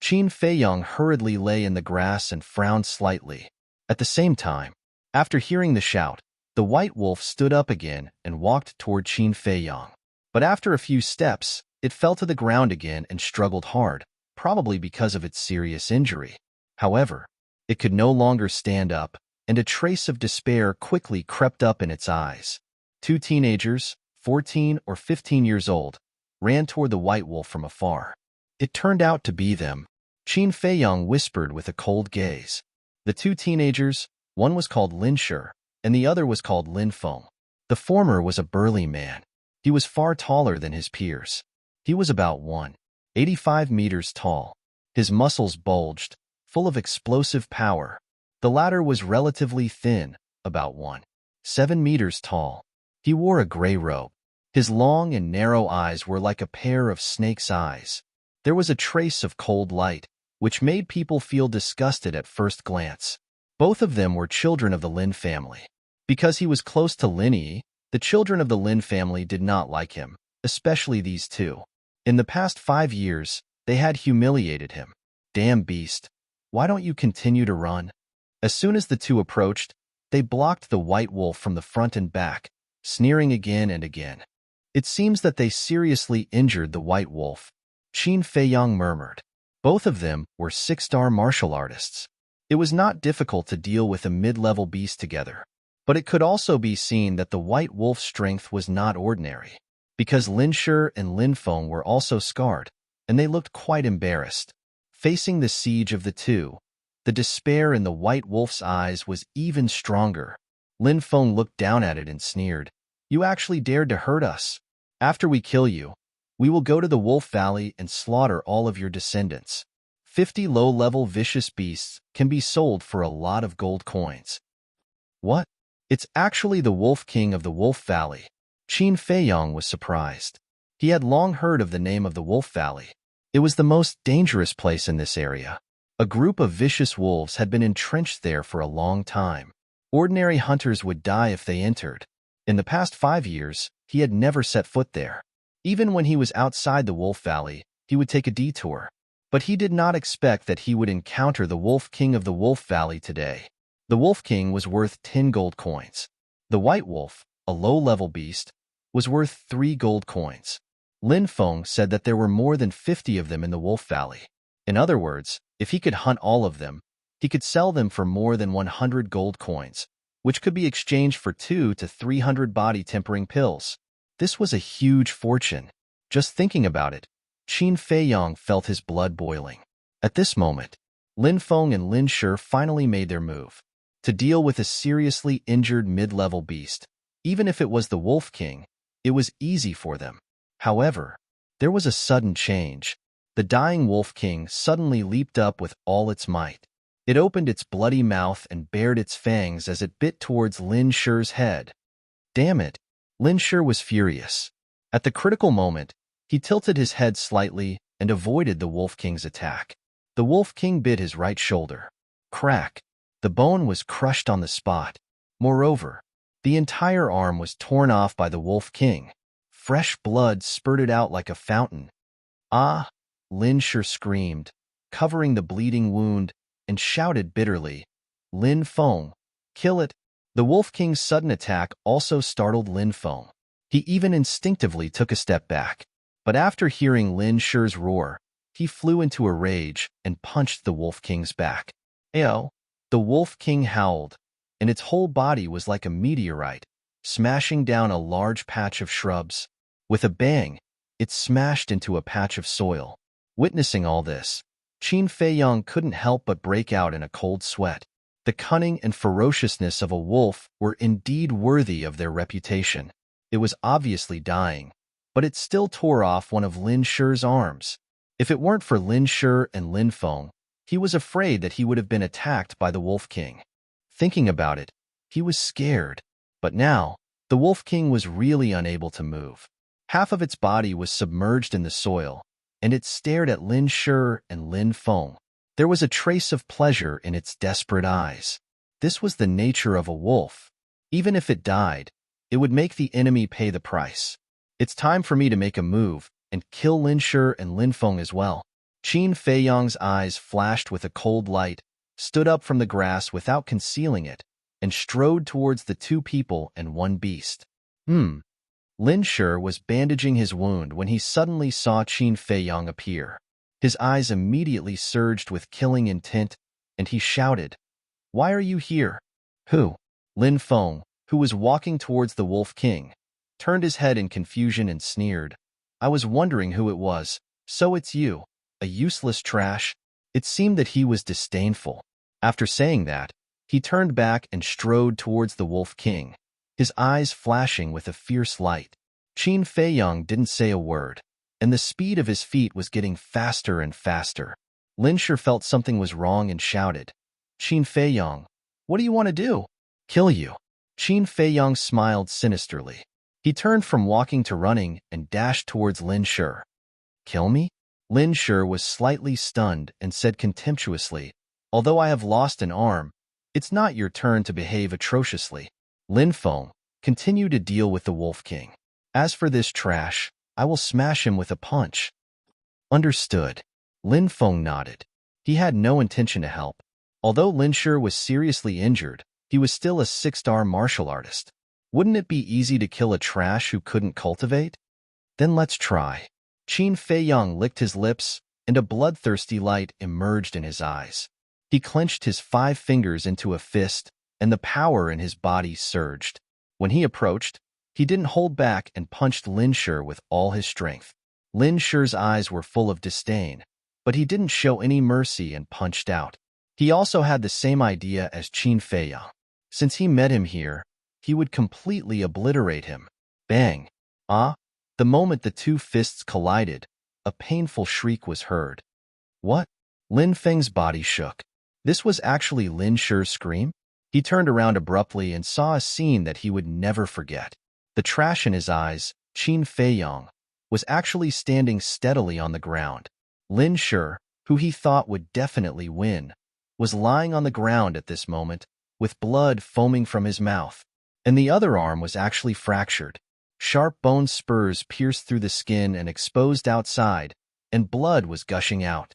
Qin Feiyang hurriedly lay in the grass and frowned slightly. At the same time, after hearing the shout, the white wolf stood up again and walked toward Qin Feiyang. But after a few steps, it fell to the ground again and struggled hard, probably because of its serious injury. However, it could no longer stand up, and a trace of despair quickly crept up in its eyes. 2 teenagers, 14 or 15 years old, ran toward the white wolf from afar. It turned out to be them. Qin Feiyang whispered with a cold gaze. The 2 teenagers, one was called Lin Shi, and the other was called Lin Feng. The former was a burly man. He was far taller than his peers. He was about 1.85 meters tall. His muscles bulged, full of explosive power. The latter was relatively thin, about 1.7 meters tall. He wore a gray robe. His long and narrow eyes were like a pair of snake's eyes. There was a trace of cold light, which made people feel disgusted at first glance. Both of them were children of the Lin family. Because he was close to Lin Yi, the children of the Lin family did not like him, especially these 2. In the past 5 years, they had humiliated him. Damn beast, why don't you continue to run? As soon as the 2 approached, they blocked the white wolf from the front and back, sneering again and again. It seems that they seriously injured the white wolf. Qin Feiyang murmured. Both of them were 6-star martial artists. It was not difficult to deal with a mid-level beast together, but it could also be seen that the white wolf's strength was not ordinary, because Lin Shi and Lin Feng were also scarred, and they looked quite embarrassed. Facing the siege of the two, the despair in the white wolf's eyes was even stronger. Lin Feng looked down at it and sneered. You actually dared to hurt us. After we kill you, we will go to the Wolf Valley and slaughter all of your descendants. 50 low-level vicious beasts can be sold for a lot of gold coins. What? It's actually the Wolf King of the Wolf Valley. Qin Feiyong was surprised. He had long heard of the name of the Wolf Valley. It was the most dangerous place in this area. A group of vicious wolves had been entrenched there for a long time. Ordinary hunters would die if they entered. In the past 5 years, he had never set foot there. Even when he was outside the Wolf Valley, he would take a detour. But he did not expect that he would encounter the Wolf King of the Wolf Valley today. The Wolf King was worth 10 gold coins. The White Wolf, a low-level beast, was worth 3 gold coins. Lin Feng said that there were more than 50 of them in the Wolf Valley. In other words, if he could hunt all of them, he could sell them for more than 100 gold coins, which could be exchanged for 200 to 300 body-tempering pills. This was a huge fortune. Just thinking about it, Qin Feiyong felt his blood boiling. At this moment, Lin Feng and Lin Shi finally made their move. To deal with a seriously injured mid-level beast, even if it was the Wolf King, it was easy for them. However, there was a sudden change. The dying Wolf King suddenly leaped up with all its might. It opened its bloody mouth and bared its fangs as it bit towards Lin Shi's head. Damn it! Lin Shi was furious. At the critical moment, he tilted his head slightly and avoided the Wolf King's attack. The Wolf King bit his right shoulder. Crack! The bone was crushed on the spot. Moreover, the entire arm was torn off by the Wolf King. Fresh blood spurted out like a fountain. Ah! Lin Shi screamed, covering the bleeding wound, and shouted bitterly, Lin Feng, kill it! The Wolf King's sudden attack also startled Lin Feng. He even instinctively took a step back. But after hearing Lin Shi's roar, he flew into a rage and punched the Wolf King's back. Ayo! The Wolf King howled, and its whole body was like a meteorite, smashing down a large patch of shrubs. With a bang, it smashed into a patch of soil. Witnessing all this, Qin Feiyong couldn't help but break out in a cold sweat. The cunning and ferociousness of a wolf were indeed worthy of their reputation. It was obviously dying, but it still tore off one of Lin Shi's arms. If it weren't for Lin Shi and Lin Feng, he was afraid that he would have been attacked by the Wolf King. Thinking about it, he was scared. But now, the Wolf King was really unable to move. Half of its body was submerged in the soil, and it stared at Lin Shi and Lin Feng. There was a trace of pleasure in its desperate eyes. This was the nature of a wolf. Even if it died, it would make the enemy pay the price. It's time for me to make a move and kill Lin Shi and Lin Feng as well. Qin Feiyong's eyes flashed with a cold light, stood up from the grass without concealing it, and strode towards the 2 people and 1 beast. Lin Shi was bandaging his wound when he suddenly saw Qin Feiyong appear. His eyes immediately surged with killing intent, and he shouted, Why are you here? Who? Lin Feng, who was walking towards the Wolf King, turned his head in confusion and sneered. I was wondering who it was. So it's you, a useless trash. It seemed that he was disdainful. After saying that, he turned back and strode towards the Wolf King, his eyes flashing with a fierce light. Qin Feiyong didn't say a word, and the speed of his feet was getting faster and faster. Lin Shi felt something was wrong and shouted, Qin Feiyong, what do you want to do? Kill you. Qin Feiyong smiled sinisterly. He turned from walking to running and dashed towards Lin Shi. Kill me? Lin Shi was slightly stunned and said contemptuously, Although I have lost an arm, it's not your turn to behave atrociously. Lin Feng, continue to deal with the Wolf King. As for this trash, I will smash him with a punch. Understood. Lin Feng nodded. He had no intention to help. Although Lin Shi was seriously injured, he was still a 6-star martial artist. Wouldn't it be easy to kill a trash who couldn't cultivate? Then let's try. Qin Feiyong licked his lips, and a bloodthirsty light emerged in his eyes. He clenched his 5 fingers into a fist, and the power in his body surged. When he approached, he didn't hold back and punched Lin Shi with all his strength. Lin Shi's eyes were full of disdain, but he didn't show any mercy and punched out. He also had the same idea as Qin Feiyang. Since he met him here, he would completely obliterate him. Bang! Ah! The moment the two fists collided, a painful shriek was heard. What? Lin Feng's body shook. This was actually Lin Shi's scream? He turned around abruptly and saw a scene that he would never forget. The trash in his eyes, Qin Feiyang, was actually standing steadily on the ground. Lin Shi, who he thought would definitely win, was lying on the ground at this moment, with blood foaming from his mouth, and the other arm was actually fractured. Sharp bone spurs pierced through the skin and exposed outside, and blood was gushing out.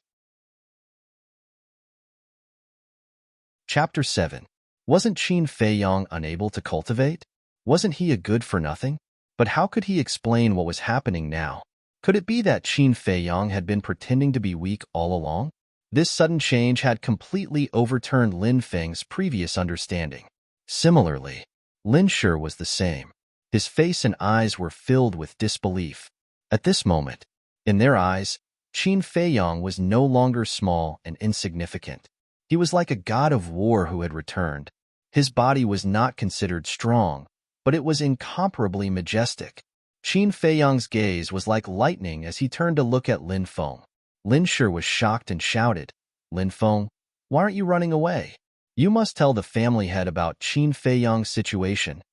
Chapter 7. Wasn't Qin Feiyang unable to cultivate? Wasn't he a good-for-nothing? But how could he explain what was happening now? Could it be that Qin Feiyang had been pretending to be weak all along? This sudden change had completely overturned Lin Feng's previous understanding. Similarly, Lin Shi was the same. His face and eyes were filled with disbelief. At this moment, in their eyes, Qin Feiyang was no longer small and insignificant. He was like a god of war who had returned. His body was not considered strong, but it was incomparably majestic. Qin Feiyang's gaze was like lightning as he turned to look at Lin Feng. Lin Shi was shocked and shouted, "Lin Feng, why aren't you running away? You must tell the family head about Qin Feiyang's situation."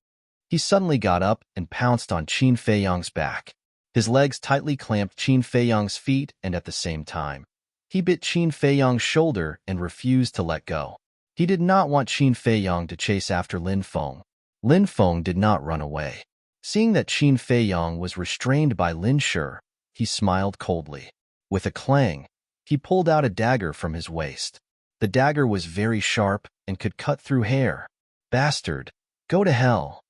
He suddenly got up and pounced on Qin Feiyang's back. His legs tightly clamped Qin Feiyang's feet, and at the same time, he bit Qin Feiyang's shoulder and refused to let go. He did not want Qin Feiyang to chase after Lin Feng. Lin Feng did not run away. Seeing that Qin Feiyang was restrained by Lin Shi, he smiled coldly. With a clang, he pulled out a dagger from his waist. The dagger was very sharp and could cut through hair. "Bastard, go to hell!"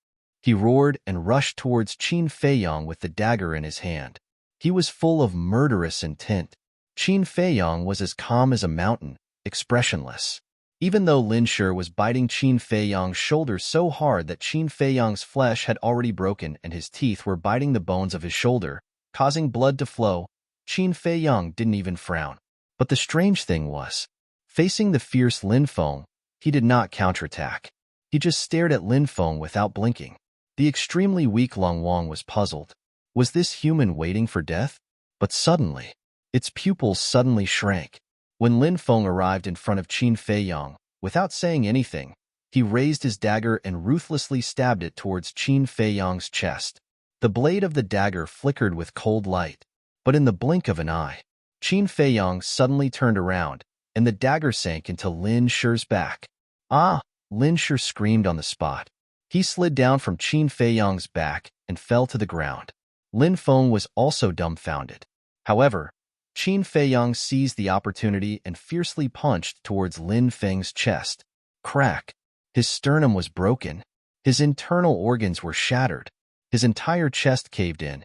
He roared and rushed towards Qin Feiyang with the dagger in his hand. He was full of murderous intent. Qin Feiyang was as calm as a mountain, expressionless. Even though Lin Shi was biting Qin Feiyang's shoulder so hard that Qin Feiyang's flesh had already broken and his teeth were biting the bones of his shoulder, causing blood to flow, Qin Feiyang didn't even frown. But the strange thing was, facing the fierce Lin Feng, he did not counterattack. He just stared at Lin Feng without blinking. The extremely weak Long Wang was puzzled. Was this human waiting for death? But suddenly, its pupils suddenly shrank. When Lin Feng arrived in front of Qin Feiyang, without saying anything, he raised his dagger and ruthlessly stabbed it towards Qin Feiyang's chest. The blade of the dagger flickered with cold light, but in the blink of an eye, Qin Feiyang suddenly turned around, and the dagger sank into Lin Shi's back. "Ah!" Lin Shi screamed on the spot. He slid down from Qin Feiyang's back and fell to the ground. Lin Feng was also dumbfounded. However, Qin Feiyang seized the opportunity and fiercely punched towards Lin Feng's chest. Crack! His sternum was broken. His internal organs were shattered. His entire chest caved in.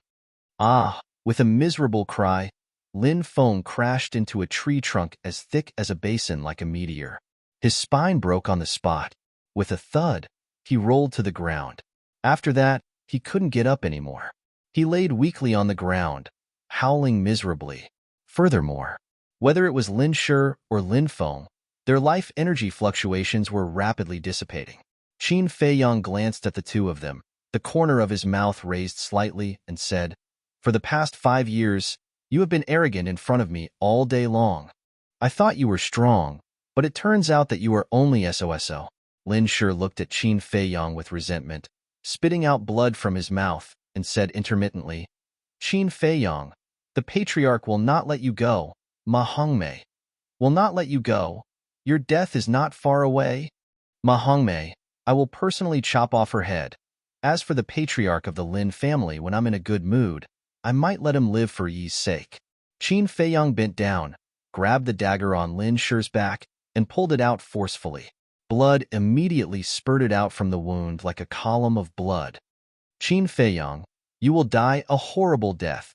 Ah! With a miserable cry, Lin Feng crashed into a tree trunk as thick as a basin like a meteor. His spine broke on the spot. With a thud, he rolled to the ground. After that, he couldn't get up anymore. He laid weakly on the ground, howling miserably. Furthermore, whether it was Lin Shi or Lin Feng, their life energy fluctuations were rapidly dissipating. Qin Feiyang glanced at the two of them, the corner of his mouth raised slightly, and said, "For the past 5 years, you have been arrogant in front of me all day long. I thought you were strong, but it turns out that you are only SOSO." Lin Shi looked at Qin Feiyang with resentment, spitting out blood from his mouth, and said intermittently, "Qin Feiyang, the patriarch will not let you go. Ma Hongmei will not let you go. Your death is not far away. Ma Hongmei, I will personally chop off her head. As for the patriarch of the Lin family, when I'm in a good mood, I might let him live for Yi's sake." Qin Feiyang bent down, grabbed the dagger on Lin Shi's back, and pulled it out forcefully. Blood immediately spurted out from the wound like a column of blood. "Qin Feiyang, you will die a horrible death."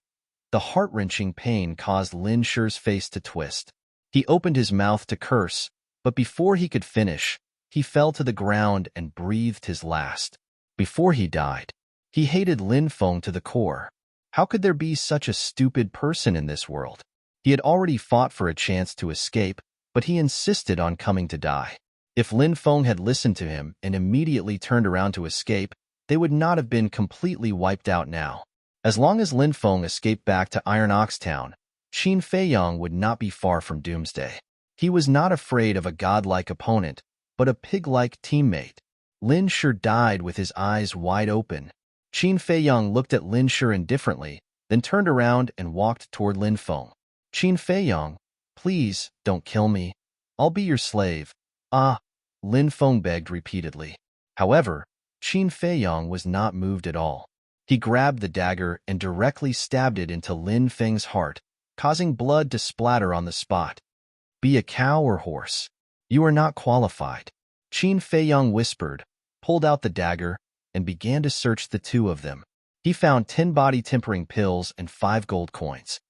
The heart-wrenching pain caused Lin Shi's face to twist. He opened his mouth to curse, but before he could finish, he fell to the ground and breathed his last. Before he died, he hated Lin Feng to the core. How could there be such a stupid person in this world? He had already fought for a chance to escape, but he insisted on coming to die. If Lin Feng had listened to him and immediately turned around to escape, they would not have been completely wiped out now. As long as Lin Feng escaped back to Iron Ox Town, Qin Feiyang would not be far from doomsday. He was not afraid of a godlike opponent, but a pig-like teammate. Lin Shi died with his eyes wide open. Qin Feiyang looked at Lin Shi indifferently, then turned around and walked toward Lin Feng. Qin Feiyang, please, don't kill me. I'll be your slave. Ah, Lin Feng begged repeatedly. However, Qin Feiyang was not moved at all. He grabbed the dagger and directly stabbed it into Lin Feng's heart, causing blood to splatter on the spot. Be a cow or horse. You are not qualified. Qin Feiyang whispered, pulled out the dagger, and began to search the two of them. He found 10 body-tempering pills and 5 gold coins.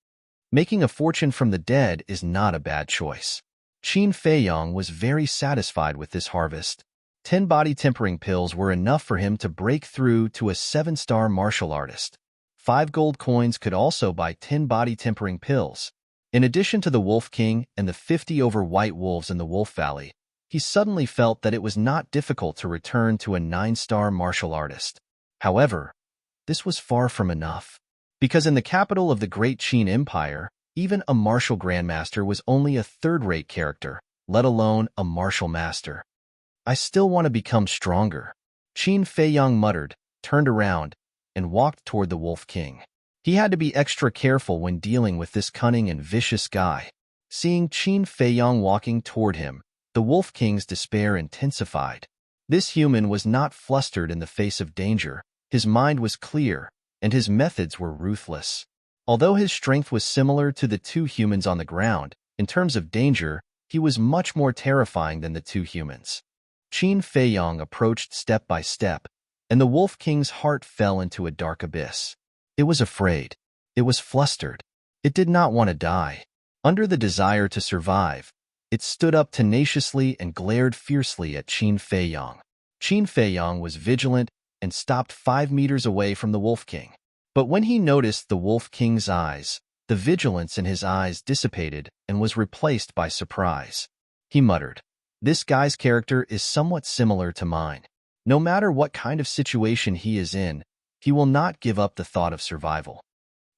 Making a fortune from the dead is not a bad choice. Qin Feiyang was very satisfied with this harvest. 10 body-tempering pills were enough for him to break through to a 7-star martial artist. 5 gold coins could also buy 10 body-tempering pills. In addition to the Wolf King and the 50 over white wolves in the Wolf Valley, he suddenly felt that it was not difficult to return to a 9-star martial artist. However, this was far from enough. Because in the capital of the Great Qin Empire, even a martial grandmaster was only a third-rate character, let alone a martial master. I still want to become stronger. Qin Feiyang muttered, turned around, and walked toward the Wolf King. He had to be extra careful when dealing with this cunning and vicious guy. Seeing Qin Feiyang walking toward him, the Wolf King's despair intensified. This human was not flustered in the face of danger. His mind was clear, and his methods were ruthless. Although his strength was similar to the 2 humans on the ground, in terms of danger, he was much more terrifying than the 2 humans. Qin Feiyang approached step by step, and the Wolf King's heart fell into a dark abyss. It was afraid. It was flustered. It did not want to die. Under the desire to survive, it stood up tenaciously and glared fiercely at Qin Feiyang. Qin Feiyang was vigilant and stopped 5 meters away from the Wolf King. But when he noticed the Wolf King's eyes, the vigilance in his eyes dissipated and was replaced by surprise. He muttered, "This guy's character is somewhat similar to mine. No matter what kind of situation he is in, he will not give up the thought of survival."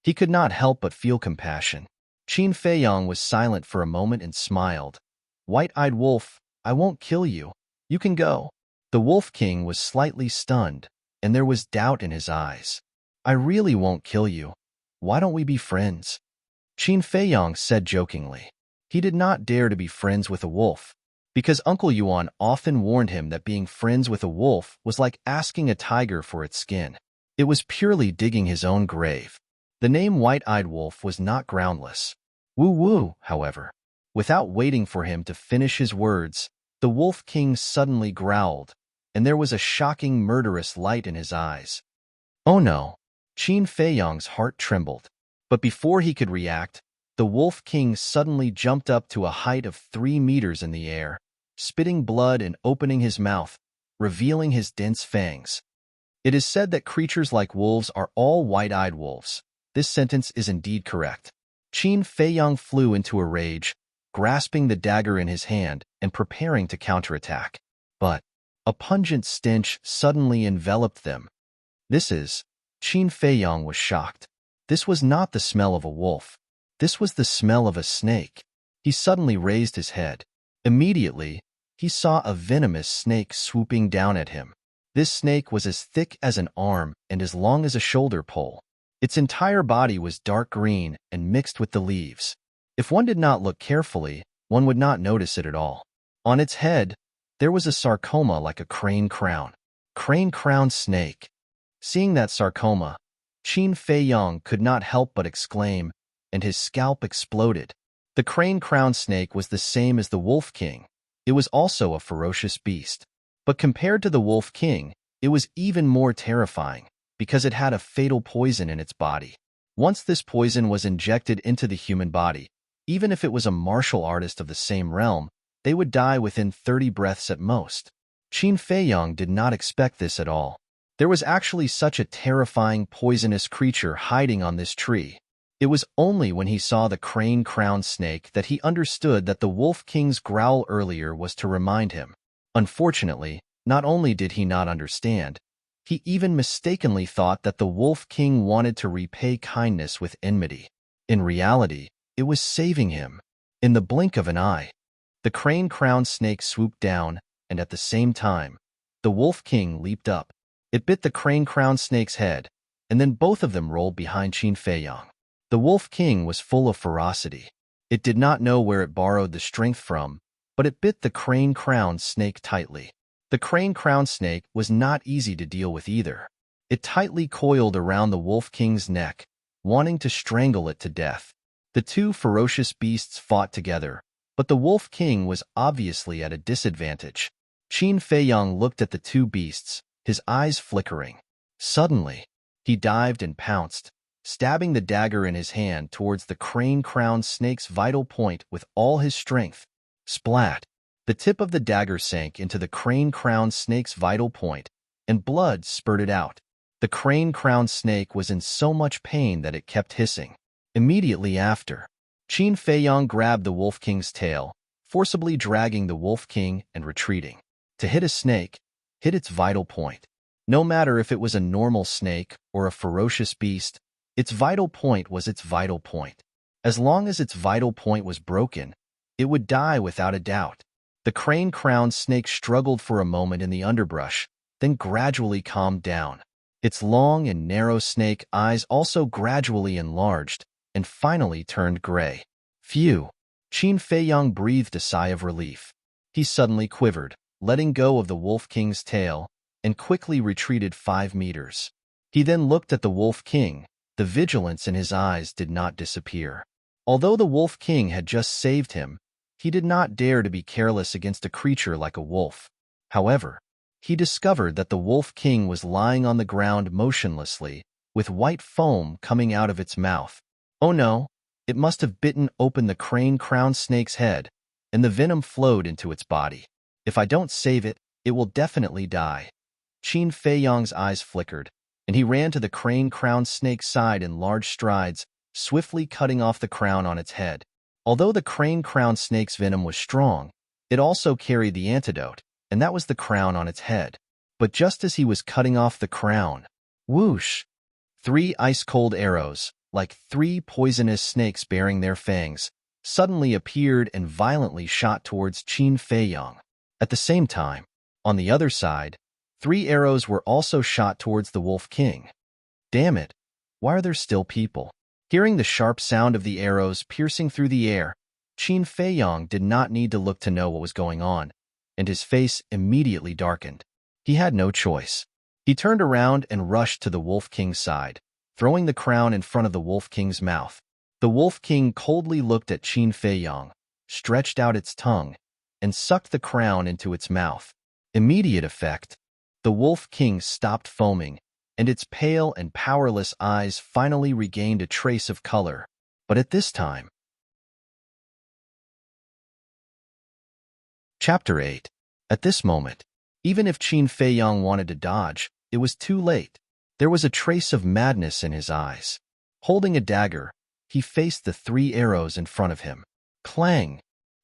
He could not help but feel compassion. Qin Feiyang was silent for a moment and smiled. "White-eyed wolf, I won't kill you. You can go." The Wolf King was slightly stunned, and there was doubt in his eyes. "I really won't kill you. Why don't we be friends?" Qin Feiyang said jokingly. He did not dare to be friends with a wolf, because Uncle Yuan often warned him that being friends with a wolf was like asking a tiger for its skin. It was purely digging his own grave. The name White-Eyed Wolf was not groundless. Woo-woo, however. Without waiting for him to finish his words, the Wolf King suddenly growled, and there was a shocking murderous light in his eyes. Oh no! Qin Feiyang's heart trembled. But before he could react, the Wolf King suddenly jumped up to a height of 3 meters in the air, spitting blood and opening his mouth, revealing his dense fangs. It is said that creatures like wolves are all white-eyed wolves. This sentence is indeed correct. Qin Feiyang flew into a rage, grasping the dagger in his hand and preparing to counterattack. But a pungent stench suddenly enveloped them. Qin Feiyang was shocked. This was not the smell of a wolf. This was the smell of a snake. He suddenly raised his head. Immediately, he saw a venomous snake swooping down at him. This snake was as thick as an arm and as long as a shoulder pole. Its entire body was dark green and mixed with the leaves. If one did not look carefully, one would not notice it at all. On its head, there was a sarcoma like a crane crown. Crane crown snake. Seeing that sarcoma, Qin Feiyang could not help but exclaim, and his scalp exploded. The crane crown snake was the same as the Wolf King. It was also a ferocious beast. But compared to the Wolf King, it was even more terrifying, because it had a fatal poison in its body. Once this poison was injected into the human body, even if it was a martial artist of the same realm, they would die within 30 breaths at most. Qin Feiyang did not expect this at all. There was actually such a terrifying, poisonous creature hiding on this tree. It was only when he saw the crane-crowned snake that he understood that the Wolf King's growl earlier was to remind him. Unfortunately, not only did he not understand, he even mistakenly thought that the Wolf King wanted to repay kindness with enmity. In reality, it was saving him. In the blink of an eye, the crane-crowned snake swooped down, and at the same time, the Wolf King leaped up. It bit the crane-crowned snake's head, and then both of them rolled behind Qin Feiyang. The Wolf King was full of ferocity. It did not know where it borrowed the strength from, but it bit the crane-crowned snake tightly. The crane-crowned snake was not easy to deal with either. It tightly coiled around the Wolf King's neck, wanting to strangle it to death. The two ferocious beasts fought together, but the Wolf King was obviously at a disadvantage. Qin Feiyang looked at the two beasts, his eyes flickering. Suddenly, he dived and pounced, stabbing the dagger in his hand towards the crane-crowned snake's vital point with all his strength. Splat! The tip of the dagger sank into the crane-crowned snake's vital point, and blood spurted out. The crane-crowned snake was in so much pain that it kept hissing. Immediately after, Qin Feiyang grabbed the Wolf King's tail, forcibly dragging the Wolf King and retreating. To hit a snake, hit its vital point. No matter if it was a normal snake or a ferocious beast, its vital point was its vital point. As long as its vital point was broken, it would die without a doubt. The crane-crowned snake struggled for a moment in the underbrush, then gradually calmed down. Its long and narrow snake eyes also gradually enlarged and finally turned gray. Phew! Qin Feiyang breathed a sigh of relief. He suddenly quivered, letting go of the Wolf King's tail, and quickly retreated 5 meters. He then looked at the Wolf King. The vigilance in his eyes did not disappear. Although the Wolf King had just saved him, he did not dare to be careless against a creature like a wolf. However, he discovered that the Wolf King was lying on the ground motionlessly, with white foam coming out of its mouth. Oh no, it must have bitten open the crane-crowned snake's head, and the venom flowed into its body. If I don't save it, it will definitely die. Qin Feiyang's eyes flickered, and he ran to the crane-crowned snake's side in large strides, swiftly cutting off the crown on its head. Although the crane-crowned snake's venom was strong, it also carried the antidote, and that was the crown on its head. But just as he was cutting off the crown, whoosh! 3 ice-cold arrows, like 3 poisonous snakes bearing their fangs, suddenly appeared and violently shot towards Qin Feiyang. At the same time, on the other side, 3 arrows were also shot towards the Wolf King. Damn it! Why are there still people? Hearing the sharp sound of the arrows piercing through the air, Qin Feiyang did not need to look to know what was going on, and his face immediately darkened. He had no choice. He turned around and rushed to the Wolf King's side, throwing the crown in front of the Wolf King's mouth. The Wolf King coldly looked at Qin Feiyang, stretched out its tongue, and sucked the crown into its mouth. Immediate effect. The Wolf King stopped foaming, and its pale and powerless eyes finally regained a trace of color. But at this time... Chapter 8. At this moment, even if Qin Feiyang wanted to dodge, it was too late. There was a trace of madness in his eyes. Holding a dagger, he faced the 3 arrows in front of him. Clang!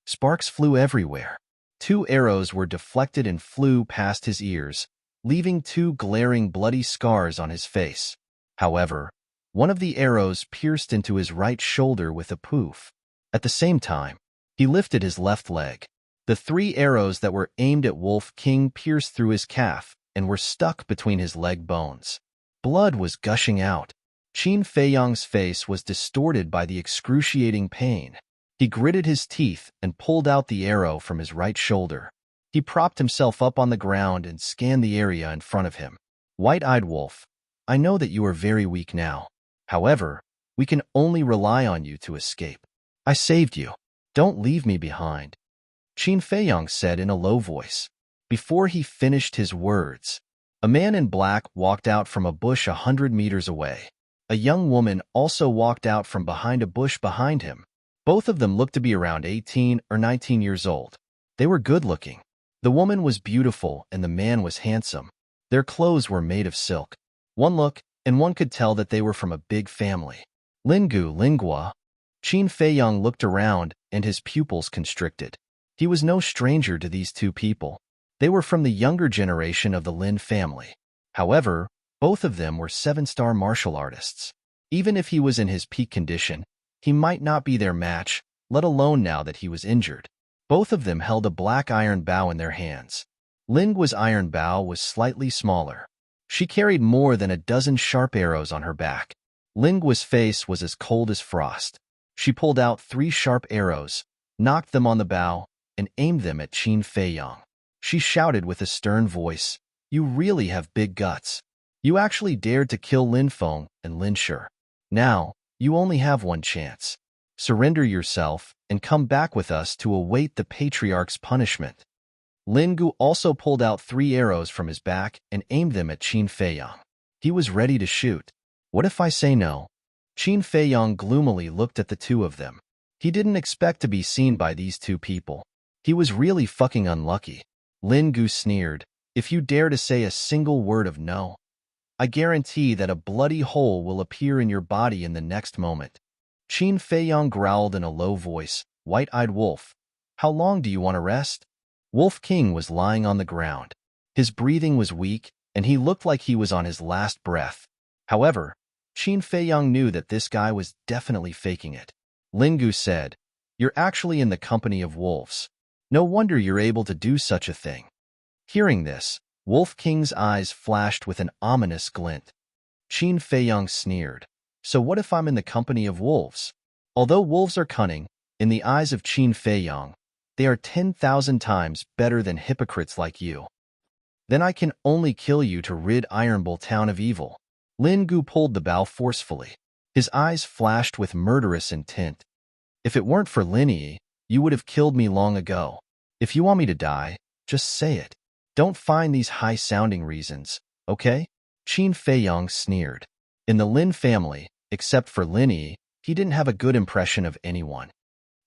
Sparks flew everywhere. 2 arrows were deflected and flew past his ears, leaving 2 glaring bloody scars on his face. However, one of the arrows pierced into his right shoulder with a poof. At the same time, he lifted his left leg. The 3 arrows that were aimed at Wolf King pierced through his calf and were stuck between his leg bones. Blood was gushing out. Qin Feiyang's face was distorted by the excruciating pain. He gritted his teeth and pulled out the arrow from his right shoulder. He propped himself up on the ground and scanned the area in front of him. White-eyed wolf, I know that you are very weak now. However, we can only rely on you to escape. I saved you. Don't leave me behind. Qin Feiyang said in a low voice. Before he finished his words, a man in black walked out from a bush 100 meters away. A young woman also walked out from behind a bush behind him. Both of them looked to be around 18 or 19 years old. They were good-looking. The woman was beautiful and the man was handsome. Their clothes were made of silk. One look, and one could tell that they were from a big family. Lingu, Lingua. Qin Feiyang looked around, and his pupils constricted. He was no stranger to these two people. They were from the younger generation of the Lin family. However, both of them were 7-star martial artists. Even if he was in his peak condition, he might not be their match, let alone now that he was injured. Both of them held a black iron bow in their hands. Lingua's iron bow was slightly smaller. She carried more than a dozen sharp arrows on her back. Lingua's face was as cold as frost. She pulled out 3 sharp arrows, knocked them on the bow, and aimed them at Qin Feiyang. She shouted with a stern voice, "You really have big guts. You actually dared to kill Lin Feng and Lin Shi. Now, you only have one chance. Surrender yourself and come back with us to await the patriarch's punishment." Lin Gu also pulled out 3 arrows from his back and aimed them at Qin Feiyang. He was ready to shoot. "What if I say no?" Qin Feiyang gloomily looked at the two of them. He didn't expect to be seen by these two people. He was really fucking unlucky. Lin Gu sneered, "If you dare to say a single word of no, I guarantee that a bloody hole will appear in your body in the next moment." Qin Feiyang growled in a low voice, "White-eyed wolf, how long do you want to rest?" Wolf King was lying on the ground. His breathing was weak, and he looked like he was on his last breath. However, Qin Feiyang knew that this guy was definitely faking it. Lin Gu said, "You're actually in the company of wolves. No wonder you're able to do such a thing." Hearing this, Wolf King's eyes flashed with an ominous glint. Qin Feiyang sneered, "So what if I'm in the company of wolves?" Although wolves are cunning, in the eyes of Qin Feiyang, they are 10,000 times better than hypocrites like you. "Then I can only kill you to rid Iron Bull Town of evil." Lin Gu pulled the bow forcefully. His eyes flashed with murderous intent. "If it weren't for Lin Yi, you would have killed me long ago. If you want me to die, just say it. Don't find these high-sounding reasons, okay?" Qin Feiyang sneered. In the Lin family, except for Lin Yi, he didn't have a good impression of anyone.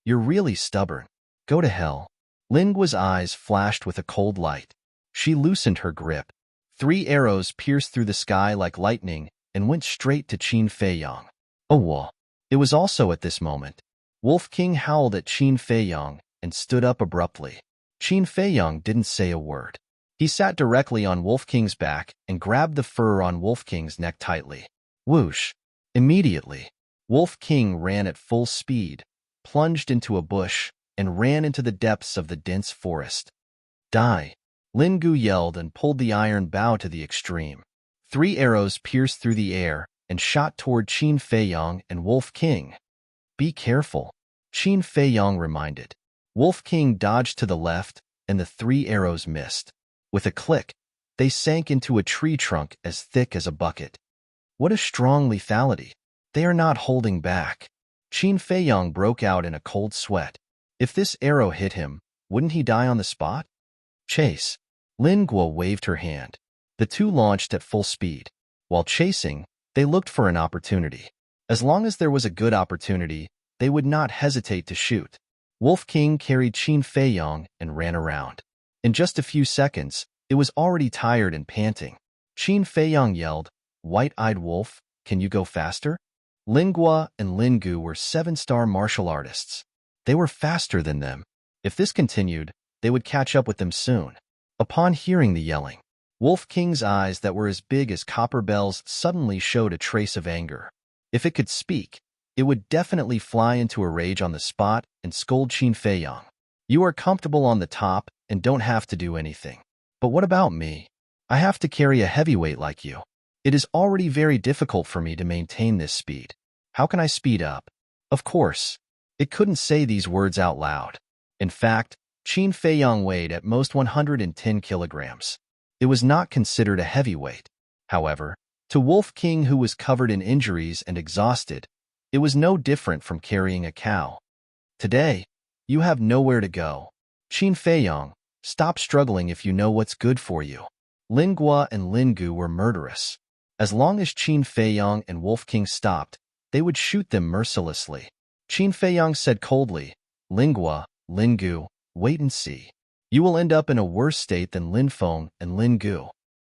"You're really stubborn. Go to hell." Lin Gua's eyes flashed with a cold light. She loosened her grip. 3 arrows pierced through the sky like lightning and went straight to Qin Feiyang. "Oh, whoa." It was also at this moment. Wolf King howled at Qin Feiyang and stood up abruptly. Qin Feiyang didn't say a word. He sat directly on Wolf King's back and grabbed the fur on Wolf King's neck tightly. Whoosh! Immediately, Wolf King ran at full speed, plunged into a bush, and ran into the depths of the dense forest. "Die!" Lin Gu yelled and pulled the iron bow to the extreme. 3 arrows pierced through the air and shot toward Qin Feiyang and Wolf King. "Be careful," Qin Feiyang reminded. Wolf King dodged to the left, and the 3 arrows missed. With a click, they sank into a tree trunk as thick as a bucket. What a strong lethality. They are not holding back. Qin Feiyang broke out in a cold sweat. If this arrow hit him, wouldn't he die on the spot? "Chase." Lin Guo waved her hand. The two launched at full speed. While chasing, they looked for an opportunity. As long as there was a good opportunity, they would not hesitate to shoot. Wolf King carried Qin Feiyang and ran around. In just a few seconds, it was already tired and panting. Qin Feiyang yelled, "White-eyed wolf, can you go faster?" Lin Guo and Lin Gu were 7-star martial artists. They were faster than them. If this continued, they would catch up with them soon. Upon hearing the yelling, Wolf King's eyes that were as big as copper bells suddenly showed a trace of anger. If it could speak, it would definitely fly into a rage on the spot and scold Qin Feiyang. "You are comfortable on the top and don't have to do anything. But what about me? I have to carry a heavyweight like you. It is already very difficult for me to maintain this speed. How can I speed up?" Of course, it couldn't say these words out loud. In fact, Qin Feiyang weighed at most 110 kilograms. It was not considered a heavyweight. However, to Wolf King, who was covered in injuries and exhausted, it was no different from carrying a cow. "Today, you have nowhere to go. Qin Feiyang, stop struggling if you know what's good for you." Lin Guo and Lin Gu were murderous. As long as Qin Feiyang and Wolf King stopped, they would shoot them mercilessly. Qin Feiyang said coldly, "Lin Guo, Lin Gu, wait and see. You will end up in a worse state than Lin Feng and Lin Gu."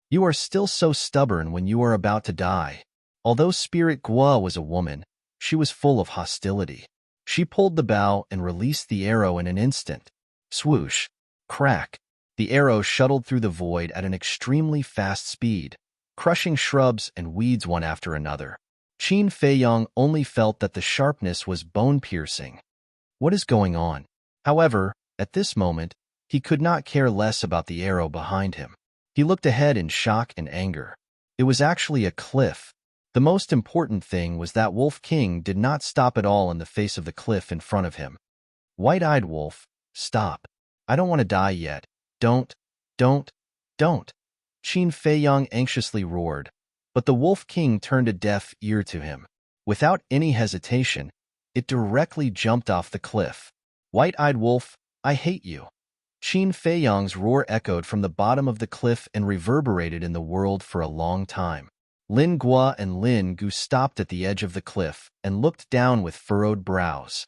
You are still so stubborn when you are about to die. Although Spirit Gua was a woman, she was full of hostility. She pulled the bow and released the arrow in an instant. Swoosh. Crack. The arrow shuttled through the void at an extremely fast speed, crushing shrubs and weeds one after another. Qin Feiyong only felt that the sharpness was bone-piercing. What is going on? However, at this moment, he could not care less about the arrow behind him. He looked ahead in shock and anger. It was actually a cliff. The most important thing was that Wolf King did not stop at all in the face of the cliff in front of him. White-eyed wolf, stop. I don't want to die yet. Don't. Qin Feiyong anxiously roared, but the Wolf King turned a deaf ear to him. Without any hesitation, it directly jumped off the cliff. White-eyed wolf, I hate you. Qin Feiyong's roar echoed from the bottom of the cliff and reverberated in the world for a long time. Lin Gua and Lin Gu stopped at the edge of the cliff and looked down with furrowed brows.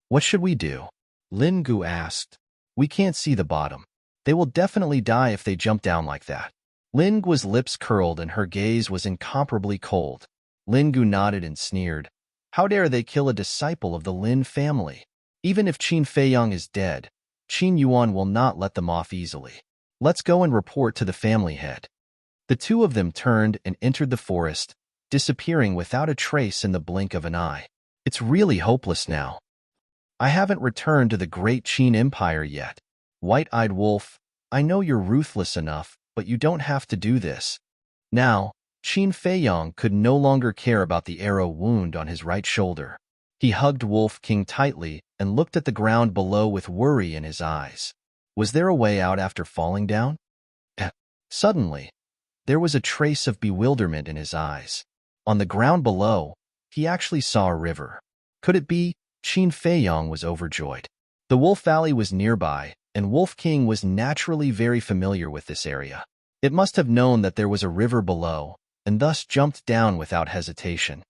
What should we do? Lin Gu asked. We can't see the bottom. They will definitely die if they jump down like that. Lin Gu's lips curled and her gaze was incomparably cold. Lin Gu nodded and sneered. How dare they kill a disciple of the Lin family? Even if Qin Feiyong is dead, Qin Yuan will not let them off easily. Let's go and report to the family head. The two of them turned and entered the forest, disappearing without a trace in the blink of an eye. It's really hopeless now. I haven't returned to the great Qin Empire yet. White-eyed wolf, I know you're ruthless enough, but you don't have to do this. Now, Qin Feiyong could no longer care about the arrow wound on his right shoulder. He hugged Wolf King tightly and looked at the ground below with worry in his eyes. Was there a way out after falling down? Suddenly, there was a trace of bewilderment in his eyes. On the ground below, he actually saw a river. Could it be? Qin Feiyong was overjoyed. The Wolf Valley was nearby, and Wolf King was naturally very familiar with this area. It must have known that there was a river below, and thus jumped down without hesitation.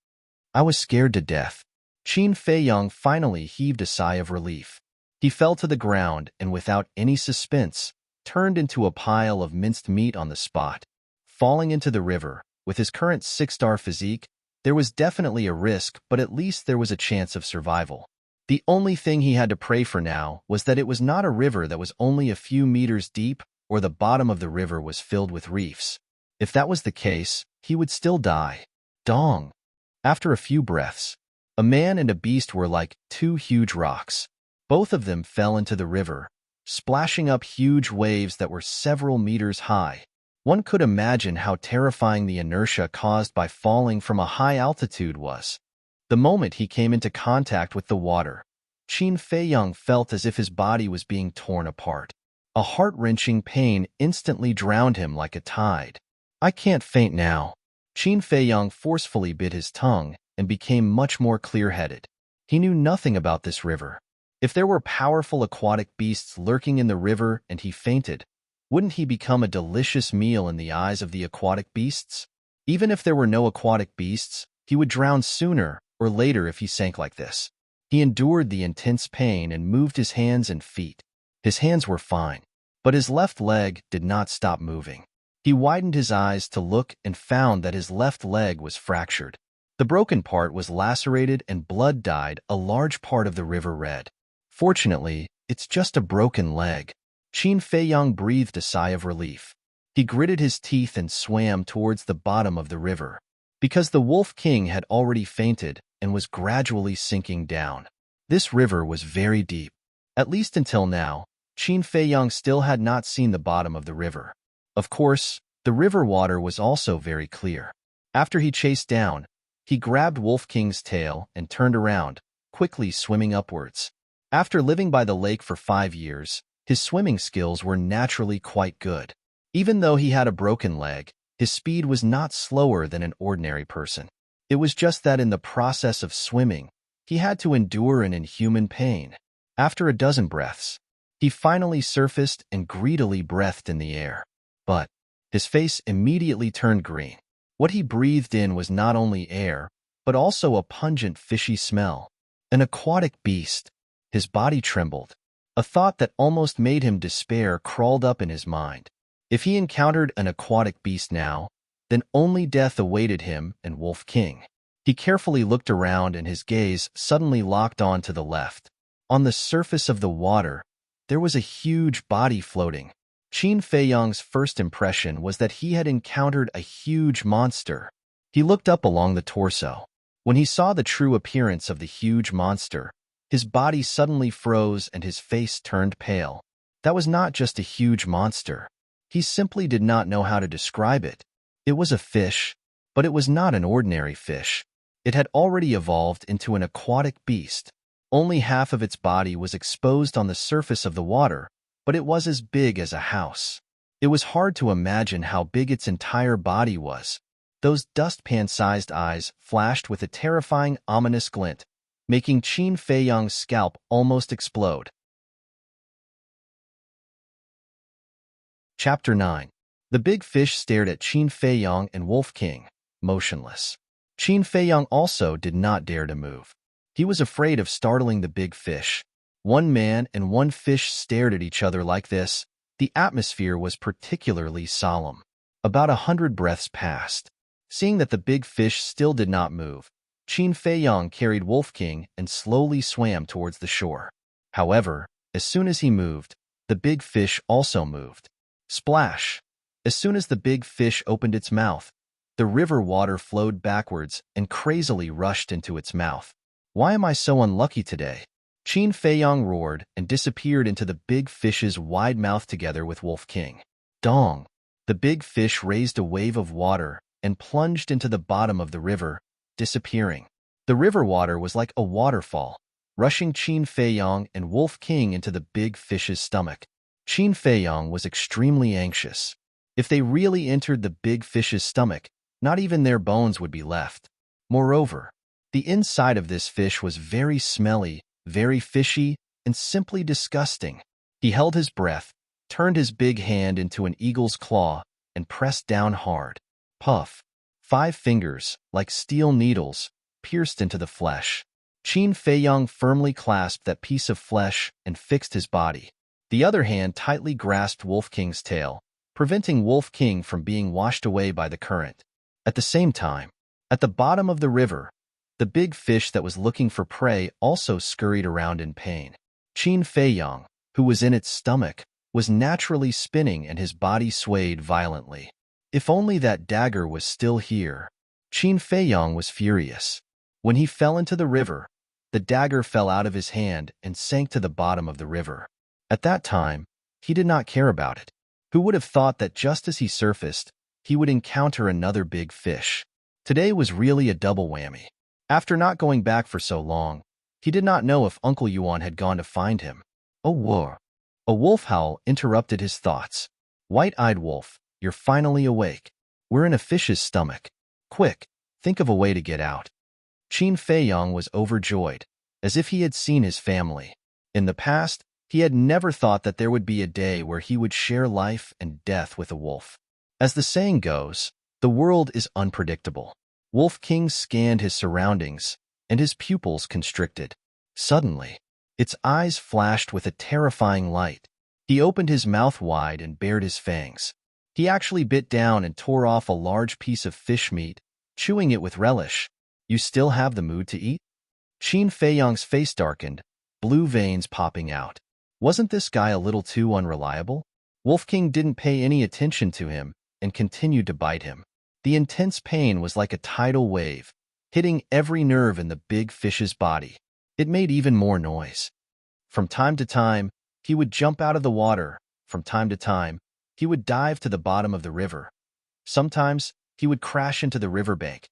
I was scared to death. Qin Feiyong finally heaved a sigh of relief. He fell to the ground and without any suspense, turned into a pile of minced meat on the spot. Falling into the river, with his current 6-star physique, there was definitely a risk, but at least there was a chance of survival. The only thing he had to pray for now was that it was not a river that was only a few meters deep, or the bottom of the river was filled with reefs. If that was the case, he would still die. Dong! After a few breaths, a man and a beast were like two huge rocks. Both of them fell into the river, splashing up huge waves that were several meters high. One could imagine how terrifying the inertia caused by falling from a high altitude was. The moment he came into contact with the water, Qin Feiyong felt as if his body was being torn apart. A heart-wrenching pain instantly drowned him like a tide. I can't faint now. Qin Feiyong forcefully bit his tongue and became much more clear-headed. He knew nothing about this river. If there were powerful aquatic beasts lurking in the river and he fainted, wouldn't he become a delicious meal in the eyes of the aquatic beasts? Even if there were no aquatic beasts, he would drown sooner or later if he sank like this. He endured the intense pain and moved his hands and feet. His hands were fine, but his left leg did not stop moving. He widened his eyes to look and found that his left leg was fractured. The broken part was lacerated and blood dyed a large part of the river red. Fortunately, it's just a broken leg. Qin Feiyong breathed a sigh of relief. He gritted his teeth and swam towards the bottom of the river. Because the Wolf King had already fainted and was gradually sinking down. This river was very deep. At least until now, Qin Feiyong still had not seen the bottom of the river. Of course, the river water was also very clear. After he chased down, he grabbed Wolf King's tail and turned around, quickly swimming upwards. After living by the lake for 5 years, his swimming skills were naturally quite good. Even though he had a broken leg, his speed was not slower than an ordinary person. It was just that in the process of swimming, he had to endure an inhuman pain. After a dozen breaths, he finally surfaced and greedily breathed in the air. But his face immediately turned green. What he breathed in was not only air, but also a pungent fishy smell. An aquatic beast. His body trembled. A thought that almost made him despair crawled up in his mind. If he encountered an aquatic beast now, then only death awaited him and Wolf King. He carefully looked around and his gaze suddenly locked on to the left. On the surface of the water, there was a huge body floating. Qin Feiyang's first impression was that he had encountered a huge monster. He looked up along the torso. When he saw the true appearance of the huge monster, his body suddenly froze and his face turned pale. That was not just a huge monster. He simply did not know how to describe it. It was a fish, but it was not an ordinary fish. It had already evolved into an aquatic beast. Only half of its body was exposed on the surface of the water, but it was as big as a house. It was hard to imagine how big its entire body was. Those dustpan-sized eyes flashed with a terrifying, ominous glint, making Qin Feiyang's scalp almost explode. Chapter 9. The big fish stared at Qin Feiyang and Wolf King, motionless. Qin Feiyang also did not dare to move. He was afraid of startling the big fish. One man and one fish stared at each other like this. The atmosphere was particularly solemn. About 100 breaths passed. Seeing that the big fish still did not move, Qin Feiyang carried Wolf King and slowly swam towards the shore. However, as soon as he moved, the big fish also moved. Splash! As soon as the big fish opened its mouth, the river water flowed backwards and crazily rushed into its mouth. Why am I so unlucky today? Qin Feiyang roared and disappeared into the big fish's wide mouth together with Wolf King. Dong! The big fish raised a wave of water and plunged into the bottom of the river, disappearing. The river water was like a waterfall, rushing Qin Feiyang and Wolf King into the big fish's stomach. Qin Feiyang was extremely anxious. If they really entered the big fish's stomach, not even their bones would be left. Moreover, the inside of this fish was very smelly, very fishy, and simply disgusting. He held his breath, turned his big hand into an eagle's claw, and pressed down hard. Puff! 5 fingers, like steel needles, pierced into the flesh. Qin Feiyang firmly clasped that piece of flesh and fixed his body. The other hand tightly grasped Wolf King's tail, preventing Wolf King from being washed away by the current. At the same time, at the bottom of the river, the big fish that was looking for prey also scurried around in pain. Qin Feiyang, who was in its stomach, was naturally spinning and his body swayed violently. If only that dagger was still here. Qin Feiyang was furious. When he fell into the river, the dagger fell out of his hand and sank to the bottom of the river. At that time, he did not care about it. Who would have thought that just as he surfaced, he would encounter another big fish? Today was really a double whammy. After not going back for so long, he did not know if Uncle Yuan had gone to find him. Oh, war! A wolf howl interrupted his thoughts. White-eyed wolf, you're finally awake. We're in a fish's stomach. Quick, think of a way to get out. Qin Feiyang was overjoyed, as if he had seen his family. In the past, he had never thought that there would be a day where he would share life and death with a wolf. As the saying goes, the world is unpredictable. Wolf King scanned his surroundings, and his pupils constricted. Suddenly, its eyes flashed with a terrifying light. He opened his mouth wide and bared his fangs. He actually bit down and tore off a large piece of fish meat, chewing it with relish. You still have the mood to eat? Qin Feiyang's face darkened, blue veins popping out. Wasn't this guy a little too unreliable? Wolf King didn't pay any attention to him and continued to bite him. The intense pain was like a tidal wave, hitting every nerve in the big fish's body. It made even more noise. From time to time, he would jump out of the water. From time to time, he would dive to the bottom of the river. Sometimes, he would crash into the riverbank.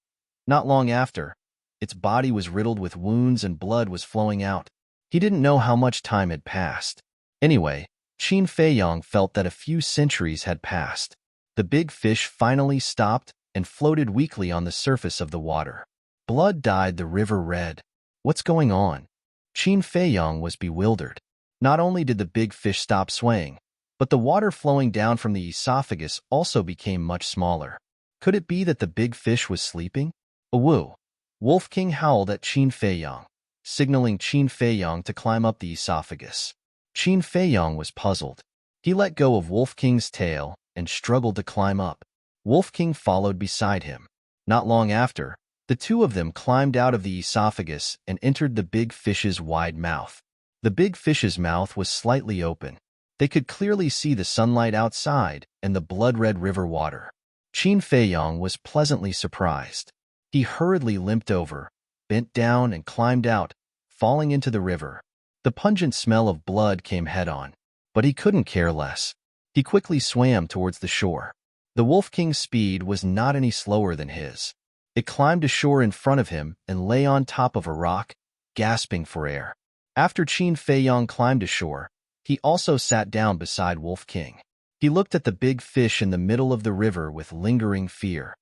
Not long after, its body was riddled with wounds and blood was flowing out. He didn't know how much time had passed. Anyway, Qin Feiyang felt that a few centuries had passed. The big fish finally stopped and floated weakly on the surface of the water. Blood dyed the river red. What's going on? Qin Feiyang was bewildered. Not only did the big fish stop swaying, but the water flowing down from the esophagus also became much smaller. Could it be that the big fish was sleeping? Awoo! Wolf King howled at Qin Feiyang, signaling Qin Feiyang to climb up the esophagus. Qin Feiyang was puzzled. He let go of Wolf King's tail and struggled to climb up. Wolf King followed beside him. Not long after, the two of them climbed out of the esophagus and entered the big fish's wide mouth. The big fish's mouth was slightly open. They could clearly see the sunlight outside and the blood-red river water. Qin Feiyong was pleasantly surprised. He hurriedly limped over, bent down, and climbed out, falling into the river. The pungent smell of blood came head-on, but he couldn't care less. He quickly swam towards the shore. The Wolf King's speed was not any slower than his. It climbed ashore in front of him and lay on top of a rock, gasping for air. After Qin Feiyong climbed ashore, he also sat down beside Wolf King. He looked at the big fish in the middle of the river with lingering fear.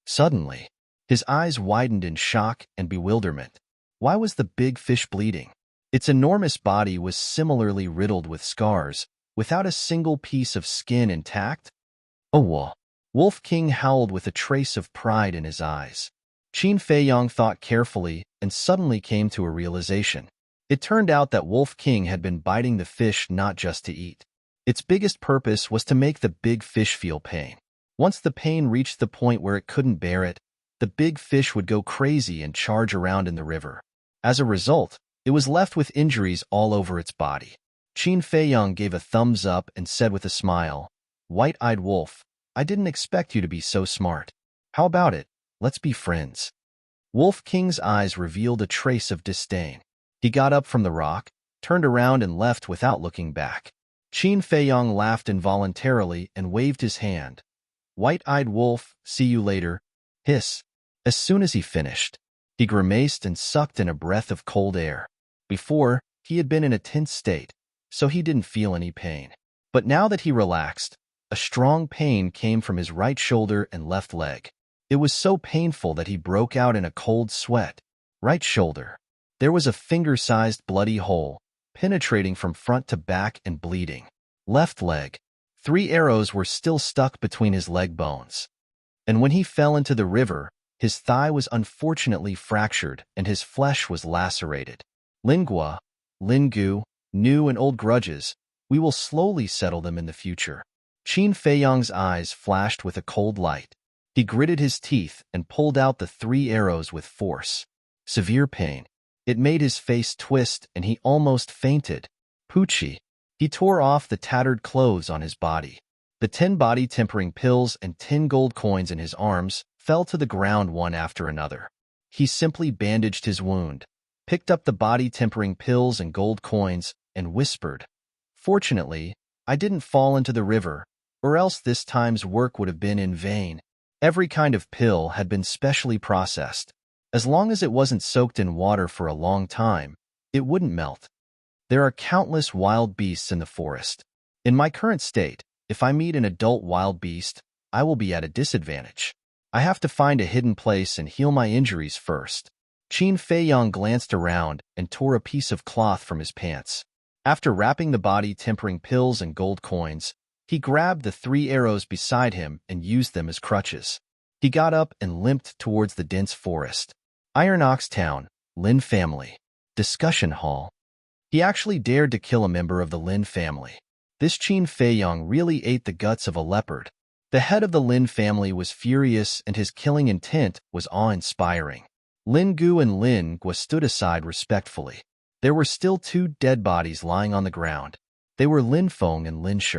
Suddenly, his eyes widened in shock and bewilderment. Why was the big fish bleeding? Its enormous body was similarly riddled with scars, without a single piece of skin intact. Oh, well. Wolf King howled with a trace of pride in his eyes. Qin Feiyong thought carefully and suddenly came to a realization. It turned out that Wolf King had been biting the fish not just to eat. Its biggest purpose was to make the big fish feel pain. Once the pain reached the point where it couldn't bear it, the big fish would go crazy and charge around in the river. As a result, it was left with injuries all over its body. Qin Feiyong gave a thumbs up and said with a smile, "White-eyed wolf, I didn't expect you to be so smart. How about it? Let's be friends." Wolf King's eyes revealed a trace of disdain. He got up from the rock, turned around and left without looking back. Qin Feiyong laughed involuntarily and waved his hand. "White-eyed wolf, see you later." Hiss. As soon as he finished, he grimaced and sucked in a breath of cold air. Before, he had been in a tense state, so he didn't feel any pain. But now that he relaxed, a strong pain came from his right shoulder and left leg. It was so painful that he broke out in a cold sweat. Right shoulder. There was a finger-sized bloody hole, penetrating from front to back and bleeding. Left leg. 3 arrows were still stuck between his leg bones. And when he fell into the river, his thigh was unfortunately fractured and his flesh was lacerated. Lingua, Lingu, new and old grudges, we will slowly settle them in the future. Qin Feiyong's eyes flashed with a cold light. He gritted his teeth and pulled out the 3 arrows with force. Severe pain. It made his face twist and he almost fainted. Poochie. He tore off the tattered clothes on his body. The 10 body-tempering pills and 10 gold coins in his arms fell to the ground one after another. He simply bandaged his wound, picked up the body-tempering pills and gold coins, and whispered, "Fortunately, I didn't fall into the river, or else this time's work would have been in vain." Every kind of pill had been specially processed. As long as it wasn't soaked in water for a long time, it wouldn't melt. There are countless wild beasts in the forest. In my current state, if I meet an adult wild beast, I will be at a disadvantage. I have to find a hidden place and heal my injuries first. Qin Feiyong glanced around and tore a piece of cloth from his pants. After wrapping the body-tempering pills and gold coins, he grabbed the 3 arrows beside him and used them as crutches. He got up and limped towards the dense forest. Iron Ox Town, Lin family. Discussion hall. He actually dared to kill a member of the Lin family. This Qin Feiyong really ate the guts of a leopard. The head of the Lin family was furious and his killing intent was awe-inspiring. Lin Gu and Lin Gua stood aside respectfully. There were still 2 dead bodies lying on the ground. They were Lin Feng and Lin Shi.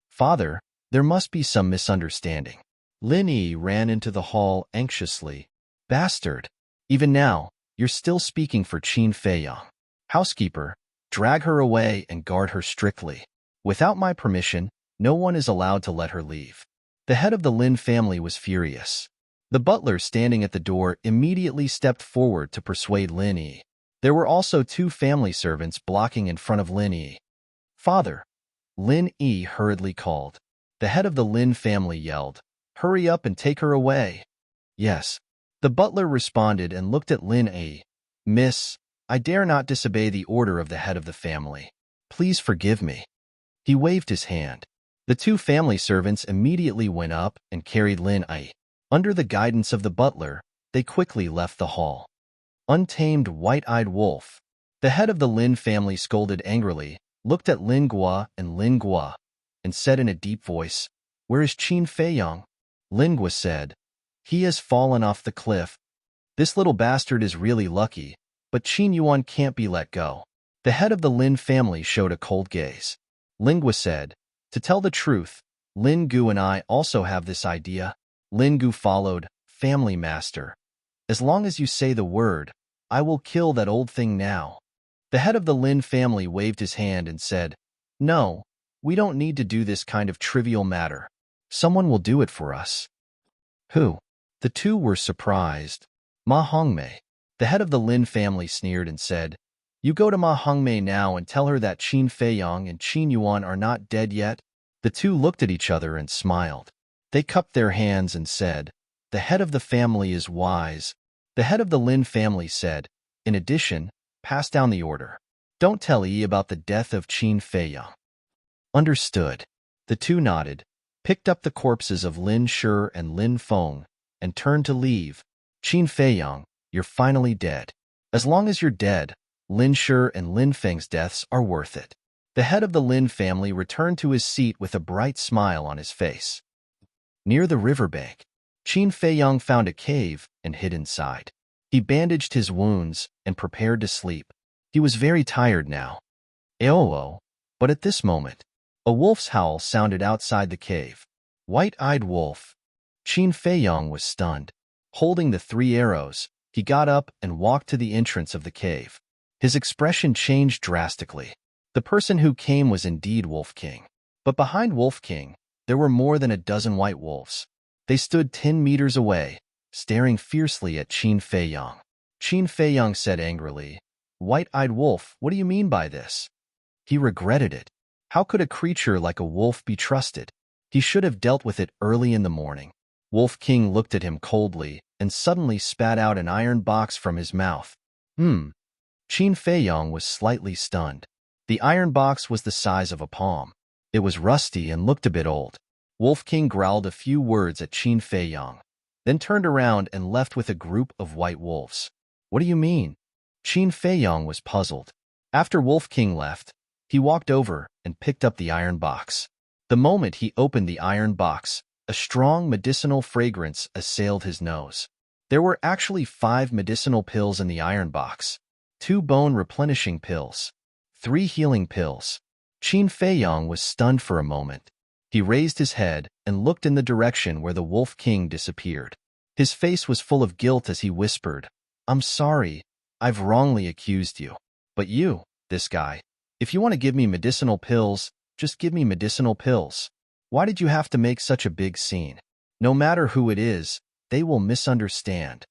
"Father, there must be some misunderstanding." Lin Yi ran into the hall anxiously. "Bastard! Even now, you're still speaking for Qin Feiyong. Housekeeper, drag her away and guard her strictly. Without my permission, no one is allowed to let her leave." The head of the Lin family was furious. The butler standing at the door immediately stepped forward to persuade Lin Yi. There were also 2 family servants blocking in front of Lin Yi. "Father," Lin Yi hurriedly called. The head of the Lin family yelled, "Hurry up and take her away." "Yes." The butler responded and looked at Lin Yi. "Miss, I dare not disobey the order of the head of the family. Please forgive me." He waved his hand. The 2 family servants immediately went up and carried Lin Yi. Under the guidance of the butler, they quickly left the hall. Untamed white-eyed wolf. The head of the Lin family scolded angrily, looked at Lin Gua and Lin Gua, and said in a deep voice, "Where is Qin Feiyang?" Lingua said, "He has fallen off the cliff. This little bastard is really lucky, but Qin Yuan can't be let go." The head of the Lin family showed a cold gaze. Lingua said, "To tell the truth, Lin Gu and I also have this idea." Lin Gu followed, "Family master. As long as you say the word, I will kill that old thing now." The head of the Lin family waved his hand and said, "No, we don't need to do this kind of trivial matter. Someone will do it for us." "Who?" The two were surprised. "Ma Hongmei." The head of the Lin family sneered and said, "You go to Ma Hongmei now and tell her that Qin Feiyang and Qin Yuan are not dead yet." The two looked at each other and smiled. They cupped their hands and said, "The head of the family is wise." The head of the Lin family said, "In addition, pass down the order. Don't tell Yi about the death of Qin Feiyang." "Understood." The two nodded, picked up the corpses of Lin Shi and Lin Feng, and turned to leave. "Qin Feiyang, you're finally dead. As long as you're dead, Lin Shi and Lin Feng's deaths are worth it." The head of the Lin family returned to his seat with a bright smile on his face. Near the riverbank, Qin Feiyang found a cave and hid inside. He bandaged his wounds and prepared to sleep. He was very tired now. Eolo, but at this moment, a wolf's howl sounded outside the cave. White-eyed wolf. Qin Feiyang was stunned. Holding the 3 arrows, he got up and walked to the entrance of the cave. His expression changed drastically. The person who came was indeed Wolf King. But behind Wolf King, there were more than a dozen white wolves. They stood 10 meters away, staring fiercely at Qin Feiyang. Qin Feiyang said angrily, "White-eyed wolf, what do you mean by this?" He regretted it. How could a creature like a wolf be trusted? He should have dealt with it early in the morning. Wolf King looked at him coldly and suddenly spat out an iron box from his mouth. Qin Feiyang was slightly stunned. The iron box was the size of a palm. It was rusty and looked a bit old. Wolf King growled a few words at Qin Feiyang, then turned around and left with a group of white wolves. "What do you mean?" Qin Feiyang was puzzled. After Wolf King left, he walked over and picked up the iron box. The moment he opened the iron box, a strong medicinal fragrance assailed his nose. There were actually 5 medicinal pills in the iron box, 2 bone-replenishing pills, 3 healing pills. Qin Feiyang was stunned for a moment. He raised his head and looked in the direction where the Wolf King disappeared. His face was full of guilt as he whispered, "I'm sorry, I've wrongly accused you. But you, this guy, if you want to give me medicinal pills, just give me medicinal pills. Why did you have to make such a big scene? No matter who it is, they will misunderstand."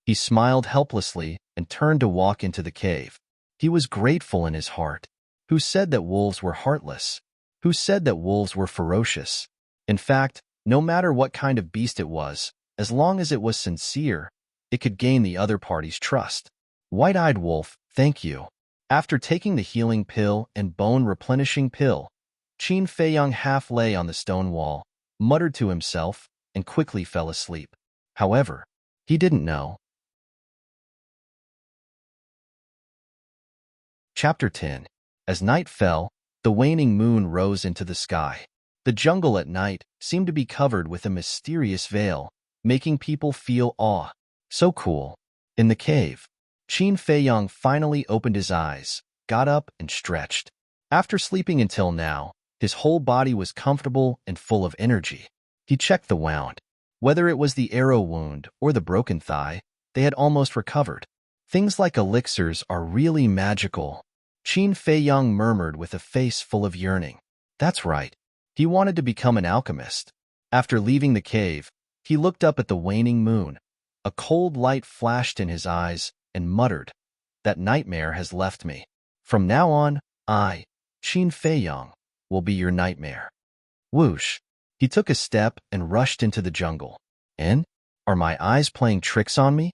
He smiled helplessly and turned to walk into the cave. He was grateful in his heart. Who said that wolves were heartless? Who said that wolves were ferocious? In fact, no matter what kind of beast it was, as long as it was sincere, it could gain the other party's trust. White-eyed wolf, thank you. After taking the healing pill and bone-replenishing pill, Qin Feiyang half lay on the stone wall, muttered to himself, and quickly fell asleep. However, he didn't know. Chapter 10. As night fell, the waning moon rose into the sky. The jungle at night seemed to be covered with a mysterious veil, making people feel awe. So cool. In the cave, Qin Feiyang finally opened his eyes, got up and stretched. After sleeping until now, his whole body was comfortable and full of energy. He checked the wound. Whether it was the arrow wound or the broken thigh, they had almost recovered. Things like elixirs are really magical. Qin Feiyang murmured with a face full of yearning. That's right. He wanted to become an alchemist. After leaving the cave, he looked up at the waning moon. A cold light flashed in his eyes and muttered, "That nightmare has left me. From now on, I, Qin Feiyang, will be your nightmare." Whoosh! He took a step and rushed into the jungle. And? Are my eyes playing tricks on me?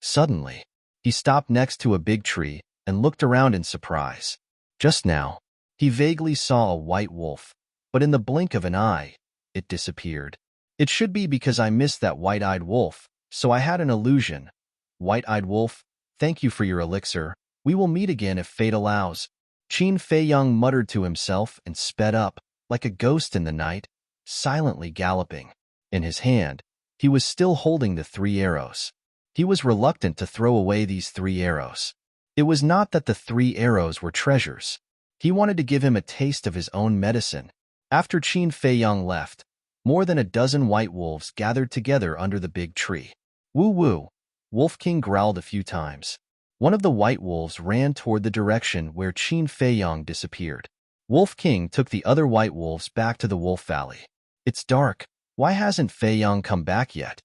Suddenly, he stopped next to a big tree and looked around in surprise. Just now, he vaguely saw a white wolf, but in the blink of an eye, it disappeared. It should be because I missed that white-eyed wolf, so I had an illusion. White-eyed wolf, thank you for your elixir. We will meet again if fate allows. Qin Feiyang muttered to himself and sped up. like a ghost in the night, silently galloping. In his hand, he was still holding the 3 arrows. He was reluctant to throw away these 3 arrows. It was not that the 3 arrows were treasures. He wanted to give him a taste of his own medicine. After Qin Feiyang left, more than a dozen white wolves gathered together under the big tree. Woo-woo, Wolf King growled a few times. One of the white wolves ran toward the direction where Qin Feiyang disappeared. Wolf King took the other white wolves back to the Wolf Valley. It's dark. Why hasn't Feiyang come back yet?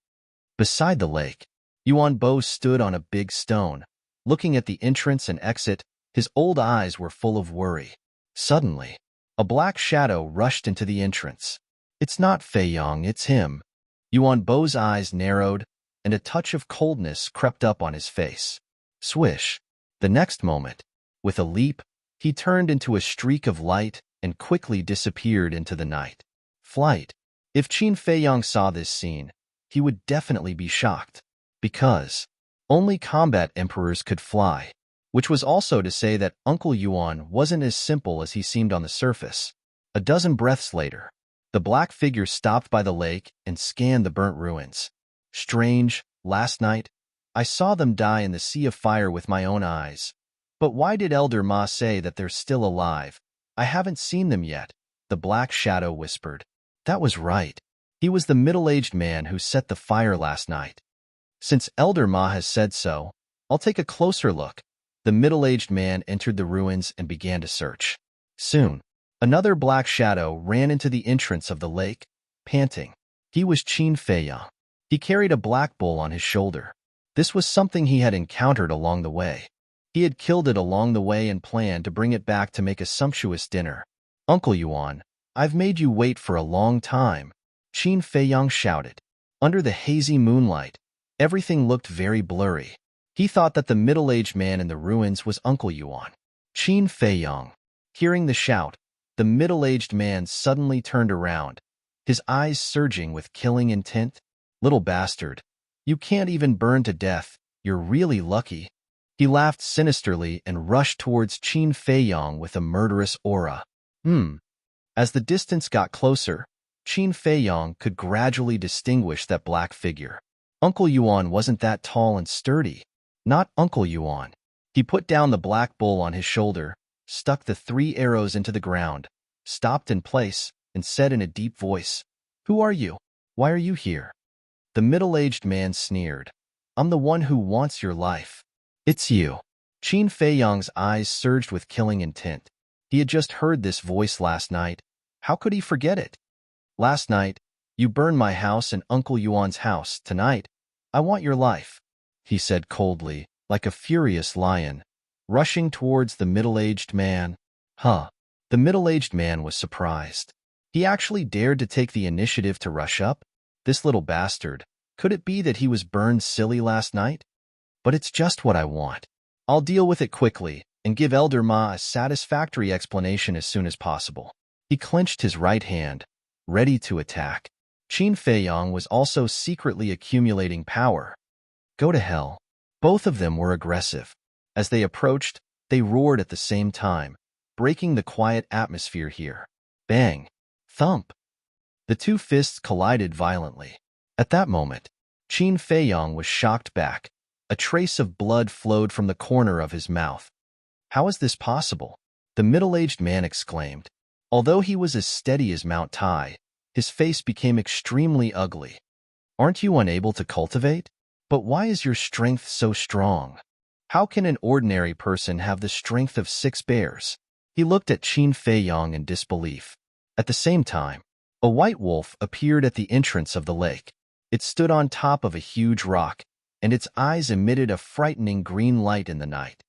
Beside the lake, Yuan Bo stood on a big stone, looking at the entrance and exit. His old eyes were full of worry. Suddenly, a black shadow rushed into the entrance. It's not Feiyang, it's him. Yuan Bo's eyes narrowed, and a touch of coldness crept up on his face. Swish! The next moment, with a leap, he turned into a streak of light and quickly disappeared into the night. Flight. If Qin Feiyang saw this scene, he would definitely be shocked, because only combat emperors could fly, which was also to say that Uncle Yuan wasn't as simple as he seemed on the surface. A dozen breaths later, the black figure stopped by the lake and scanned the burnt ruins. Strange, last night, I saw them die in the sea of fire with my own eyes. But why did Elder Ma say that they're still alive? I haven't seen them yet, the black shadow whispered. That was right. He was the middle-aged man who set the fire last night. Since Elder Ma has said so, I'll take a closer look. The middle-aged man entered the ruins and began to search. Soon, another black shadow ran into the entrance of the lake, panting. He was Qin Feiyang. He carried a black bull on his shoulder. This was something he had encountered along the way. He had killed it along the way and planned to bring it back to make a sumptuous dinner. Uncle Yuan, I've made you wait for a long time, Qin Feiyang shouted. Under the hazy moonlight, everything looked very blurry. He thought that the middle-aged man in the ruins was Uncle Yuan. Qin Feiyang. Hearing the shout, the middle-aged man suddenly turned around, his eyes surging with killing intent. Little bastard, you can't even burn to death, you're really lucky. He laughed sinisterly and rushed towards Qin Feiyang with a murderous aura. As the distance got closer, Qin Feiyang could gradually distinguish that black figure. Uncle Yuan wasn't that tall and sturdy. Not Uncle Yuan. He put down the black bull on his shoulder, stuck the 3 arrows into the ground, stopped in place, and said in a deep voice, "Who are you? Why are you here?" The middle-aged man sneered. "I'm the one who wants your life." "It's you." Qin Feiyang's eyes surged with killing intent. He had just heard this voice last night. How could he forget it? "Last night, you burned my house and Uncle Yuan's house. Tonight, I want your life," he said coldly, like a furious lion, rushing towards the middle-aged man. The middle-aged man was surprised. He actually dared to take the initiative to rush up? This little bastard. Could it be that he was burned silly last night? But it's just what I want. I'll deal with it quickly and give Elder Ma a satisfactory explanation as soon as possible. He clenched his right hand, ready to attack. Qin Feiyang was also secretly accumulating power. Go to hell. Both of them were aggressive. As they approached, they roared at the same time, breaking the quiet atmosphere here. Bang! Thump! The 2 fists collided violently. At that moment, Qin Feiyang was shocked back. A trace of blood flowed from the corner of his mouth. How is this possible? The middle-aged man exclaimed. Although he was as steady as Mount Tai, his face became extremely ugly. Aren't you unable to cultivate? But why is your strength so strong? How can an ordinary person have the strength of 6 bears? He looked at Qin Feiyang in disbelief. At the same time, a white wolf appeared at the entrance of the lake. It stood on top of a huge rock, and its eyes emitted a frightening green light in the night.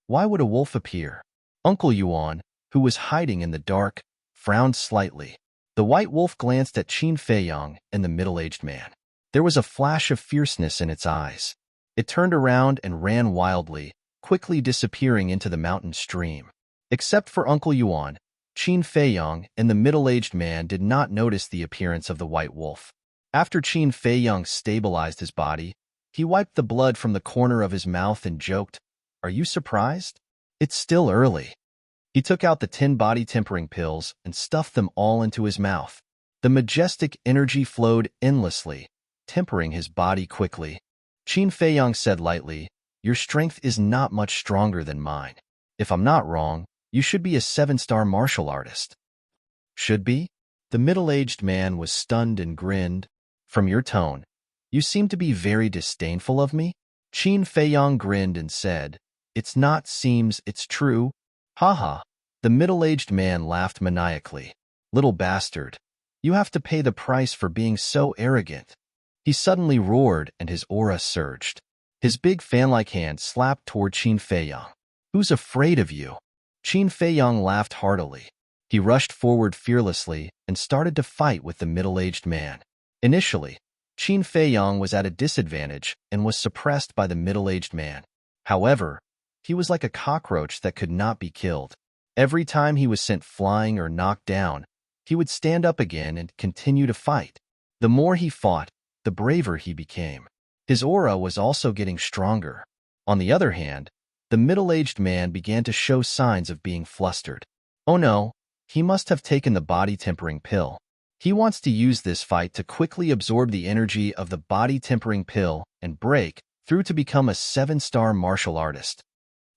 Why would a wolf appear? Uncle Yuan, who was hiding in the dark, frowned slightly. The white wolf glanced at Qin Feiyang and the middle-aged man. There was a flash of fierceness in its eyes. It turned around and ran wildly, quickly disappearing into the mountain stream. Except for Uncle Yuan, Qin Feiyang and the middle-aged man did not notice the appearance of the white wolf. After Qin Feiyang stabilized his body, he wiped the blood from the corner of his mouth and joked, "Are you surprised? It's still early." He took out the 10 body tempering pills and stuffed them all into his mouth. The majestic energy flowed endlessly, tempering his body quickly. Qin Feiyang said lightly, "Your strength is not much stronger than mine. If I'm not wrong, you should be a 7-star martial artist." "Should be?" The middle-aged man was stunned and grinned. "From your tone, you seem to be very disdainful of me?" Qin Feiyang grinned and said, "It's not seems, it's true." "Ha." The middle-aged man laughed maniacally. "Little bastard, you have to pay the price for being so arrogant." He suddenly roared and his aura surged. His big fan-like hand slapped toward Qin Feiyang. "Who's afraid of you?" Qin Feiyang laughed heartily. He rushed forward fearlessly and started to fight with the middle-aged man. Initially, Qin Feiyang was at a disadvantage and was suppressed by the middle-aged man. However, he was like a cockroach that could not be killed. Every time he was sent flying or knocked down, he would stand up again and continue to fight. The more he fought, the braver he became. His aura was also getting stronger. On the other hand, the middle-aged man began to show signs of being flustered. Oh no, he must have taken the body-tempering pill. He wants to use this fight to quickly absorb the energy of the body-tempering pill and break through to become a 7-star martial artist.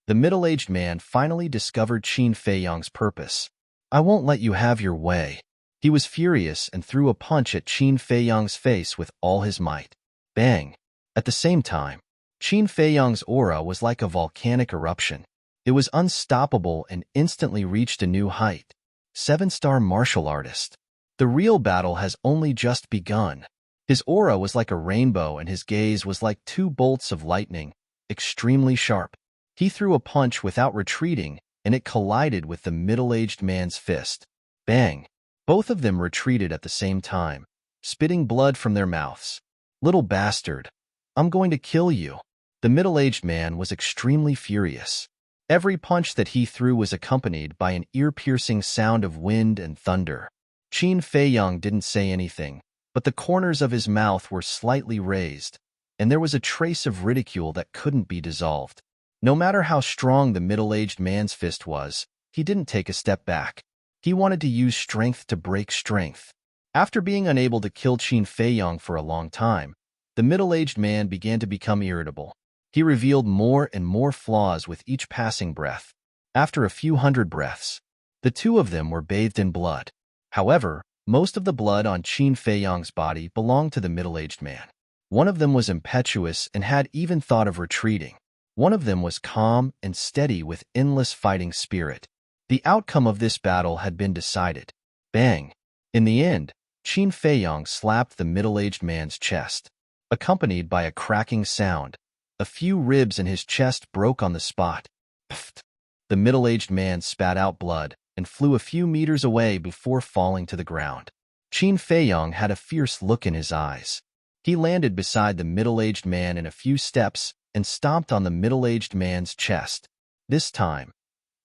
The middle-aged man finally discovered Qin Feiyang's purpose. "I won't let you have your way." He was furious and threw a punch at Qin Feiyang's face with all his might. Bang! At the same time, Qin Feiyang's aura was like a volcanic eruption. It was unstoppable and instantly reached a new height. 7-star martial artist. The real battle has only just begun. His aura was like a rainbow and his gaze was like 2 bolts of lightning, extremely sharp. He threw a punch without retreating and it collided with the middle-aged man's fist. Bang! Both of them retreated at the same time, spitting blood from their mouths. "Little bastard, I'm going to kill you." The middle-aged man was extremely furious. Every punch that he threw was accompanied by an ear-piercing sound of wind and thunder. Qin Feiyang didn't say anything, but the corners of his mouth were slightly raised, and there was a trace of ridicule that couldn't be dissolved. No matter how strong the middle-aged man's fist was, he didn't take a step back. He wanted to use strength to break strength. After being unable to kill Qin Feiyang for a long time, the middle-aged man began to become irritable. He revealed more and more flaws with each passing breath. After a few hundred breaths, the two of them were bathed in blood. However, most of the blood on Qin Feiyang's body belonged to the middle-aged man. One of them was impetuous and had even thought of retreating. One of them was calm and steady with endless fighting spirit. The outcome of this battle had been decided. Bang! In the end, Qin Feiyang slapped the middle-aged man's chest. Accompanied by a cracking sound, a few ribs in his chest broke on the spot. Pfft! The middle-aged man spat out blood and flew a few meters away before falling to the ground. Qin Feiyang had a fierce look in his eyes. He landed beside the middle-aged man in a few steps and stomped on the middle-aged man's chest. This time,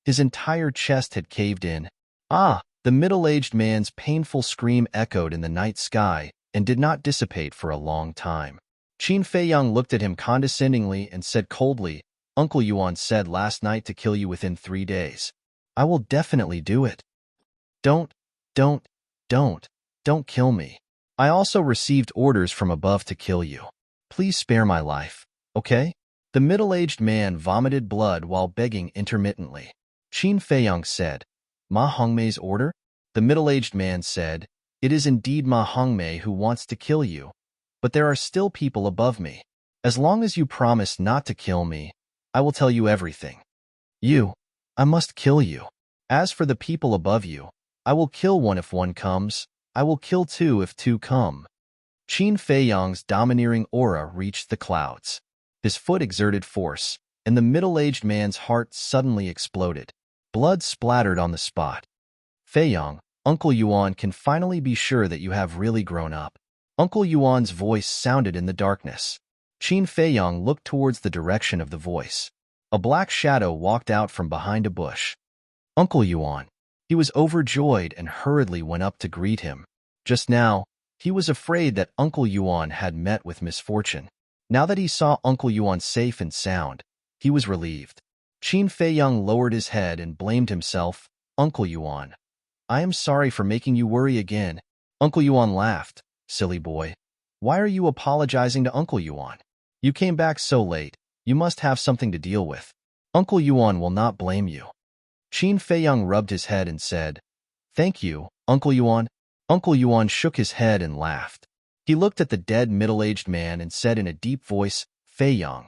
his entire chest had caved in. Ah! The middle-aged man's painful scream echoed in the night sky and did not dissipate for a long time. Qin Feiyang looked at him condescendingly and said coldly, "Uncle Yuan said last night to kill you within 3 days. I will definitely do it. Don't kill me. I also received orders from above to kill you. Please spare my life, okay?" The middle-aged man vomited blood while begging intermittently. Qin Feiyang said, "Ma Hongmei's order?" The middle-aged man said, "It is indeed Ma Hongmei who wants to kill you, but there are still people above me. As long as you promise not to kill me, I will tell you everything. I must kill you. As for the people above you, I will kill one if one comes. I will kill 2 if 2 come." Qin Feiyang's domineering aura reached the clouds. His foot exerted force, and the middle-aged man's heart suddenly exploded. Blood splattered on the spot. "Feiyang, Uncle Yuan can finally be sure that you have really grown up." Uncle Yuan's voice sounded in the darkness. Qin Feiyang looked towards the direction of the voice. A black shadow walked out from behind a bush. "Uncle Yuan." He was overjoyed and hurriedly went up to greet him. Just now, he was afraid that Uncle Yuan had met with misfortune. Now that he saw Uncle Yuan safe and sound, he was relieved. Qin Feiyang lowered his head and blamed himself. Uncle Yuan, I am sorry for making you worry again. Uncle Yuan laughed. Silly boy. Why are you apologizing to Uncle Yuan? You came back so late. You must have something to deal with. Uncle Yuan will not blame you. Qin Feiyang rubbed his head and said, Thank you, Uncle Yuan. Uncle Yuan shook his head and laughed. He looked at the dead middle-aged man and said in a deep voice, Feiyang.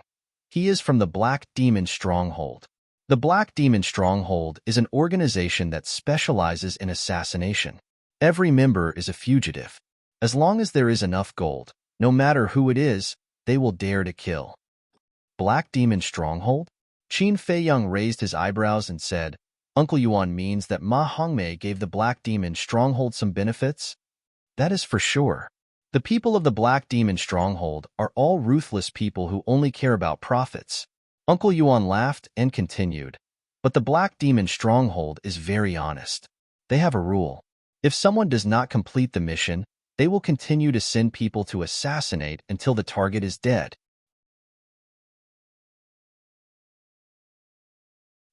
He is from the Black Demon Stronghold. The Black Demon Stronghold is an organization that specializes in assassination. Every member is a fugitive. As long as there is enough gold, no matter who it is, they will dare to kill. Black Demon Stronghold? Qin Feiyang raised his eyebrows and said, Uncle Yuan means that Ma Hongmei gave the Black Demon Stronghold some benefits? That is for sure. The people of the Black Demon Stronghold are all ruthless people who only care about profits. Uncle Yuan laughed and continued, but the Black Demon Stronghold is very honest. They have a rule. If someone does not complete the mission, they will continue to send people to assassinate until the target is dead.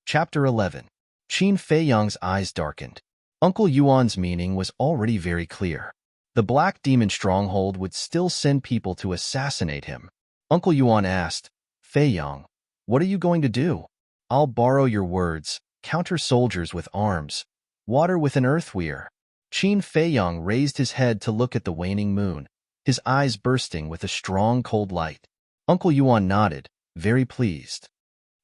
Chapter 11. Qin Feiyang's eyes darkened. Uncle Yuan's meaning was already very clear. The Black Demon Stronghold would still send people to assassinate him. Uncle Yuan asked, Feiyang, what are you going to do? I'll borrow your words, counter soldiers with arms, water with an earthweir. Qin Feiyang raised his head to look at the waning moon, his eyes bursting with a strong cold light. Uncle Yuan nodded, very pleased.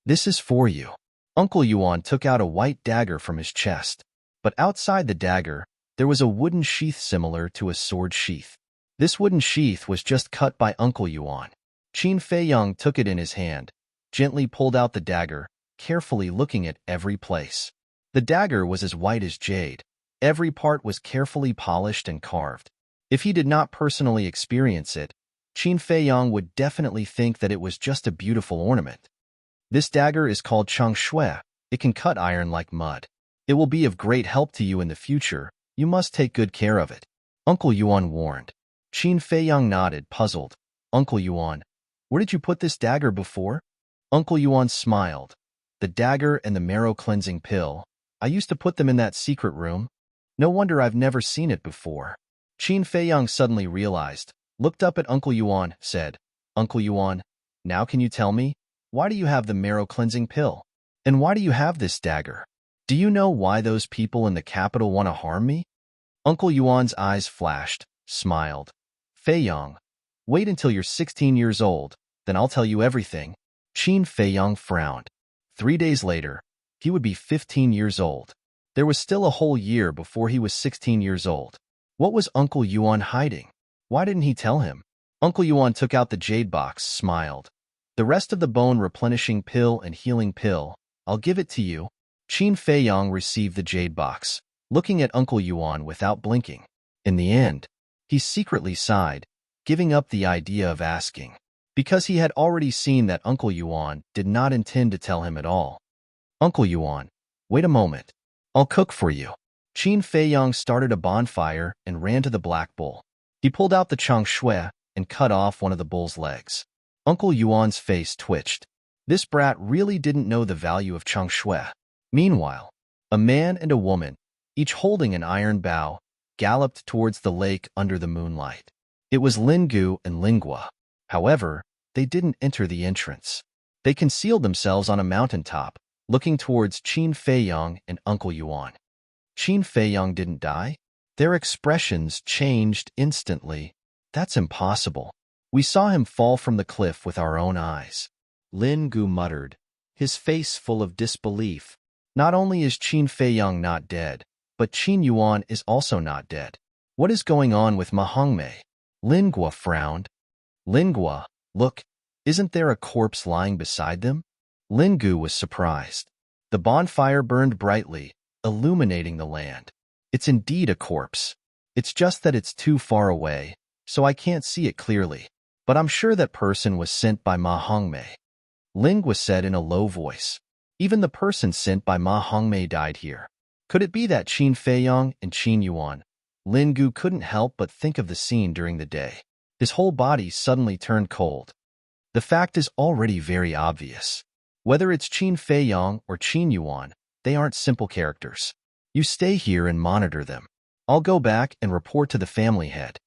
This is for you. Uncle Yuan took out a white dagger from his chest, but outside the dagger, there was a wooden sheath similar to a sword sheath. This wooden sheath was just cut by Uncle Yuan. Qin Feiyang took it in his hand, gently pulled out the dagger, carefully looking at every place. The dagger was as white as jade. Every part was carefully polished and carved. If he did not personally experience it, Qin Feiyang would definitely think that it was just a beautiful ornament. This dagger is called Changshui. It can cut iron like mud. It will be of great help to you in the future. You must take good care of it. Uncle Yuan warned. Qin Feiyang nodded, puzzled. Uncle Yuan, where did you put this dagger before? Uncle Yuan smiled. The dagger and the marrow-cleansing pill. I used to put them in that secret room. No wonder I've never seen it before. Qin Feiyang suddenly realized, looked up at Uncle Yuan, said, Uncle Yuan, now can you tell me? Why do you have the marrow-cleansing pill? And why do you have this dagger? Do you know why those people in the capital want to harm me? Uncle Yuan's eyes flashed, smiled. Feiyang, wait until you're 16 years old, then I'll tell you everything. Qin Feiyang frowned. 3 days later, he would be 15 years old. There was still a whole year before he was 16 years old. What was Uncle Yuan hiding? Why didn't he tell him? Uncle Yuan took out the jade box, smiled. The rest of the bone-replenishing pill and healing pill, I'll give it to you. Qin Feiyang received the jade box, looking at Uncle Yuan without blinking. In the end, he secretly sighed, giving up the idea of asking, because he had already seen that Uncle Yuan did not intend to tell him at all. Uncle Yuan, wait a moment. I'll cook for you. Qin Feiyang started a bonfire and ran to the black bull. He pulled out the changshui and cut off one of the bull's legs. Uncle Yuan's face twitched. This brat really didn't know the value of changshui. Meanwhile, a man and a woman, each holding an iron bow, galloped towards the lake under the moonlight. It was Lingu and Lingua. However, they didn't enter the entrance. They concealed themselves on a mountaintop, looking towards Qin Feiyang and Uncle Yuan. Qin Feiyang didn't die? Their expressions changed instantly. That's impossible. We saw him fall from the cliff with our own eyes. Lin Gu muttered, his face full of disbelief. Not only is Qin Feiyang not dead, but Qin Yuan is also not dead. What is going on with Ma Hongmei? Lingua frowned. Lingua, look, isn't there a corpse lying beside them? Lingu was surprised. The bonfire burned brightly, illuminating the land. It's indeed a corpse. It's just that it's too far away, so I can't see it clearly. But I'm sure that person was sent by Ma Hongmei. Lingua said in a low voice. Even the person sent by Ma Hongmei died here. Could it be that Qin Feiyang and Qin Yuan? Lingu couldn't help but think of the scene during the day. His whole body suddenly turned cold. The fact is already very obvious. Whether it's Qin Fei Yang or Qin Yuan, they aren't simple characters. You stay here and monitor them. I'll go back and report to the family head.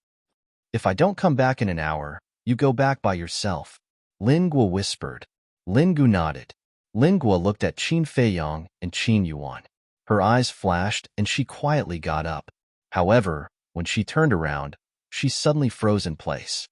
If I don't come back in an hour, you go back by yourself. Lin Guo whispered. Lin Gu nodded. Lin Guo looked at Qin Fei Yang and Qin Yuan. Her eyes flashed and she quietly got up. However, when she turned around, she suddenly froze in place.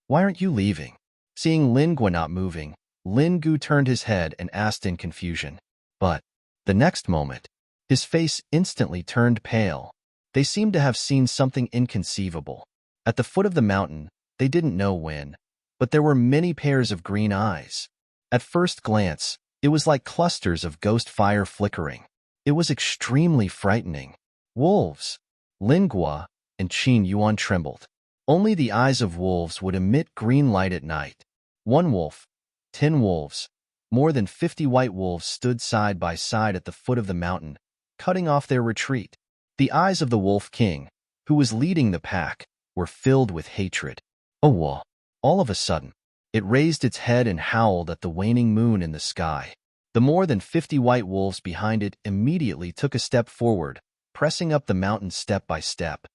Why aren't you leaving? Seeing Lin Guo not moving, Lin Gu turned his head and asked in confusion. But the next moment, his face instantly turned pale. They seemed to have seen something inconceivable. At the foot of the mountain, they didn't know when, but there were many pairs of green eyes. At first glance, it was like clusters of ghost fire flickering. It was extremely frightening. Wolves. Lin Guo and Qin Yuan trembled. Only the eyes of wolves would emit green light at night. One wolf, 10 wolves, more than 50 white wolves stood side by side at the foot of the mountain, cutting off their retreat. The eyes of the Wolf King, who was leading the pack, were filled with hatred. Oh, all of a sudden, it raised its head and howled at the waning moon in the sky. The more than 50 white wolves behind it immediately took a step forward, pressing up the mountain step by step.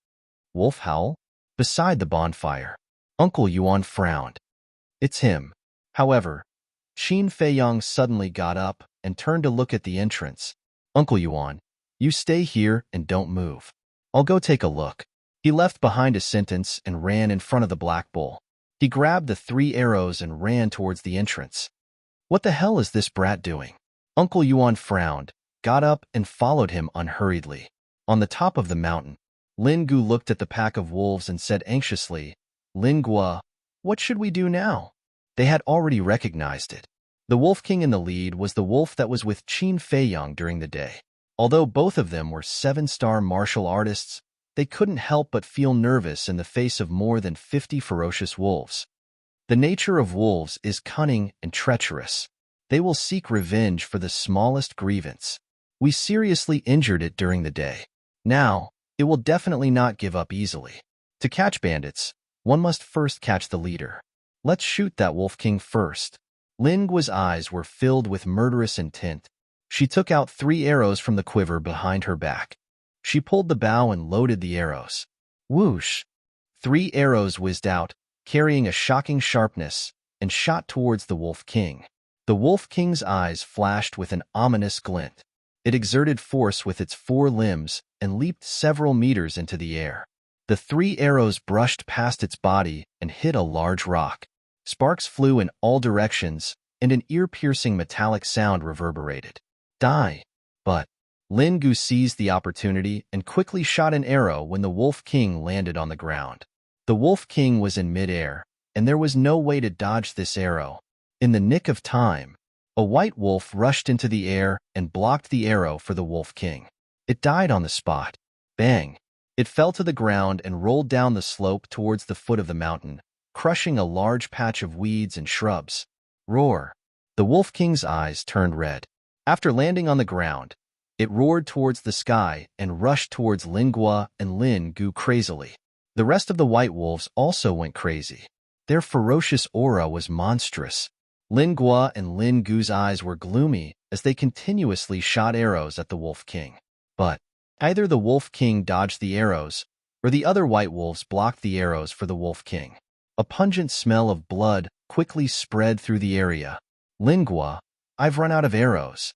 Wolf howl? Beside the bonfire, Uncle Yuan frowned. It's him. However, Qin Fei Yang suddenly got up and turned to look at the entrance. Uncle Yuan, you stay here and don't move. I'll go take a look. He left behind a sentence and ran in front of the black bull. He grabbed the 3 arrows and ran towards the entrance. What the hell is this brat doing? Uncle Yuan frowned, got up and followed him unhurriedly. On the top of the mountain, Lin Gu looked at the pack of wolves and said anxiously, Lin Guo, what should we do now? They had already recognized it. The Wolf King in the lead was the wolf that was with Qin Fei Yang during the day. Although both of them were 7-star martial artists, they couldn't help but feel nervous in the face of more than 50 ferocious wolves. The nature of wolves is cunning and treacherous. They will seek revenge for the smallest grievance. We seriously injured it during the day. Now, it will definitely not give up easily. To catch bandits, one must first catch the leader. Let's shoot that Wolf King first. Lin Guo's eyes were filled with murderous intent. She took out 3 arrows from the quiver behind her back. She pulled the bow and loaded the arrows. Whoosh! 3 arrows whizzed out, carrying a shocking sharpness, and shot towards the Wolf King. The Wolf King's eyes flashed with an ominous glint. It exerted force with its 4 limbs and leaped several meters into the air. The 3 arrows brushed past its body and hit a large rock. Sparks flew in all directions, and an ear-piercing metallic sound reverberated. Die! But Lin Gu seized the opportunity and quickly shot an arrow when the Wolf King landed on the ground. The Wolf King was in midair, and there was no way to dodge this arrow. In the nick of time, a white wolf rushed into the air and blocked the arrow for the Wolf King. It died on the spot. Bang! It fell to the ground and rolled down the slope towards the foot of the mountain, crushing a large patch of weeds and shrubs. Roar! The Wolf King's eyes turned red. After landing on the ground, it roared towards the sky and rushed towards Lin Guo and Lin Gu crazily. The rest of the white wolves also went crazy. Their ferocious aura was monstrous. Lin Guo and Lin Gu's eyes were gloomy as they continuously shot arrows at the Wolf King. But either the Wolf King dodged the arrows, or the other white wolves blocked the arrows for the Wolf King. A pungent smell of blood quickly spread through the area. Lin Guo, I've run out of arrows.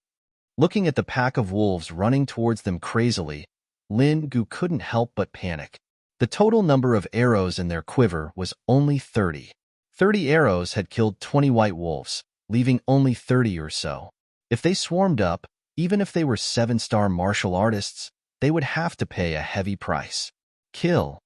Looking at the pack of wolves running towards them crazily, Lin Gu couldn't help but panic. The total number of arrows in their quiver was only 30. 30 arrows had killed 20 white wolves, leaving only 30 or so. If they swarmed up, even if they were 7-star martial artists, they would have to pay a heavy price. Kill.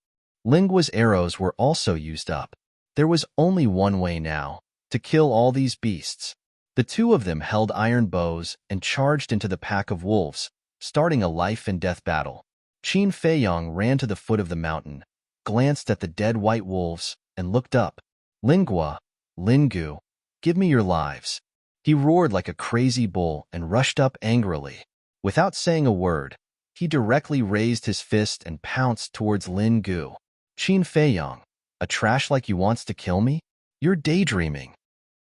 Lin Guo's arrows were also used up. There was only one way now, to kill all these beasts. The 2 of them held iron bows and charged into the pack of wolves, starting a life-and-death battle. Qin Fei Yang ran to the foot of the mountain, glanced at the dead white wolves, and looked up. Lin Guo, Lin Gu, give me your lives. He roared like a crazy bull and rushed up angrily. Without saying a word, he directly raised his fist and pounced towards Lin Gu. Qin Fei Yang, a trash like you wants to kill me? You're daydreaming.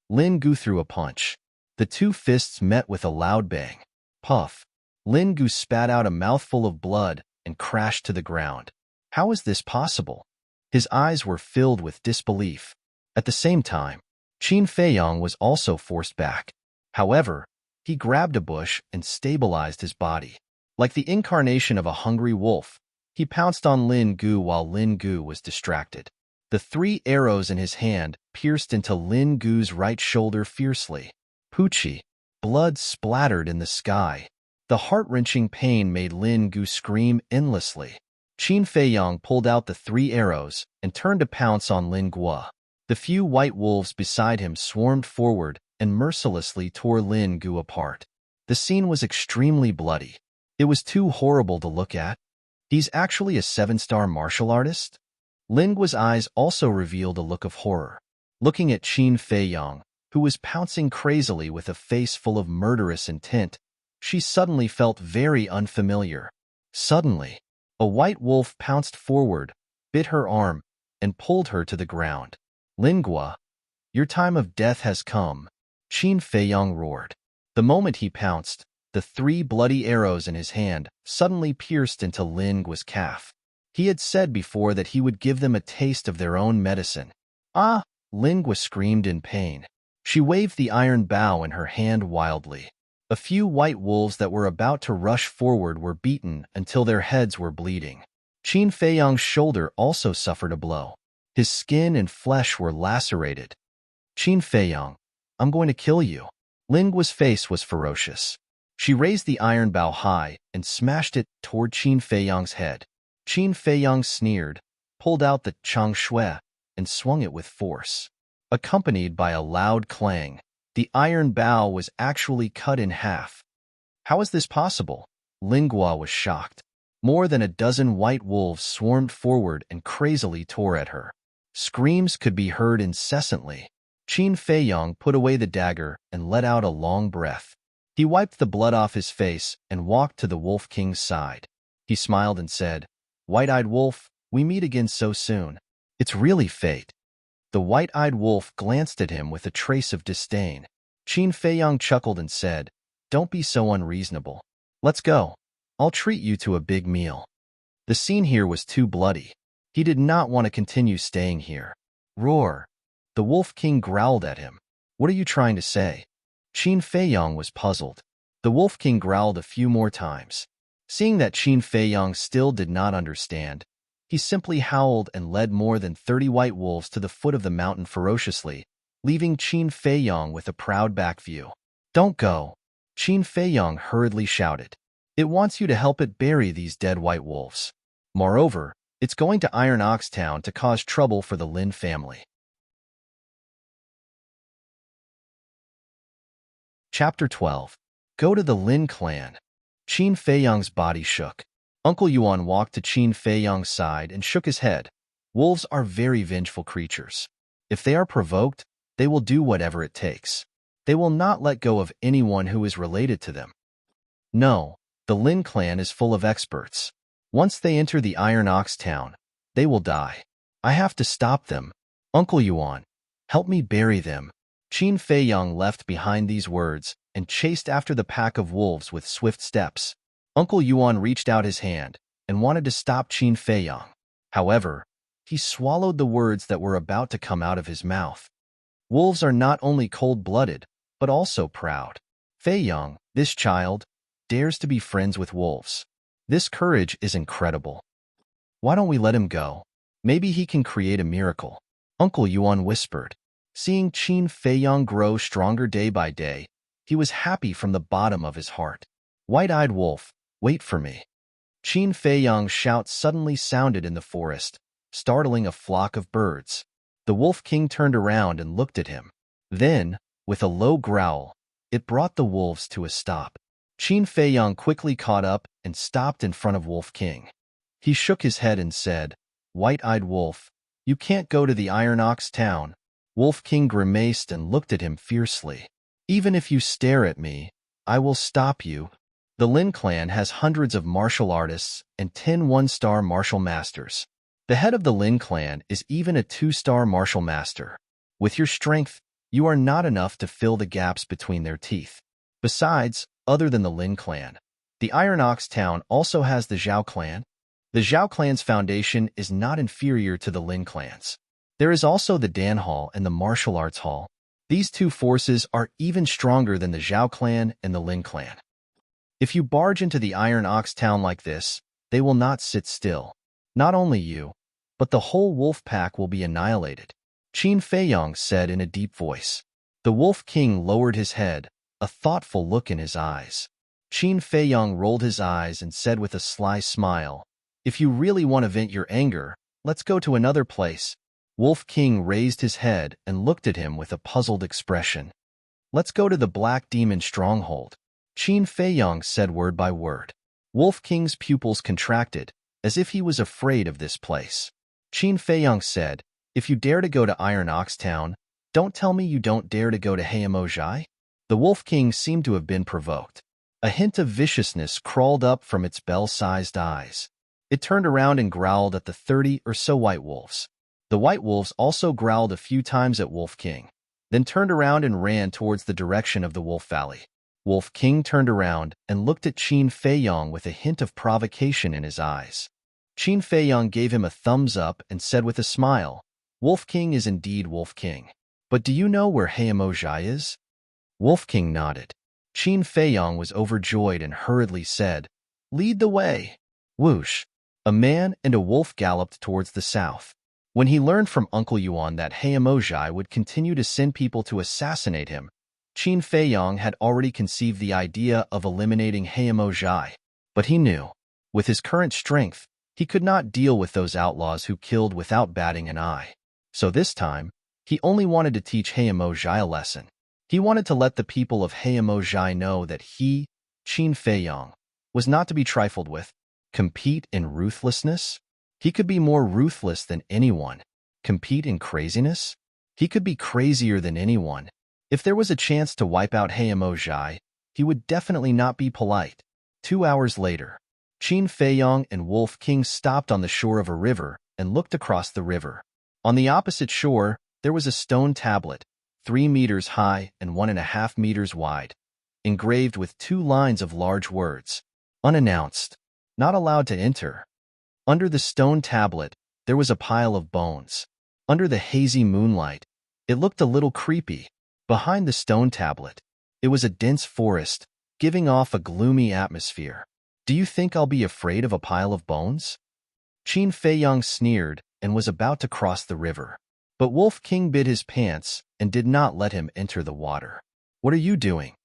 Lin Gu threw a punch. The two fists met with a loud bang. Puff. Lin Gu spat out a mouthful of blood and crashed to the ground. How is this possible? His eyes were filled with disbelief. At the same time, Qin Feiyong was also forced back. However, he grabbed a bush and stabilized his body. Like the incarnation of a hungry wolf, he pounced on Lin Gu while Lin Gu was distracted. The 3 arrows in his hand pierced into Lin Gu's right shoulder fiercely. Poochie. Blood splattered in the sky. The heart-wrenching pain made Lin Gu scream endlessly. Qin Feiyong pulled out the 3 arrows and turned to pounce on Lin Gu. The few white wolves beside him swarmed forward and mercilessly tore Lin Gu apart. The scene was extremely bloody. It was too horrible to look at. He's actually a 7-star martial artist? Lin Gu's eyes also revealed a look of horror. Looking at Qin Feiyong, who was pouncing crazily with a face full of murderous intent, she suddenly felt very unfamiliar. Suddenly, a white wolf pounced forward, bit her arm, and pulled her to the ground. Lin Gu, your time of death has come, Qin Feiyong roared. The moment he pounced, the 3 bloody arrows in his hand suddenly pierced into Lin Gu's calf. He had said before that he would give them a taste of their own medicine. Ah! Lin Gu screamed in pain. She waved the iron bow in her hand wildly. A few white wolves that were about to rush forward were beaten until their heads were bleeding. Qin Feiyong's shoulder also suffered a blow. His skin and flesh were lacerated. Qin Feiyong, I'm going to kill you. Lin Gu's face was ferocious. She raised the iron bow high and smashed it toward Qin Feiyong's head. Qin Feiyong sneered, pulled out the Chang Shui, and swung it with force. Accompanied by a loud clang, the iron bow was actually cut in half. How is this possible? Lin Gu was shocked. More than a dozen white wolves swarmed forward and crazily tore at her. Screams could be heard incessantly. Qin Feiyong put away the dagger and let out a long breath. He wiped the blood off his face and walked to the Wolf King's side. He smiled and said, "White-eyed wolf, we meet again so soon. It's really fate." The white-eyed wolf glanced at him with a trace of disdain. Qin Feiyong chuckled and said, "Don't be so unreasonable. Let's go. I'll treat you to a big meal." The scene here was too bloody. He did not want to continue staying here. Roar. The Wolf King growled at him. "What are you trying to say?" Qin Feiyong was puzzled. The Wolf King growled a few more times. Seeing that Qin Feiyong still did not understand, he simply howled and led more than 30 white wolves to the foot of the mountain ferociously, leaving Qin Feiyong with a proud back view. "Don't go," Qin Feiyong hurriedly shouted. "It wants you to help it bury these dead white wolves. Moreover, it's going to Iron Ox Town to cause trouble for the Lin family." Chapter 12. Go to the Lin clan. Qin Feiyong's body shook. Uncle Yuan walked to Qin Feiyong's side and shook his head. Wolves are very vengeful creatures. If they are provoked, they will do whatever it takes. They will not let go of anyone who is related to them. No, the Lin clan is full of experts. Once they enter the Iron Ox Town, they will die. I have to stop them. Uncle Yuan, help me bury them. Qin Feiyong left behind these words and chased after the pack of wolves with swift steps. Uncle Yuan reached out his hand and wanted to stop Qin Feiyong. However, he swallowed the words that were about to come out of his mouth. Wolves are not only cold-blooded, but also proud. Feiyong, this child, dares to be friends with wolves. This courage is incredible. Why don't we let him go? Maybe he can create a miracle. Uncle Yuan whispered. Seeing Qin Feiyong grow stronger day by day, he was happy from the bottom of his heart. White-eyed wolf, wait for me. Qin Feiyong's shout suddenly sounded in the forest, startling a flock of birds. The Wolf King turned around and looked at him. Then, with a low growl, it brought the wolves to a stop. Qin Feiyong quickly caught up and stopped in front of Wolf King. He shook his head and said, "White-eyed wolf, you can't go to the Iron Ox Town." Wolf King grimaced and looked at him fiercely. "Even if you stare at me, I will stop you." The Lin clan has hundreds of martial artists and 10 one-star martial masters. The head of the Lin clan is even a 2-star martial master. With your strength, You are not enough to fill the gaps between their teeth. Besides, other than the Lin clan, the Iron Ox town also has the Zhao clan. The Zhao clan's foundation is not inferior to the Lin clan's. There is also the Dan Hall and the Martial Arts Hall. These two forces are even stronger than the Zhao clan and the Lin clan. If you barge into the Iron Ox town like this, they will not sit still. Not only you, but the whole wolf pack will be annihilated, Qin Feiyong said in a deep voice. The Wolf King lowered his head, a thoughtful look in his eyes. Qin Feiyong rolled his eyes and said with a sly smile, "If you really want to vent your anger, let's go to another place." Wolf King raised his head and looked at him with a puzzled expression. "Let's go to the Black Demon Stronghold," Qin Feiyong said word by word. Wolf King's pupils contracted, as if he was afraid of this place. Qin Feiyong said, "If you dare to go to Iron Ox Town, don't tell me you don't dare to go to Heimojai." The Wolf King seemed to have been provoked. A hint of viciousness crawled up from its bell-sized eyes. It turned around and growled at the 30 or so white wolves. The white wolves also growled a few times at Wolf King, then turned around and ran towards the direction of the Wolf Valley. Wolf King turned around and looked at Qin Feiyong with a hint of provocation in his eyes. Qin Feiyong gave him a thumbs up and said with a smile, "Wolf King is indeed Wolf King. But do you know where Heimojai is?" Wolf King nodded. Qin Feiyong was overjoyed and hurriedly said, "Lead the way." Whoosh! A man and a wolf galloped towards the south. When he learned from Uncle Yuan that Heimojai would continue to send people to assassinate him, Qin Feiyong had already conceived the idea of eliminating Heimojai. But he knew, with his current strength, he could not deal with those outlaws who killed without batting an eye. So this time, he only wanted to teach Heimojai a lesson. He wanted to let the people of Heimojai know that he, Qin Feiyong, was not to be trifled with. Compete in ruthlessness? He could be more ruthless than anyone. Compete in craziness? He could be crazier than anyone. If there was a chance to wipe out Heimojai, he would definitely not be polite. 2 hours later, Qin Feiyong and Wolf King stopped on the shore of a river and looked across the river. On the opposite shore, there was a stone tablet, 3 meters high and 1.5 meters wide, engraved with 2 lines of large words, "Unannounced, not allowed to enter." Under the stone tablet, there was a pile of bones. Under the hazy moonlight, it looked a little creepy. Behind the stone tablet, it was a dense forest, giving off a gloomy atmosphere. "Do you think I'll be afraid of a pile of bones?" Qin Feiyong sneered and was about to cross the river. But Wolf King bit his pants and did not let him enter the water. "What are you doing?"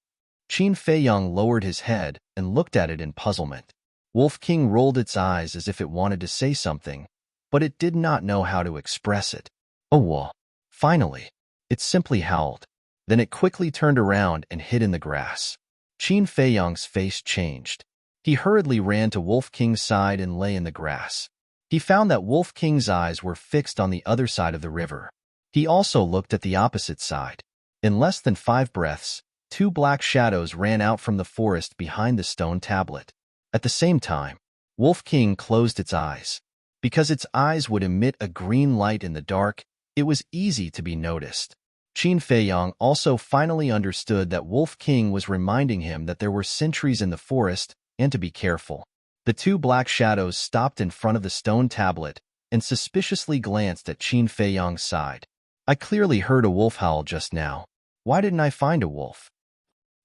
Qin Feiyong lowered his head and looked at it in puzzlement. Wolf King rolled its eyes as if it wanted to say something, but it did not know how to express it. "Oh, well." Finally, it simply howled. Then it quickly turned around and hid in the grass. Qin Feiyong's face changed. He hurriedly ran to Wolf King's side and lay in the grass. He found that Wolf King's eyes were fixed on the other side of the river. He also looked at the opposite side. In less than 5 breaths, 2 black shadows ran out from the forest behind the stone tablet. At the same time, Wolf King closed its eyes. Because its eyes would emit a green light in the dark, it was easy to be noticed. Qin Feiyong also finally understood that Wolf King was reminding him that there were sentries in the forest and to be careful. The 2 black shadows stopped in front of the stone tablet and suspiciously glanced at Qin Feiyong's side. "I clearly heard a wolf howl just now. Why didn't I find a wolf?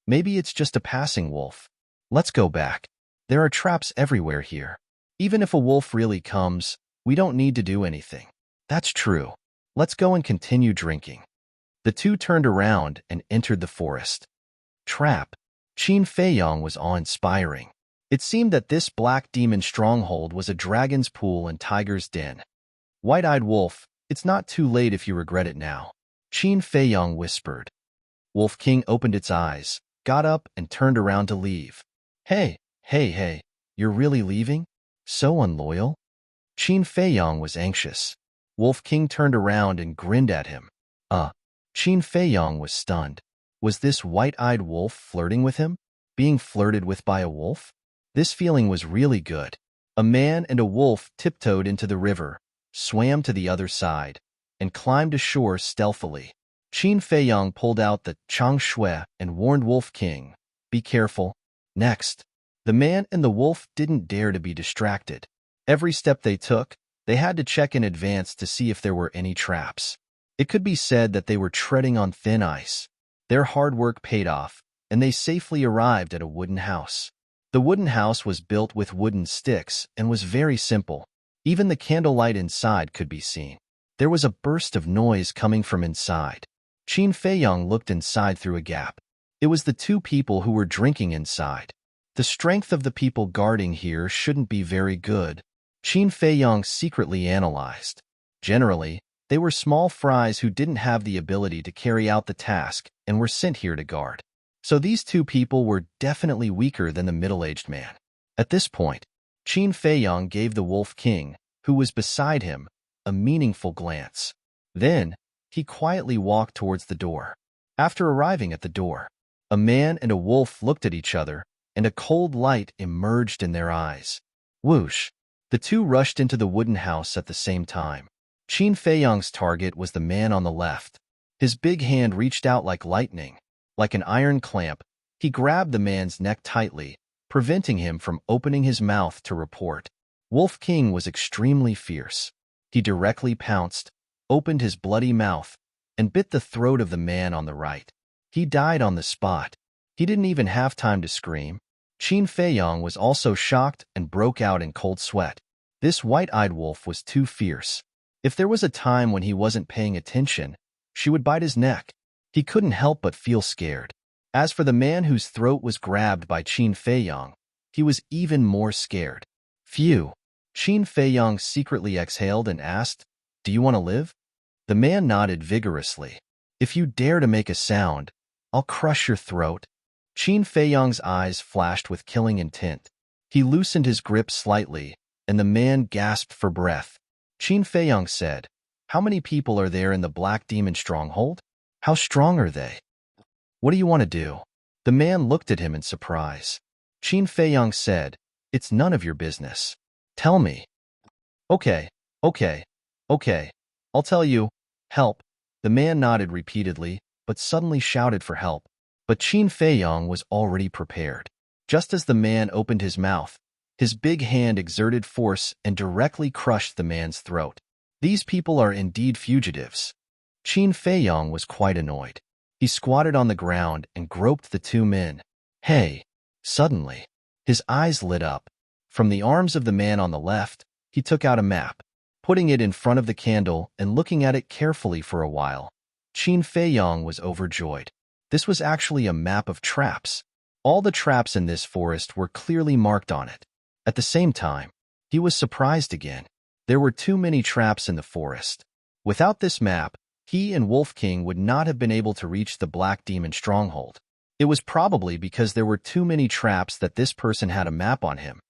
Maybe it's just a passing wolf. Let's go back. There are traps everywhere here. Even if a wolf really comes, we don't need to do anything." "That's true. Let's go and continue drinking." The 2 turned around and entered the forest. Trap. Qin Feiyong was awe-inspiring. It seemed that this black demon stronghold was a dragon's pool and tiger's den. "White-eyed wolf, it's not too late if you regret it now," Qin Feiyong whispered. Wolf King opened its eyes, got up, and turned around to leave. Hey, you're really leaving? So unloyal?" Qin Feiyong was anxious. Wolf King turned around and grinned at him. Qin Feiyong was stunned. Was this white-eyed wolf flirting with him? Being flirted with by a wolf? This feeling was really good. A man and a wolf tiptoed into the river, swam to the other side, and climbed ashore stealthily. Qin Feiyang pulled out the Chang Shui and warned Wolf King, "Be careful." Next, the man and the wolf didn't dare to be distracted. Every step they took, they had to check in advance to see if there were any traps. It could be said that they were treading on thin ice. Their hard work paid off, and they safely arrived at a wooden house. The wooden house was built with wooden sticks and was very simple. Even the candlelight inside could be seen. There was a burst of noise coming from inside. Qin Feiyang looked inside through a gap. It was the two people who were drinking inside. The strength of the people guarding here shouldn't be very good, Qin Feiyang secretly analyzed. Generally, they were small fries who didn't have the ability to carry out the task and were sent here to guard. So these two people were definitely weaker than the middle-aged man. At this point, Qin Feiyang gave the Wolf King, who was beside him, a meaningful glance. Then, he quietly walked towards the door. After arriving at the door, a man and a wolf looked at each other, and a cold light emerged in their eyes. Whoosh! The two rushed into the wooden house at the same time. Qin Feiyang's target was the man on the left. His big hand reached out like lightning. Like an iron clamp, he grabbed the man's neck tightly, preventing him from opening his mouth to report. Wolf King was extremely fierce. He directly pounced, opened his bloody mouth, and bit the throat of the man on the right. He died on the spot. He didn't even have time to scream. Qin Feiyang was also shocked and broke out in cold sweat. This white-eyed wolf was too fierce. If there was a time when he wasn't paying attention, she would bite his neck. He couldn't help but feel scared. As for the man whose throat was grabbed by Qin Feiyang, he was even more scared. Phew! Qin Feiyang secretly exhaled and asked, "Do you want to live?" The man nodded vigorously. "If you dare to make a sound, I'll crush your throat." Qin Feiyang's eyes flashed with killing intent. He loosened his grip slightly, and the man gasped for breath. Qin Feiyang said, "How many people are there in the Black Demon stronghold? How strong are they? What do you want to do?" The man looked at him in surprise. Qin Feiyang said, "It's none of your business. Tell me." Okay, I'll tell you. Help." The man nodded repeatedly, but suddenly shouted for help. But Qin Feiyang was already prepared. Just as the man opened his mouth, his big hand exerted force and directly crushed the man's throat. These people are indeed fugitives. Qin Feiyang was quite annoyed. He squatted on the ground and groped the two men. "Hey!" Suddenly, his eyes lit up. From the arms of the man on the left, he took out a map. Putting it in front of the candle and looking at it carefully for a while, Qin Feiyang was overjoyed. This was actually a map of traps. All the traps in this forest were clearly marked on it. At the same time, he was surprised again. There were too many traps in the forest. Without this map, he and Wolf King would not have been able to reach the Black Demon stronghold. It was probably because there were too many traps that this person had a map on him.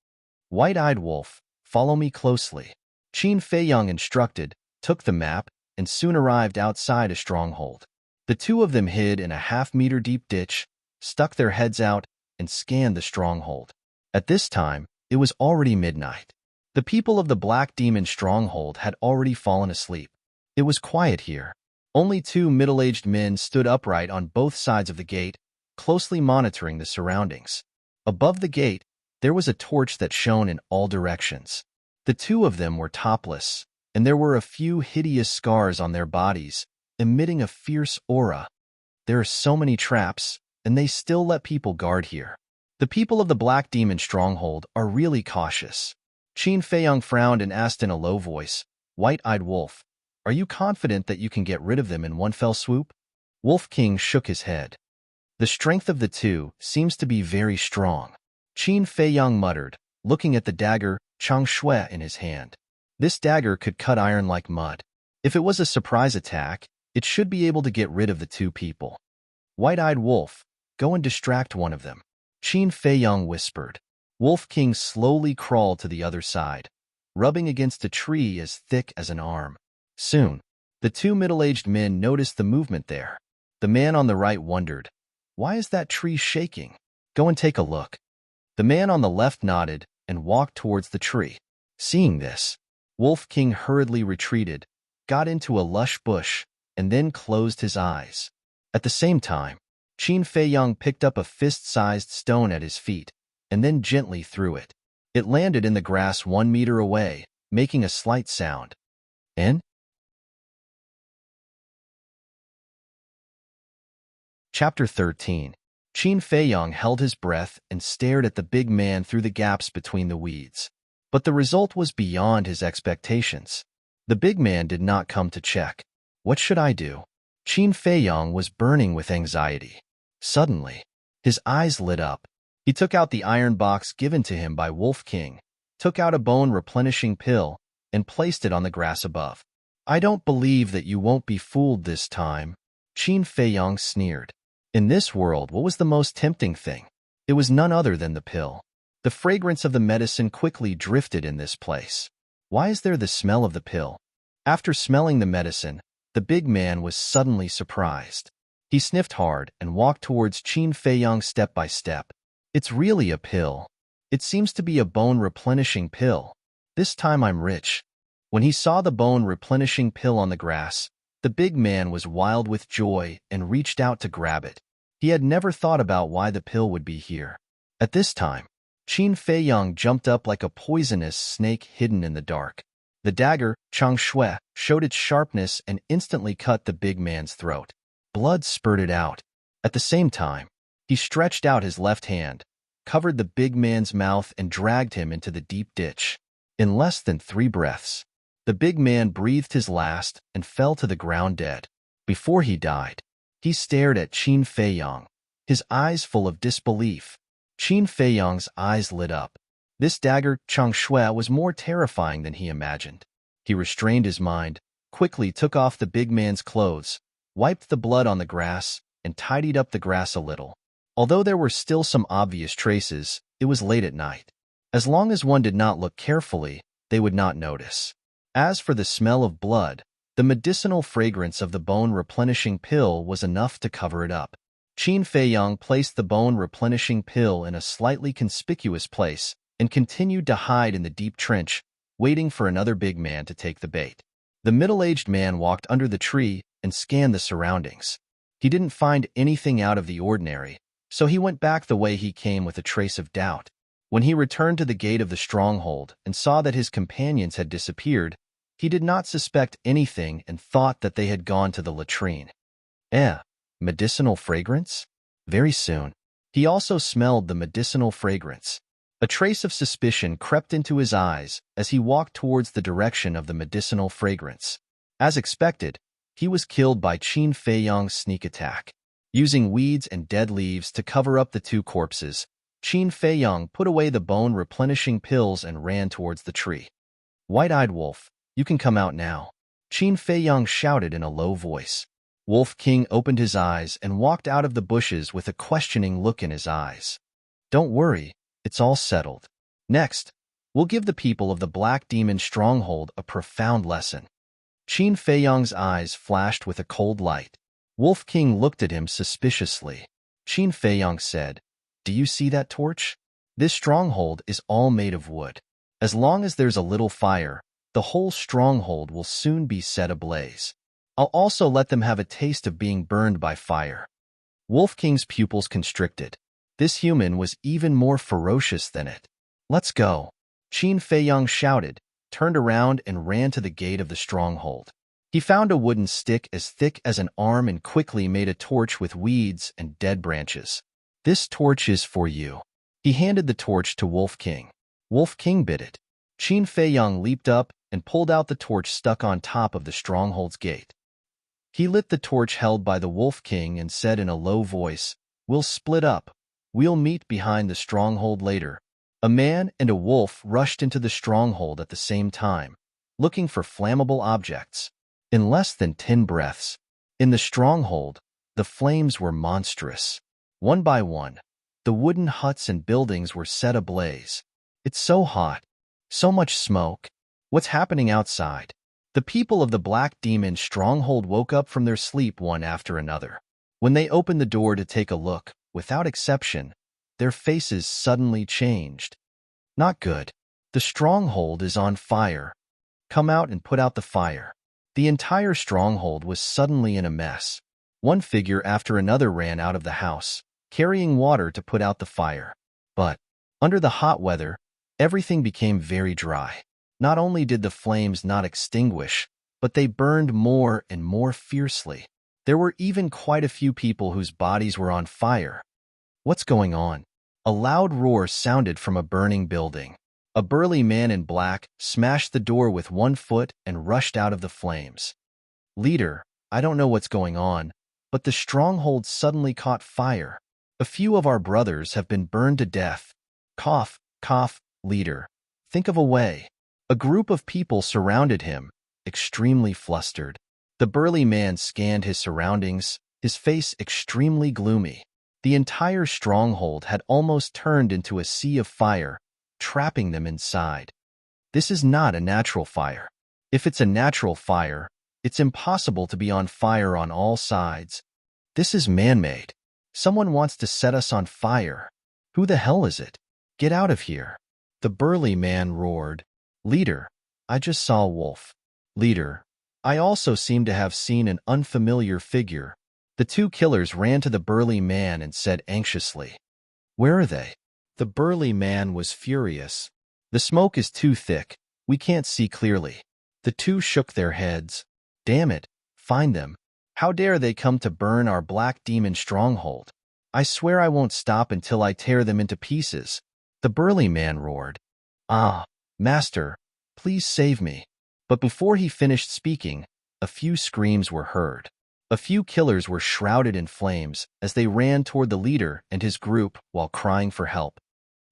"White-eyed wolf, follow me closely," Qin Feiyang instructed, took the map, and soon arrived outside a stronghold. The two of them hid in a half-meter deep ditch, stuck their heads out, and scanned the stronghold. At this time, it was already midnight. The people of the Black Demon stronghold had already fallen asleep. It was quiet here. Only two middle-aged men stood upright on both sides of the gate, closely monitoring the surroundings. Above the gate, there was a torch that shone in all directions. The two of them were topless, and there were a few hideous scars on their bodies, emitting a fierce aura. There are so many traps, and they still let people guard here. The people of the Black Demon stronghold are really cautious. Qin Feiyang frowned and asked in a low voice, "White-eyed wolf, are you confident that you can get rid of them in one fell swoop?" Wolf King shook his head. "The strength of the two seems to be very strong," Qin Feiyang muttered, looking at the dagger Chang Shui in his hand. This dagger could cut iron like mud. If it was a surprise attack, it should be able to get rid of the two people. "White-eyed wolf, go and distract one of them," Qin Feiyang whispered. Wolf King slowly crawled to the other side, rubbing against a tree as thick as an arm. Soon, the two middle-aged men noticed the movement there. The man on the right wondered, "Why is that tree shaking? Go and take a look." The man on the left nodded and walked towards the tree. Seeing this, Wolf King hurriedly retreated, got into a lush bush, and then closed his eyes. At the same time, Qin Feiyang picked up a fist-sized stone at his feet and then gently threw it. It landed in the grass 1 meter away, making a slight sound. And Chapter 13. Qin Feiyang held his breath and stared at the big man through the gaps between the weeds. But the result was beyond his expectations. The big man did not come to check. What should I do? Qin Feiyang was burning with anxiety. Suddenly, his eyes lit up. He took out the iron box given to him by Wolf King, took out a bone-replenishing pill, and placed it on the grass above. I don't believe that you won't be fooled this time, Qin Feiyang sneered. In this world, what was the most tempting thing? It was none other than the pill. The fragrance of the medicine quickly drifted in this place. Why is there the smell of the pill? After smelling the medicine, the big man was suddenly surprised. He sniffed hard and walked towards Qin Feiyang step by step. It's really a pill. It seems to be a bone-replenishing pill. This time I'm rich. When he saw the bone-replenishing pill on the grass, the big man was wild with joy and reached out to grab it. He had never thought about why the pill would be here. At this time, Qin Feiyang jumped up like a poisonous snake hidden in the dark. The dagger, Chang Shui, showed its sharpness and instantly cut the big man's throat. Blood spurted out. At the same time, he stretched out his left hand, covered the big man's mouth and dragged him into the deep ditch. In less than 3 breaths, the big man breathed his last and fell to the ground dead. Before he died, he stared at Qin Feiyang, his eyes full of disbelief. Qin Feiyang's eyes lit up. This dagger, Chang Shui, was more terrifying than he imagined. He restrained his mind, quickly took off the big man's clothes, wiped the blood on the grass, and tidied up the grass a little. Although there were still some obvious traces, it was late at night. As long as one did not look carefully, they would not notice. As for the smell of blood, the medicinal fragrance of the bone-replenishing pill was enough to cover it up. Qin Feiyang placed the bone-replenishing pill in a slightly conspicuous place and continued to hide in the deep trench, waiting for another big man to take the bait. The middle-aged man walked under the tree and scanned the surroundings. He didn't find anything out of the ordinary, so he went back the way he came with a trace of doubt. When he returned to the gate of the stronghold and saw that his companions had disappeared, he did not suspect anything and thought that they had gone to the latrine. Medicinal fragrance? Very soon, he also smelled the medicinal fragrance. A trace of suspicion crept into his eyes as he walked towards the direction of the medicinal fragrance. As expected, he was killed by Qin Feiyang's sneak attack. Using weeds and dead leaves to cover up the 2 corpses, Qin Feiyang put away the bone-replenishing pills and ran towards the tree. White-eyed wolf, you can come out now, Qin Feiyang shouted in a low voice. Wolf King opened his eyes and walked out of the bushes with a questioning look in his eyes. Don't worry, it's all settled. Next, we'll give the people of the Black Demon Stronghold a profound lesson. Qin Feiyang's eyes flashed with a cold light. Wolf King looked at him suspiciously. Qin Feiyang said, Do you see that torch? This stronghold is all made of wood. As long as there's a little fire, the whole stronghold will soon be set ablaze. I'll also let them have a taste of being burned by fire. Wolf King's pupils constricted. This human was even more ferocious than it. Let's go. Qin Feiyang shouted, turned around and ran to the gate of the stronghold. He found a wooden stick as thick as an arm and quickly made a torch with weeds and dead branches. This torch is for you. He handed the torch to Wolf King. Wolf King bit it. Qin Feiyang leaped up and pulled out the torch stuck on top of the stronghold's gate. He lit the torch held by the Wolf King and said in a low voice, We'll split up. We'll meet behind the stronghold later. A man and a wolf rushed into the stronghold at the same time, looking for flammable objects. In less than 10 breaths, in the stronghold, the flames were monstrous. One by one, the wooden huts and buildings were set ablaze. It's so hot. So much smoke. What's happening outside? The people of the Black Demon Stronghold woke up from their sleep one after another. When they opened the door to take a look, without exception, their faces suddenly changed. Not good. The stronghold is on fire. Come out and put out the fire. The entire stronghold was suddenly in a mess. One figure after another ran out of the house, carrying water to put out the fire. But, under the hot weather, everything became very dry. Not only did the flames not extinguish, but they burned more and more fiercely. There were even quite a few people whose bodies were on fire. What's going on? A loud roar sounded from a burning building. A burly man in black smashed the door with one foot and rushed out of the flames. Leader, I don't know what's going on, but the stronghold suddenly caught fire. A few of our brothers have been burned to death. Cough, cough, leader. Think of a way. A group of people surrounded him, extremely flustered. The burly man scanned his surroundings, his face extremely gloomy. The entire stronghold had almost turned into a sea of fire, trapping them inside. This is not a natural fire. If it's a natural fire, it's impossible to be on fire on all sides. This is man-made. Someone wants to set us on fire. Who the hell is it? Get out of here. The burly man roared. Leader, I just saw a wolf. Leader, I also seem to have seen an unfamiliar figure. The two killers ran to the burly man and said anxiously, Where are they? The burly man was furious. The smoke is too thick. We can't see clearly. The two shook their heads. Damn it, find them. How dare they come to burn our black demon stronghold? I swear I won't stop until I tear them into pieces. The burly man roared. Ah, master, please save me. But before he finished speaking, a few screams were heard. A few killers were shrouded in flames as they ran toward the leader and his group while crying for help.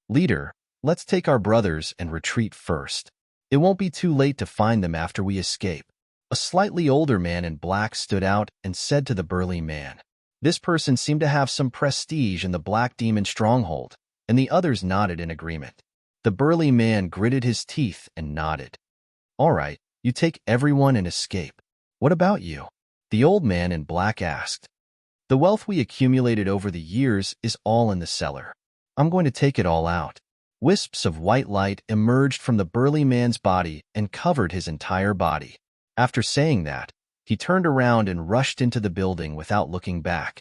Leader, let's take our brothers and retreat first. It won't be too late to find them after we escape. A slightly older man in black stood out and said to the burly man. This person seemed to have some prestige in the black demon stronghold, and the others nodded in agreement. The burly man gritted his teeth and nodded. All right, you take everyone and escape. What about you? The old man in black asked. The wealth we accumulated over the years is all in the cellar. I'm going to take it all out. Wisps of white light emerged from the burly man's body and covered his entire body. After saying that, he turned around and rushed into the building without looking back.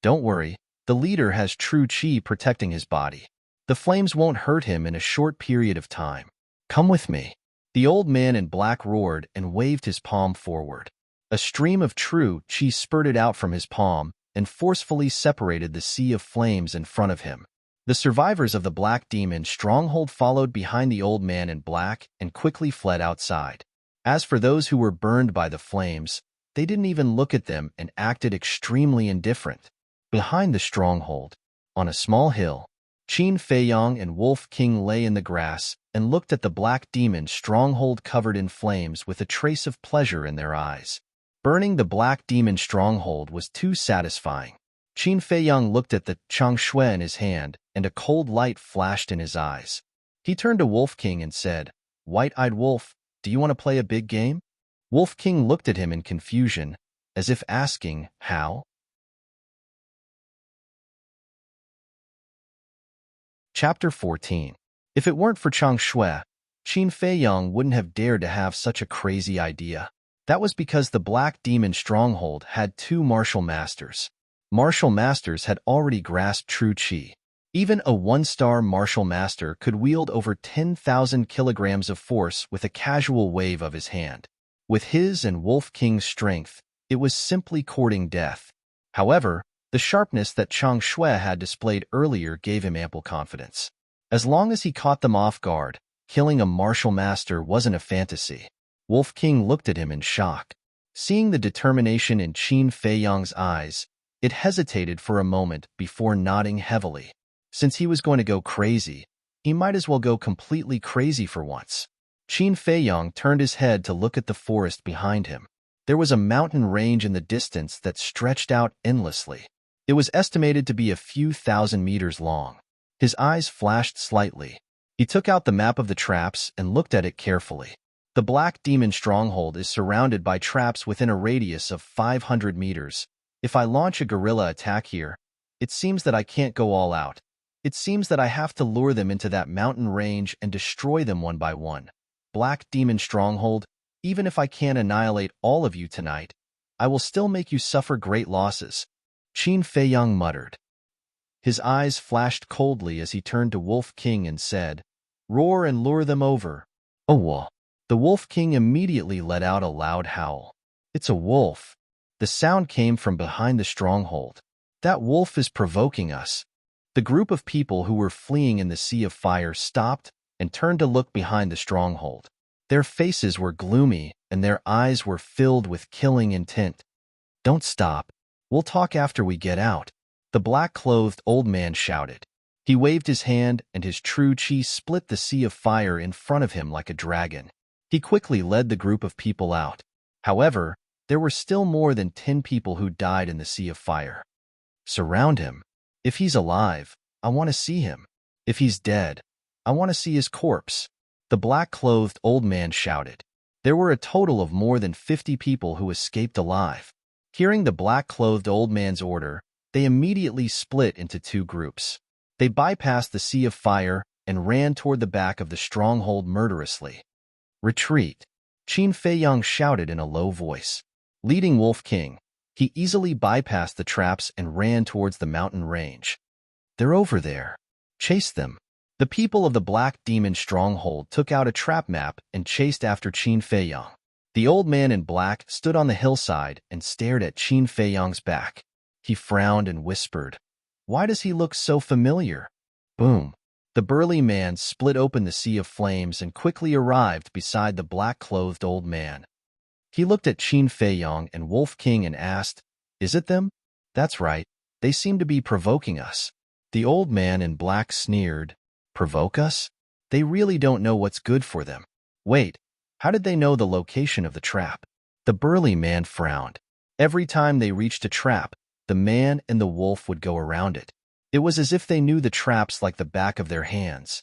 Don't worry, the leader has true chi protecting his body. The flames won't hurt him in a short period of time. Come with me. The old man in black roared and waved his palm forward. A stream of true chi spurted out from his palm and forcefully separated the sea of flames in front of him. The survivors of the black demon stronghold followed behind the old man in black and quickly fled outside. As for those who were burned by the flames, they didn't even look at them and acted extremely indifferent. Behind the stronghold, on a small hill, Qin Feiyang and Wolf King lay in the grass and looked at the black demon stronghold covered in flames with a trace of pleasure in their eyes. Burning the black demon stronghold was too satisfying. Qin Feiyang looked at the changshui in his hand, and a cold light flashed in his eyes. He turned to Wolf King and said, White-eyed wolf, do you want to play a big game? Wolf King looked at him in confusion, as if asking, how? Chapter 14. If it weren't for changshui, Qin Feiyang wouldn't have dared to have such a crazy idea. That was because the Black Demon Stronghold had two martial masters. Martial masters had already grasped true chi. Even a one-star martial master could wield over 10,000 kilograms of force with a casual wave of his hand. With his and Wolf King's strength, it was simply courting death. However, the sharpness that changshui had displayed earlier gave him ample confidence. As long as he caught them off guard, killing a martial master wasn't a fantasy. Wolf King looked at him in shock. Seeing the determination in Qin Feiyang's eyes, it hesitated for a moment before nodding heavily. Since he was going to go crazy, he might as well go completely crazy for once. Qin Feiyang turned his head to look at the forest behind him. There was a mountain range in the distance that stretched out endlessly. It was estimated to be a few thousand meters long. His eyes flashed slightly. He took out the map of the traps and looked at it carefully. The Black Demon Stronghold is surrounded by traps within a radius of 500 meters. If I launch a guerrilla attack here, it seems that I can't go all out. It seems that I have to lure them into that mountain range and destroy them one by one. Black Demon Stronghold, Even if I can't annihilate all of you tonight, I will still make you suffer great losses, Qin Feiyang muttered. His eyes flashed coldly as he turned to Wolf King and said, "Roar and lure them over." "A wolf." The Wolf King immediately let out a loud howl. "It's a wolf." The sound came from behind the stronghold. "That wolf is provoking us." The group of people who were fleeing in the sea of fire stopped and turned to look behind the stronghold. Their faces were gloomy and their eyes were filled with killing intent. "Don't stop. We'll talk after we get out," the black-clothed old man shouted. He waved his hand and his true chi split the sea of fire in front of him like a dragon. He quickly led the group of people out. However, there were still more than 10 people who died in the sea of fire. "Surround him. If he's alive, I want to see him. If he's dead, I want to see his corpse," the black-clothed old man shouted. There were a total of more than 50 people who escaped alive. Hearing the black-clothed old man's order, they immediately split into 2 groups. They bypassed the sea of fire and ran toward the back of the stronghold murderously. "Retreat," Qin Feiyang shouted in a low voice. Leading Wolf King, he easily bypassed the traps and ran towards the mountain range. "They're over there. Chase them." The people of the Black Demon stronghold took out a trap map and chased after Qin Feiyang. The old man in black stood on the hillside and stared at Qin Feiyang's back. He frowned and whispered, "Why does he look so familiar?" Boom! The burly man split open the sea of flames and quickly arrived beside the black-clothed old man. He looked at Qin Feiyang and Wolf King and asked, "Is it them?" "That's right. They seem to be provoking us." The old man in black sneered, "Provoke us? They really don't know what's good for them." "Wait, how did they know the location of the trap?" The burly man frowned. Every time they reached a trap, the man and the wolf would go around it. It was as if they knew the traps like the back of their hands.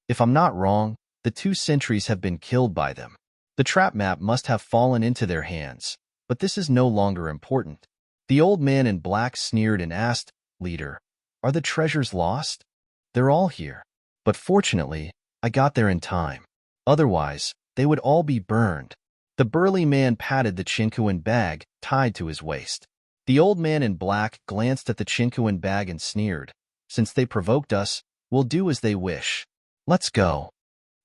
"If I'm not wrong, the 2 sentries have been killed by them. The trap map must have fallen into their hands, but this is no longer important." The old man in black sneered and asked, "Leader, are the treasures lost?" "They're all here. But fortunately, I got there in time. Otherwise, they would all be burned." The burly man patted the Chinquin bag tied to his waist. The old man in black glanced at the Chinquin bag and sneered, "Since they provoked us, we'll do as they wish. Let's go."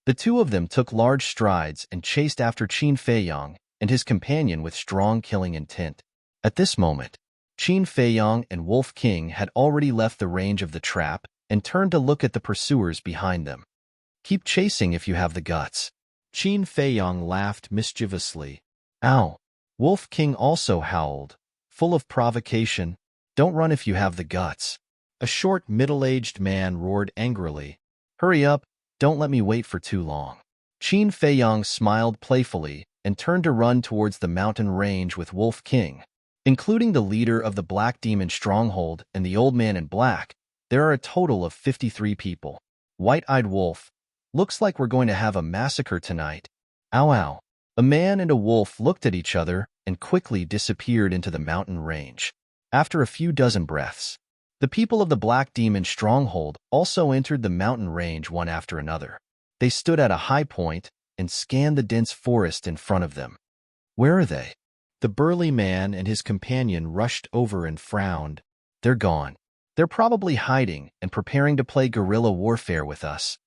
The 2 of them took large strides and chased after Qin Feiyang and his companion with strong killing intent. At this moment, Qin Feiyang and Wolf King had already left the range of the trap and turned to look at the pursuers behind them. "Keep chasing if you have the guts." Qin Feiyang laughed mischievously. "Ow!" Wolf King also howled, full of provocation. "Don't run if you have the guts." A short, middle-aged man roared angrily, "Hurry up, don't let me wait for too long." Qin Feiyang smiled playfully and turned to run towards the mountain range with Wolf King. Including the leader of the Black Demon stronghold and the old man in black, there are a total of 53 people. White-eyed wolf, "Looks like we're going to have a massacre tonight." "Ow ow." A man and a wolf looked at each other and quickly disappeared into the mountain range. After a few dozen breaths, the people of the Black Demon stronghold also entered the mountain range one after another. They stood at a high point and scanned the dense forest in front of them. "Where are they?" The burly man and his companion rushed over and frowned. "They're gone. They're probably hiding and preparing to play guerrilla warfare with us."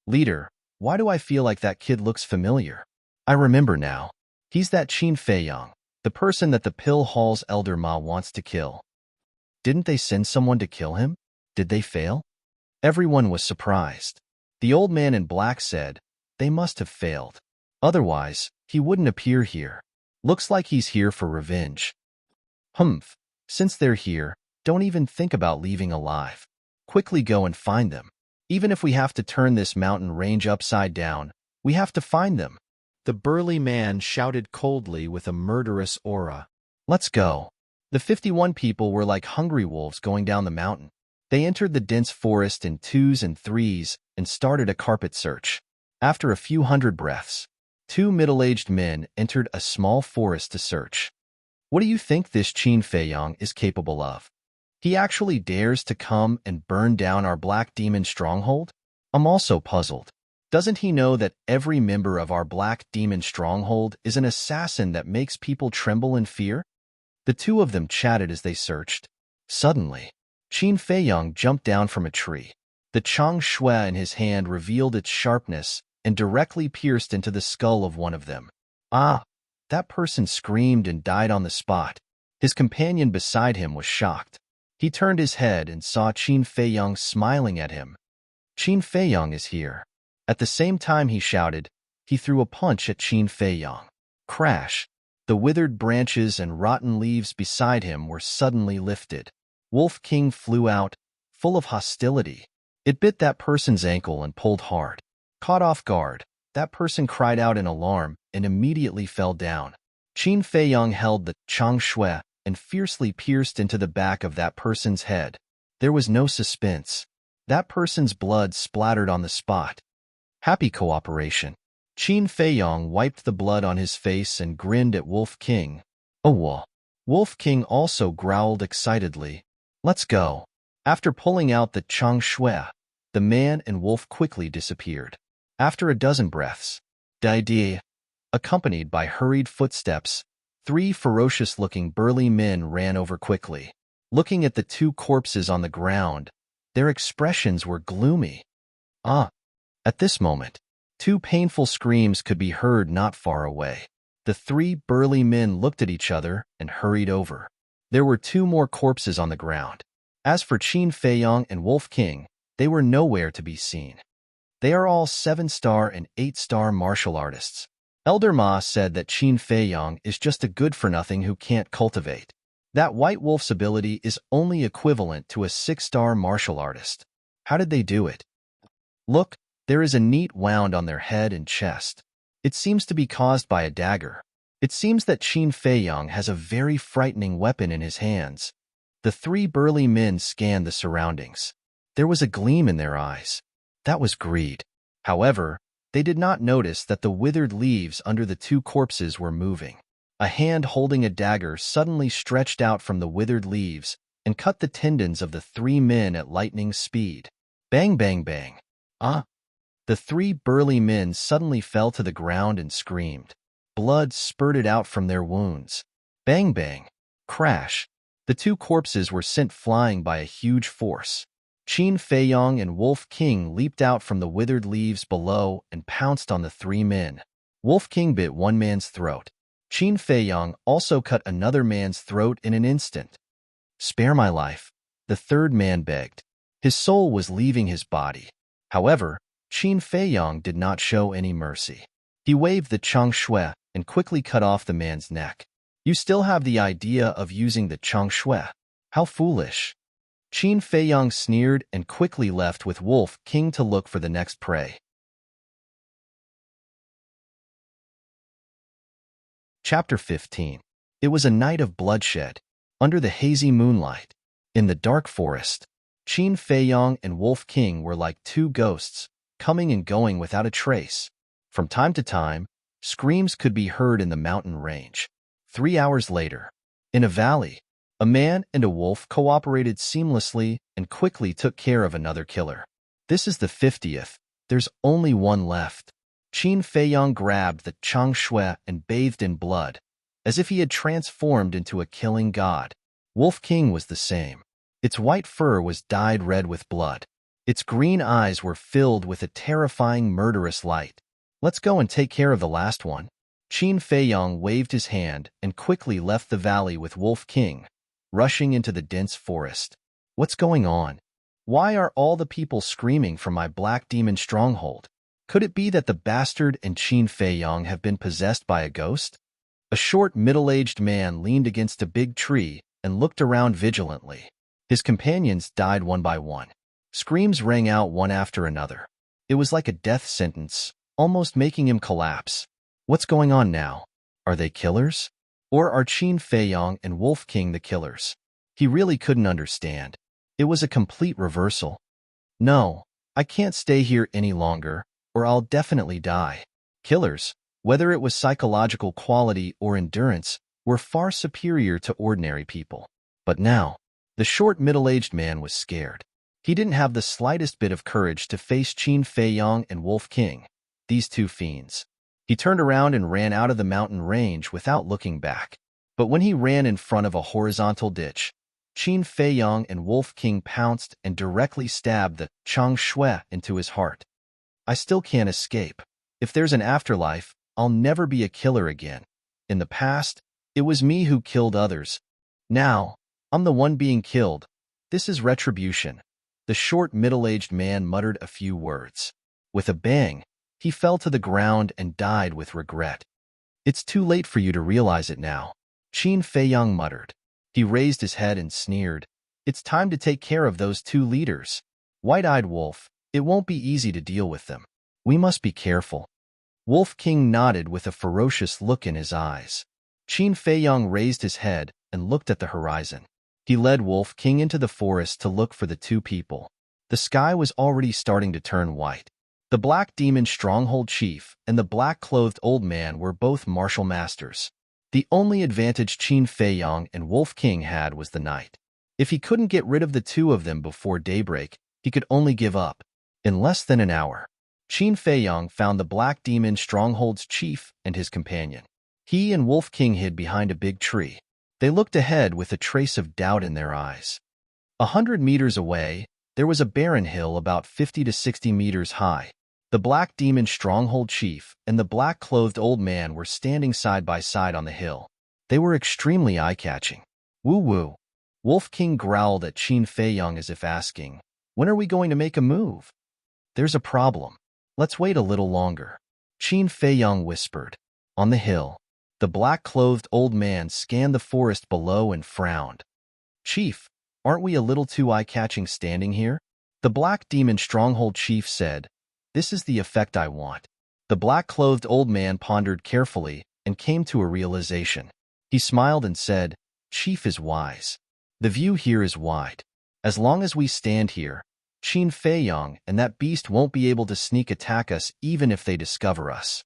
"Leader, why do I feel like that kid looks familiar?" "I remember now. He's that Qin Feiyang, the person that the Pill Hall's elder Ma wants to kill." "Didn't they send someone to kill him? Did they fail?" Everyone was surprised. The old man in black said, "They must have failed. Otherwise, he wouldn't appear here. Looks like he's here for revenge." "Humph. Since they're here, don't even think about leaving alive. Quickly go and find them. Even if we have to turn this mountain range upside down, we have to find them." The burly man shouted coldly with a murderous aura. "Let's go." The 51 people were like hungry wolves going down the mountain. They entered the dense forest in 2s and 3s and started a carpet search. After a few hundred breaths, 2 middle-aged men entered a small forest to search. "What do you think this Qin Feiyang is capable of? He actually dares to come and burn down our Black Demon stronghold? I'm also puzzled." Doesn't he know that every member of our black demon stronghold is an assassin that makes people tremble in fear? The two of them chatted as they searched. Suddenly, Qin Feiyang jumped down from a tree. The Chang Shui in his hand revealed its sharpness and directly pierced into the skull of one of them. Ah! That person screamed and died on the spot. His companion beside him was shocked. He turned his head and saw Qin Feiyang smiling at him. Qin Feiyang is here. At the same time he shouted, he threw a punch at Qin Feiyang. Crash! The withered branches and rotten leaves beside him were suddenly lifted. Wolf King flew out, full of hostility. It bit that person's ankle and pulled hard. Caught off guard, that person cried out in alarm and immediately fell down. Qin Feiyang held the Chang Shui and fiercely pierced into the back of that person's head. There was no suspense. That person's blood splattered on the spot. Happy cooperation. Qin Feiyang wiped the blood on his face and grinned at Wolf King. Oh, Wolf King also growled excitedly. Let's go. After pulling out the Chang Shui, the man and wolf quickly disappeared. After a dozen breaths, Dai, accompanied by hurried footsteps, 3 ferocious-looking burly men ran over quickly. Looking at the 2 corpses on the ground, their expressions were gloomy. At this moment, 2 painful screams could be heard not far away. The 3 burly men looked at each other and hurried over. There were 2 more corpses on the ground. As for Qin Feiyang and Wolf King, they were nowhere to be seen. They are all 7-star and 8-star martial artists. Elder Ma said that Qin Feiyang is just a good-for-nothing who can't cultivate. That white wolf's ability is only equivalent to a 6-star martial artist. How did they do it? Look, there is a neat wound on their head and chest. It seems to be caused by a dagger. It seems that Qin Feiyang has a very frightening weapon in his hands. The 3 burly men scanned the surroundings. There was a gleam in their eyes. That was greed. However, they did not notice that the withered leaves under the 2 corpses were moving. A hand holding a dagger suddenly stretched out from the withered leaves and cut the tendons of the 3 men at lightning speed. Bang, bang, bang. The 3 burly men suddenly fell to the ground and screamed. Blood spurted out from their wounds. Bang, bang. Crash. The 2 corpses were sent flying by a huge force. Qin Feiyang and Wolf King leaped out from the withered leaves below and pounced on the 3 men. Wolf King bit one man's throat. Qin Feiyang also cut another man's throat in an instant. Spare my life, the 3rd man begged. His soul was leaving his body. However, Qin Feiyang did not show any mercy. He waved the Chang Shui and quickly cut off the man's neck. You still have the idea of using the Chang Shui. How foolish. Qin Feiyang sneered and quickly left with Wolf King to look for the next prey. Chapter 15. It was a night of bloodshed. Under the hazy moonlight, in the dark forest, Qin Feiyang and Wolf King were like 2 ghosts, coming and going without a trace. From time to time, screams could be heard in the mountain range. 3 hours later, in a valley, a man and a wolf cooperated seamlessly and quickly took care of another killer. This is the 50th. There's only one left. Qin Feiyang grabbed the Chang Shui and bathed in blood, as if he had transformed into a killing god. Wolf King was the same. Its white fur was dyed red with blood. Its green eyes were filled with a terrifying murderous light. Let's go and take care of the last one. Qin Feiyang waved his hand and quickly left the valley with Wolf King, rushing into the dense forest. What's going on? Why are all the people screaming from my black demon stronghold? Could it be that the bastard and Qin Feiyang have been possessed by a ghost? A short, middle-aged man leaned against a big tree and looked around vigilantly. His companions died one by one. Screams rang out one after another. It was like a death sentence, almost making him collapse. What's going on now? Are they killers? Or are Qin Feiyang and Wolf King the killers? He really couldn't understand. It was a complete reversal. No, I can't stay here any longer, or I'll definitely die. Killers, whether it was psychological quality or endurance, were far superior to ordinary people. But now, the short middle-aged man was scared. He didn't have the slightest bit of courage to face Qin Fei Yang and Wolf King, these two fiends. He turned around and ran out of the mountain range without looking back. But when he ran in front of a horizontal ditch, Qin Fei Yang and Wolf King pounced and directly stabbed the Chang Shui into his heart. I still can't escape. If there's an afterlife, I'll never be a killer again. In the past, it was me who killed others. Now, I'm the one being killed. This is retribution. The short, middle-aged man muttered a few words. With a bang, he fell to the ground and died with regret. It's too late for you to realize it now, Qin Fei Yang muttered. He raised his head and sneered. It's time to take care of those two leaders. White-eyed Wolf, it won't be easy to deal with them. We must be careful. Wolf King nodded with a ferocious look in his eyes. Qin Fei Yang raised his head and looked at the horizon. He led Wolf King into the forest to look for the two people. The sky was already starting to turn white. The Black Demon Stronghold Chief and the black-clothed old man were both martial masters. The only advantage Qin Fei Yang and Wolf King had was the night. If he couldn't get rid of the two of them before daybreak, he could only give up. In less than an hour, Qin Fei Yang found the Black Demon Stronghold's chief and his companion. He and Wolf King hid behind a big tree. They looked ahead with a trace of doubt in their eyes. 100 meters away, there was a barren hill about 50 to 60 meters high. The Black Demon Stronghold Chief and the black-clothed old man were standing side by side on the hill. They were extremely eye-catching. Woo-woo. Wolf King growled at Qin Fei Yang as if asking, when are we going to make a move? There's a problem. Let's wait a little longer. Qin Fei Yang whispered. On the hill, the black-clothed old man scanned the forest below and frowned. Chief, aren't we a little too eye-catching standing here? The Black Demon Stronghold Chief said, this is the effect I want. The black-clothed old man pondered carefully and came to a realization. He smiled and said, Chief is wise. The view here is wide. As long as we stand here, Qin Fei Yang and that beast won't be able to sneak attack us even if they discover us.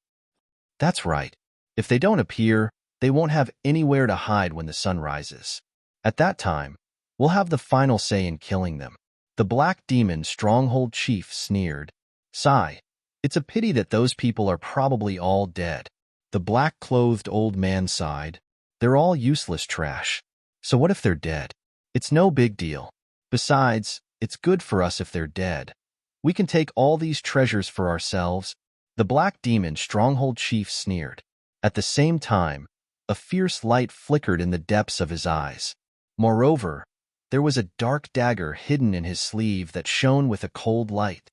That's right. If they don't appear, they won't have anywhere to hide when the sun rises. At that time, we'll have the final say in killing them. The Black Demon Stronghold Chief sneered. Sigh. It's a pity that those people are probably all dead. The black-clothed old man sighed. They're all useless trash. So what if they're dead? It's no big deal. Besides, it's good for us if they're dead. We can take all these treasures for ourselves. The Black Demon Stronghold Chief sneered. At the same time, a fierce light flickered in the depths of his eyes. Moreover, there was a dark dagger hidden in his sleeve that shone with a cold light.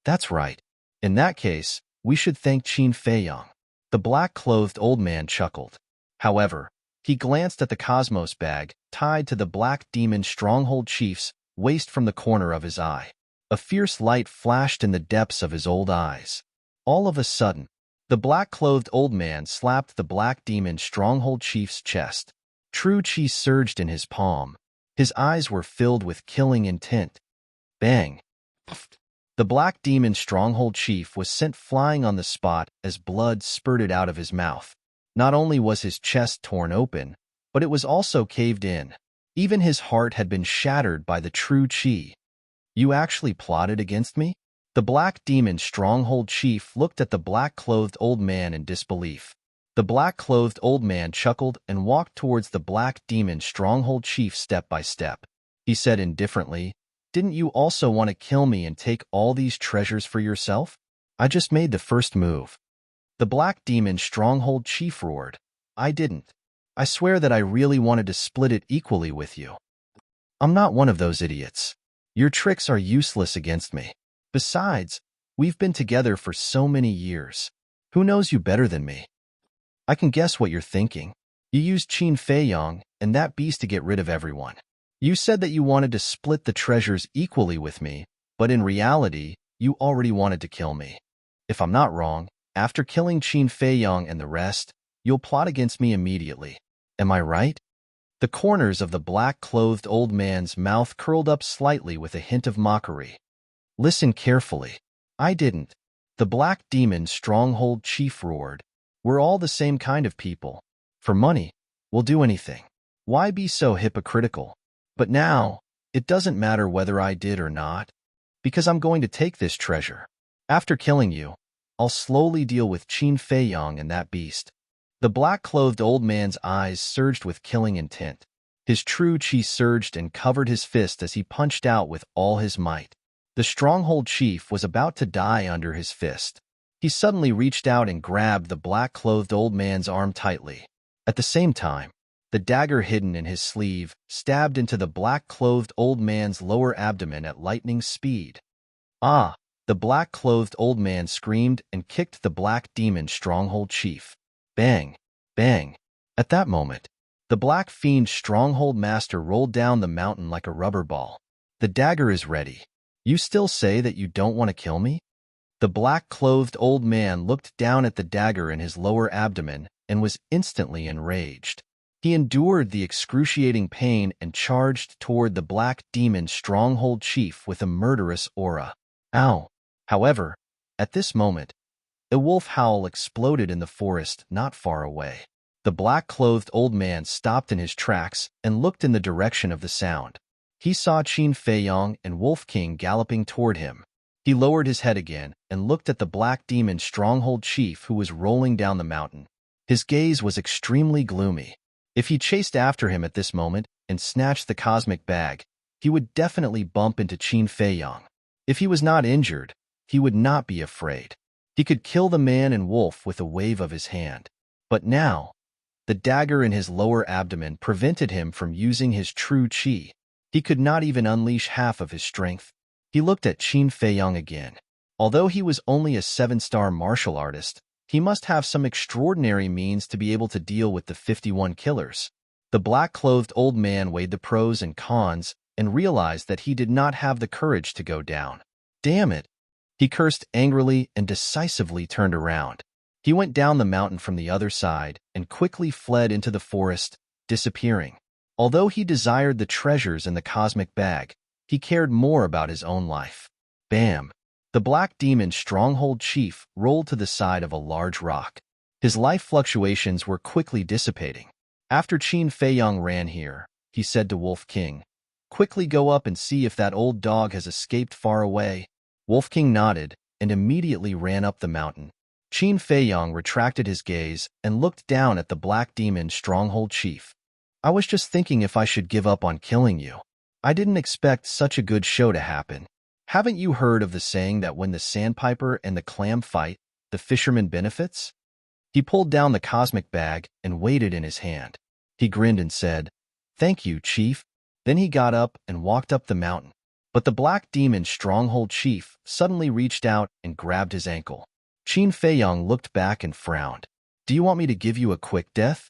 That's right. In that case, we should thank Qin Fei Yang. The black-clothed old man chuckled. However, he glanced at the cosmos bag tied to the Black Demon Stronghold Chief's waist from the corner of his eye. A fierce light flashed in the depths of his old eyes. All of a sudden, the black-clothed old man slapped the Black Demon Stronghold Chief's chest. True chi surged in his palm. His eyes were filled with killing intent. Bang! The Black Demon Stronghold Chief was sent flying on the spot as blood spurted out of his mouth. Not only was his chest torn open, but it was also caved in. Even his heart had been shattered by the true chi. You actually plotted against me? The Black Demon Stronghold Chief looked at the black-clothed old man in disbelief. The black-clothed old man chuckled and walked towards the Black Demon Stronghold Chief step by step. He said indifferently, didn't you also want to kill me and take all these treasures for yourself? I just made the first move. The Black Demon Stronghold Chief roared. I didn't. I swear that I really wanted to split it equally with you. I'm not one of those idiots. Your tricks are useless against me. Besides, we've been together for so many years. Who knows you better than me? I can guess what you're thinking. You used Qin Fei Yang and that beast to get rid of everyone. You said that you wanted to split the treasures equally with me, but in reality, you already wanted to kill me. If I'm not wrong, after killing Qin Fei Yang and the rest, you'll plot against me immediately. Am I right? The corners of the black-clothed old man's mouth curled up slightly with a hint of mockery. Listen carefully. I didn't. The Black Demon Stronghold Chief roared. We're all the same kind of people. For money, we'll do anything. Why be so hypocritical? But now, It doesn't matter whether I did or not, because I'm going to take this treasure. After killing you, I'll slowly deal with Qin Fei Yang and that beast." The black-clothed old man's eyes surged with killing intent. His true chi surged and covered his fist as he punched out with all his might. The stronghold chief was about to die under his fist. He suddenly reached out and grabbed the black-clothed old man's arm tightly. At the same time, the dagger hidden in his sleeve stabbed into the black-clothed old man's lower abdomen at lightning speed. "Ah!" The black-clothed old man screamed and kicked the black demon stronghold chief. Bang! Bang! At that moment, the black fiend stronghold master rolled down the mountain like a rubber ball. "The dagger is ready. You still say that you don't want to kill me?" The black-clothed old man looked down at the dagger in his lower abdomen and was instantly enraged. He endured the excruciating pain and charged toward the black demon stronghold chief with a murderous aura. Ow! However, at this moment, a wolf howl exploded in the forest not far away. The black-clothed old man stopped in his tracks and looked in the direction of the sound. He saw Qin Fei Yang and Wolf King galloping toward him. He lowered his head again and looked at the black demon stronghold chief who was rolling down the mountain. His gaze was extremely gloomy. If he chased after him at this moment and snatched the cosmic bag, he would definitely bump into Qin Fei Yang. If he was not injured, he would not be afraid. He could kill the man and wolf with a wave of his hand. But now, the dagger in his lower abdomen prevented him from using his true chi. He could not even unleash half of his strength. He looked at Qin Fei Yang again. Although he was only a 7-star martial artist, he must have some extraordinary means to be able to deal with the 51 killers. The black-clothed old man weighed the pros and cons and realized that he did not have the courage to go down. Damn it! He cursed angrily and decisively turned around. He went down the mountain from the other side and quickly fled into the forest, disappearing. Although he desired the treasures in the cosmic bag, he cared more about his own life. Bam! The black demon stronghold chief rolled to the side of a large rock. His life fluctuations were quickly dissipating. After Qin Fei Yang ran here, he said to Wolf King, "Quickly go up and see if that old dog has escaped far away." Wolf King nodded and immediately ran up the mountain. Qin Fei Yang retracted his gaze and looked down at the black demon stronghold chief. "I was just thinking if I should give up on killing you. I didn't expect such a good show to happen. Haven't you heard of the saying that when the sandpiper and the clam fight, the fisherman benefits?" He pulled down the cosmic bag and weighed it in his hand. He grinned and said, "Thank you, Chief." Then he got up and walked up the mountain. But the black demon stronghold chief suddenly reached out and grabbed his ankle. Qin Fei Yang looked back and frowned. "Do you want me to give you a quick death?"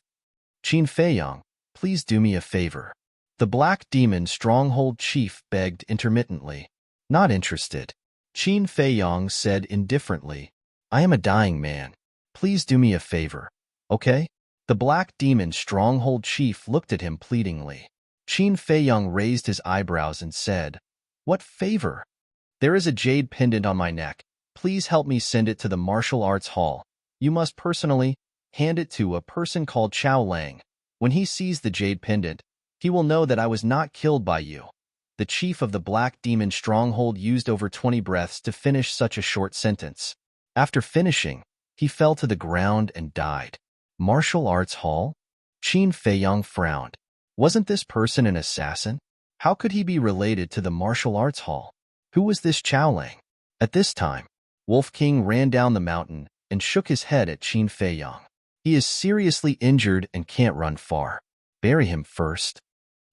"Qin Fei Yang, please do me a favor." The black demon stronghold chief begged intermittently. "Not interested." Qin Fei Yang said indifferently, "I am a dying man. Please do me a favor, okay?" The black demon stronghold chief looked at him pleadingly. Qin Fei Yang raised his eyebrows and said, "What favor?" "There is a jade pendant on my neck. Please help me send it to the martial arts hall. You must personally hand it to a person called Chao Lang. When he sees the jade pendant, he will know that I was not killed by you." The chief of the black demon stronghold used over 20 breaths to finish such a short sentence. After finishing, he fell to the ground and died. Martial arts hall? Qin Fei Yang frowned. Wasn't this person an assassin? How could he be related to the martial arts hall? Who was this Chao Lang? At this time, Wolf King ran down the mountain and shook his head at Qin Fei Yang. "He is seriously injured and can't run far. Bury him first."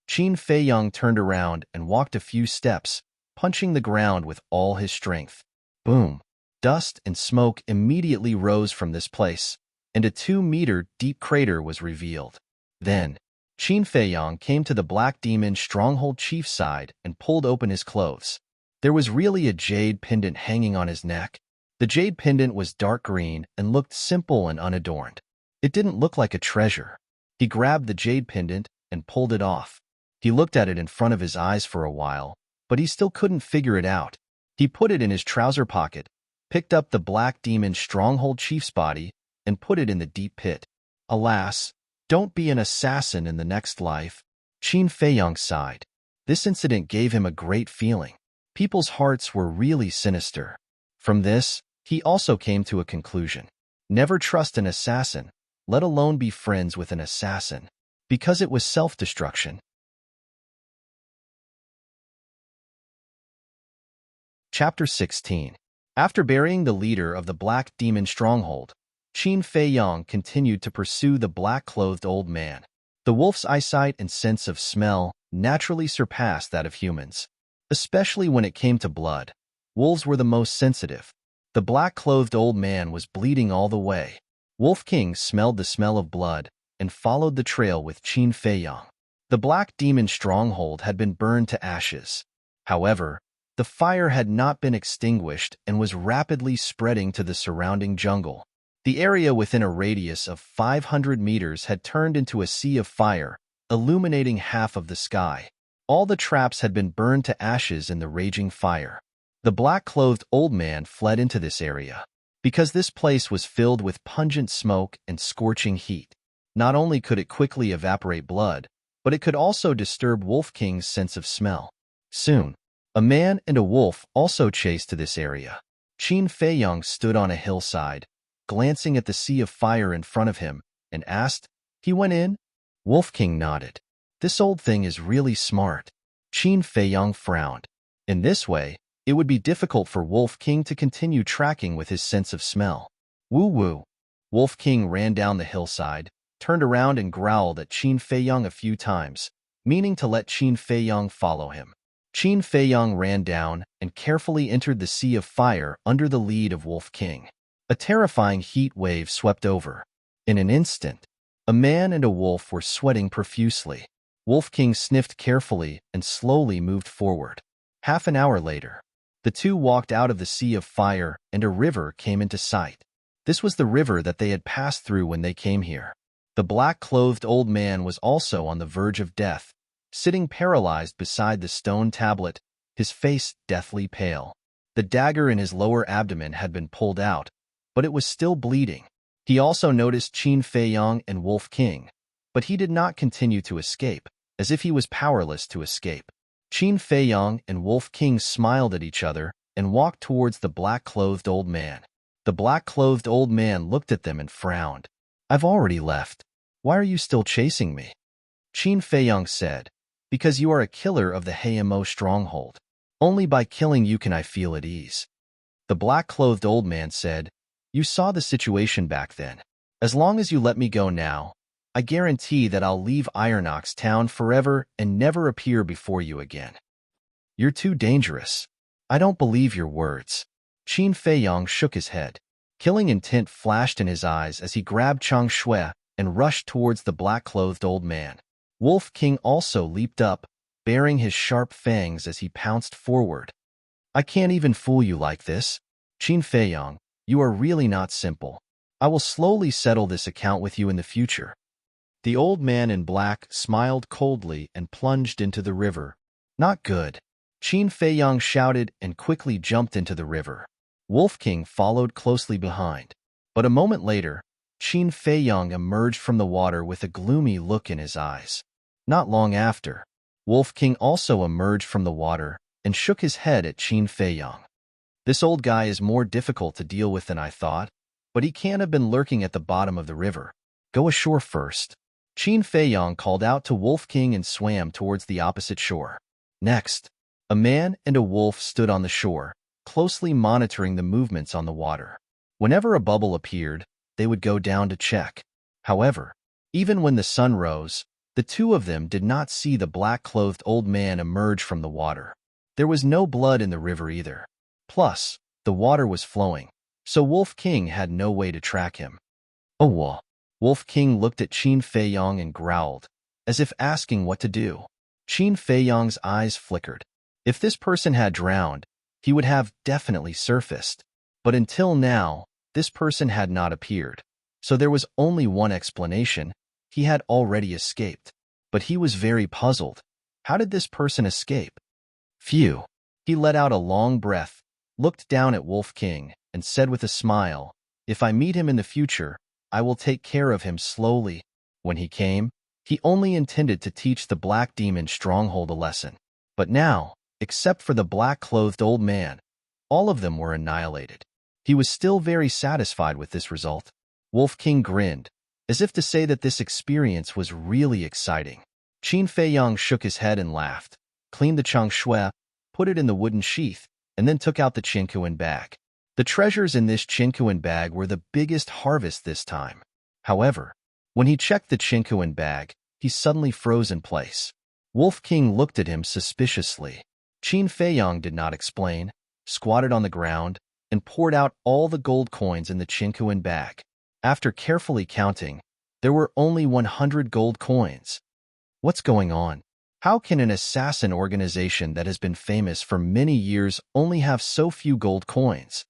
Qin Fei Yang turned around and walked a few steps, punching the ground with all his strength. Boom! Dust and smoke immediately rose from this place, and a 2-meter deep crater was revealed. Then, Qin Fei Yang came to the black demon stronghold chief's side and pulled open his clothes. There was really a jade pendant hanging on his neck. The jade pendant was dark green and looked simple and unadorned. It didn't look like a treasure. He grabbed the jade pendant and pulled it off. He looked at it in front of his eyes for a while, but he still couldn't figure it out. He put it in his trouser pocket, picked up the black demon stronghold chief's body, and put it in the deep pit. Alas, don't be an assassin in the next life. Qin Fei Yang sighed. This incident gave him a great feeling. People's hearts were really sinister. From this, he also came to a conclusion. Never trust an assassin, let alone be friends with an assassin, because it was self-destruction. Chapter 16. After burying the leader of the Black Demon stronghold, Qin Feiyang continued to pursue the black-clothed old man. The wolf's eyesight and sense of smell naturally surpassed that of humans, especially when it came to blood. Wolves were the most sensitive. The black-clothed old man was bleeding all the way. Wolf King smelled the smell of blood and followed the trail with Qin Feiyang. The Black Demon stronghold had been burned to ashes. However, the fire had not been extinguished and was rapidly spreading to the surrounding jungle. The area within a radius of 500 meters had turned into a sea of fire, illuminating half of the sky. All the traps had been burned to ashes in the raging fire. The black-clothed old man fled into this area, because this place was filled with pungent smoke and scorching heat. Not only could it quickly evaporate blood, but it could also disturb Wolf King's sense of smell. Soon, a man and a wolf also chased to this area. Qin Feiyang stood on a hillside, glancing at the sea of fire in front of him, and asked, "He went in?" Wolf King nodded. "This old thing is really smart." Qin Feiyang frowned. In this way, it would be difficult for Wolf King to continue tracking with his sense of smell. Woo-woo. Wolf King ran down the hillside, turned around and growled at Qin Feiyang a few times, meaning to let Qin Feiyang follow him. Qin Feiyang ran down and carefully entered the sea of fire under the lead of Wolf King. A terrifying heat wave swept over. In an instant, a man and a wolf were sweating profusely. Wolf King sniffed carefully and slowly moved forward. Half an hour later, the two walked out of the sea of fire and a river came into sight. This was the river that they had passed through when they came here. The black-clothed old man was also on the verge of death, sitting paralyzed beside the stone tablet, his face deathly pale. The dagger in his lower abdomen had been pulled out, but it was still bleeding. He also noticed Qin Feiyang and Wolf King, but he did not continue to escape, as if he was powerless to escape. Qin Feiyang and Wolf King smiled at each other and walked towards the black-clothed old man. The black-clothed old man looked at them and frowned. "I've already left. Why are you still chasing me?" Qin Feiyang said, "Because you are a killer of the Hayamo stronghold. Only by killing you can I feel at ease." The black-clothed old man said, "You saw the situation back then. As long as you let me go now, I guarantee that I'll leave Iron Town forever and never appear before you again. You're too dangerous. I don't believe your words." Qin Feiyang shook his head. Killing intent flashed in his eyes as he grabbed Chang Shui and rushed towards the black-clothed old man. Wolf King also leaped up, baring his sharp fangs as he pounced forward. "I can't even fool you like this. Qin Feiyang, you are really not simple. I will slowly settle this account with you in the future." The old man in black smiled coldly and plunged into the river. "Not good." Qin Feiyang shouted and quickly jumped into the river. Wolf King followed closely behind. But a moment later, Qin Feiyang emerged from the water with a gloomy look in his eyes. Not long after, Wolf King also emerged from the water and shook his head at Qin Feiyang. "This old guy is more difficult to deal with than I thought, but he can't have been lurking at the bottom of the river. Go ashore first." Qin Feiyang called out to Wolf King and swam towards the opposite shore. Next, a man and a wolf stood on the shore, closely monitoring the movements on the water. Whenever a bubble appeared, they would go down to check. However, even when the sun rose, the two of them did not see the black-clothed old man emerge from the water. There was no blood in the river either. Plus, the water was flowing, so Wolf King had no way to track him. "Oh, well." Wolf King looked at Qin Feiyang and growled, as if asking what to do. Qin Feiyang's eyes flickered. If this person had drowned, he would have definitely surfaced. But until now, this person had not appeared. So there was only one explanation: he had already escaped. But he was very puzzled. How did this person escape? Phew. He let out a long breath, looked down at Wolf King, and said with a smile, "If I meet him in the future, I will take care of him slowly." When he came, he only intended to teach the Black Demon stronghold a lesson. But now, except for the black-clothed old man, all of them were annihilated. He was still very satisfied with this result. Wolf King grinned, as if to say that this experience was really exciting. Qin Feiyang shook his head and laughed, cleaned the chang shui, put it in the wooden sheath, and then took out the Qinkuan bag. The treasures in this Qinkuan bag were the biggest harvest this time. However, when he checked the Qinkuan bag, he suddenly froze in place. Wolf King looked at him suspiciously. Qin Feiyang did not explain, squatted on the ground, and poured out all the gold coins in the Qinkuan bag. After carefully counting, there were only 100 gold coins. What's going on? How can an assassin organization that has been famous for many years only have so few gold coins?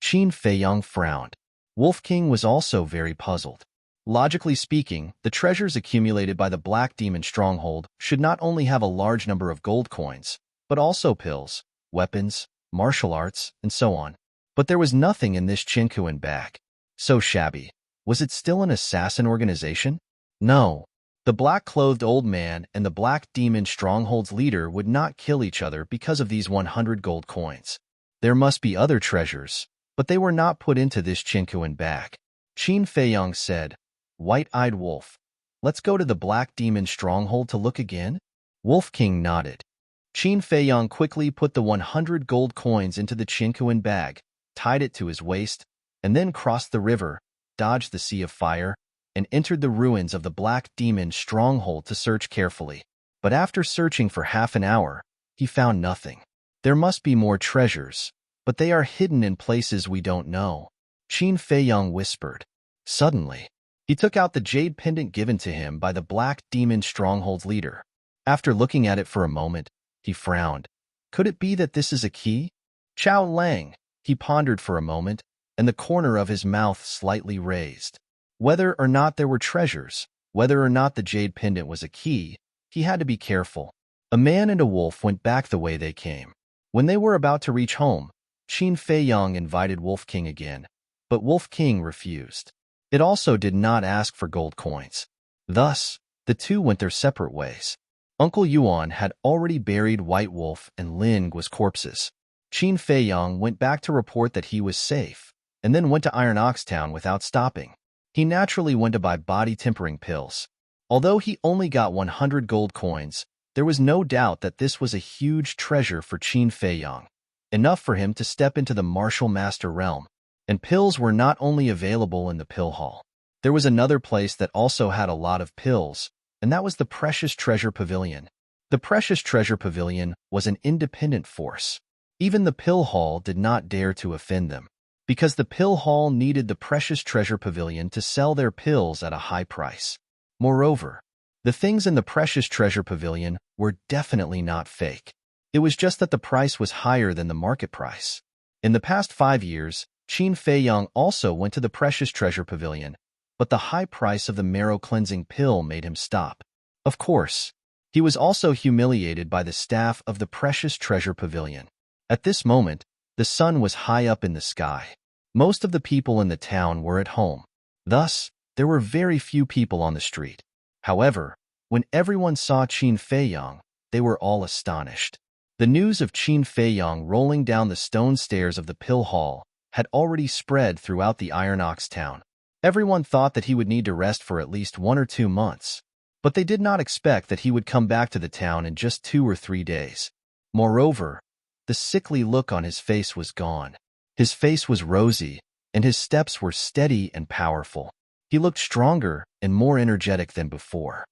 Qin Feiyang frowned. Wolf King was also very puzzled. Logically speaking, the treasures accumulated by the Black Demon Stronghold should not only have a large number of gold coins, but also pills, weapons, martial arts, and so on. But there was nothing in this Qinkuan bag. So shabby. Was it still an assassin organization? No. The black-clothed old man and the Black Demon Stronghold's leader would not kill each other because of these 100 gold coins. There must be other treasures, but they were not put into this Qinkuan bag. Qin Feiyang said, "White-eyed wolf, let's go to the Black Demon Stronghold to look again?" Wolf King nodded. Qin Feiyang quickly put the 100 gold coins into the Qinkuan bag, tied it to his waist, and then crossed the river, dodged the sea of fire, and entered the ruins of the Black Demon Stronghold to search carefully. But after searching for half an hour, he found nothing. There must be more treasures, but they are hidden in places we don't know, Qin Feiyang whispered. Suddenly, he took out the jade pendant given to him by the Black Demon Stronghold's leader. After looking at it for a moment, he frowned. Could it be that this is a key? Chao Lang, he pondered for a moment, and the corner of his mouth slightly raised. Whether or not there were treasures, whether or not the jade pendant was a key, he had to be careful. A man and a wolf went back the way they came. When they were about to reach home, Qin Feiyang invited Wolf King again, but Wolf King refused. It also did not ask for gold coins. Thus, the two went their separate ways. Uncle Yuan had already buried White Wolf and Ling Guo's corpses. Qin Feiyang went back to report that he was safe, and then went to Iron Ox Town without stopping. He naturally went to buy body-tempering pills. Although he only got 100 gold coins, there was no doubt that this was a huge treasure for Qin Feiyang, enough for him to step into the martial master realm. And pills were not only available in the pill hall. There was another place that also had a lot of pills, and that was the Precious Treasure Pavilion. The Precious Treasure Pavilion was an independent force. Even the pill hall did not dare to offend them, because the pill hall needed the Precious Treasure Pavilion to sell their pills at a high price. Moreover, the things in the Precious Treasure Pavilion were definitely not fake. It was just that the price was higher than the market price. In the past 5 years, Qin Feiyang also went to the Precious Treasure Pavilion, but the high price of the marrow-cleansing pill made him stop. Of course, he was also humiliated by the staff of the Precious Treasure Pavilion. At this moment, the sun was high up in the sky. Most of the people in the town were at home. Thus, there were very few people on the street. However, when everyone saw Qin Feiyang, they were all astonished. The news of Qin Feiyang rolling down the stone stairs of the pill hall had already spread throughout the Iron Ox Town. Everyone thought that he would need to rest for at least 1 or 2 months, but they did not expect that he would come back to the town in just 2 or 3 days. Moreover, the sickly look on his face was gone. His face was rosy, and his steps were steady and powerful. He looked stronger and more energetic than before.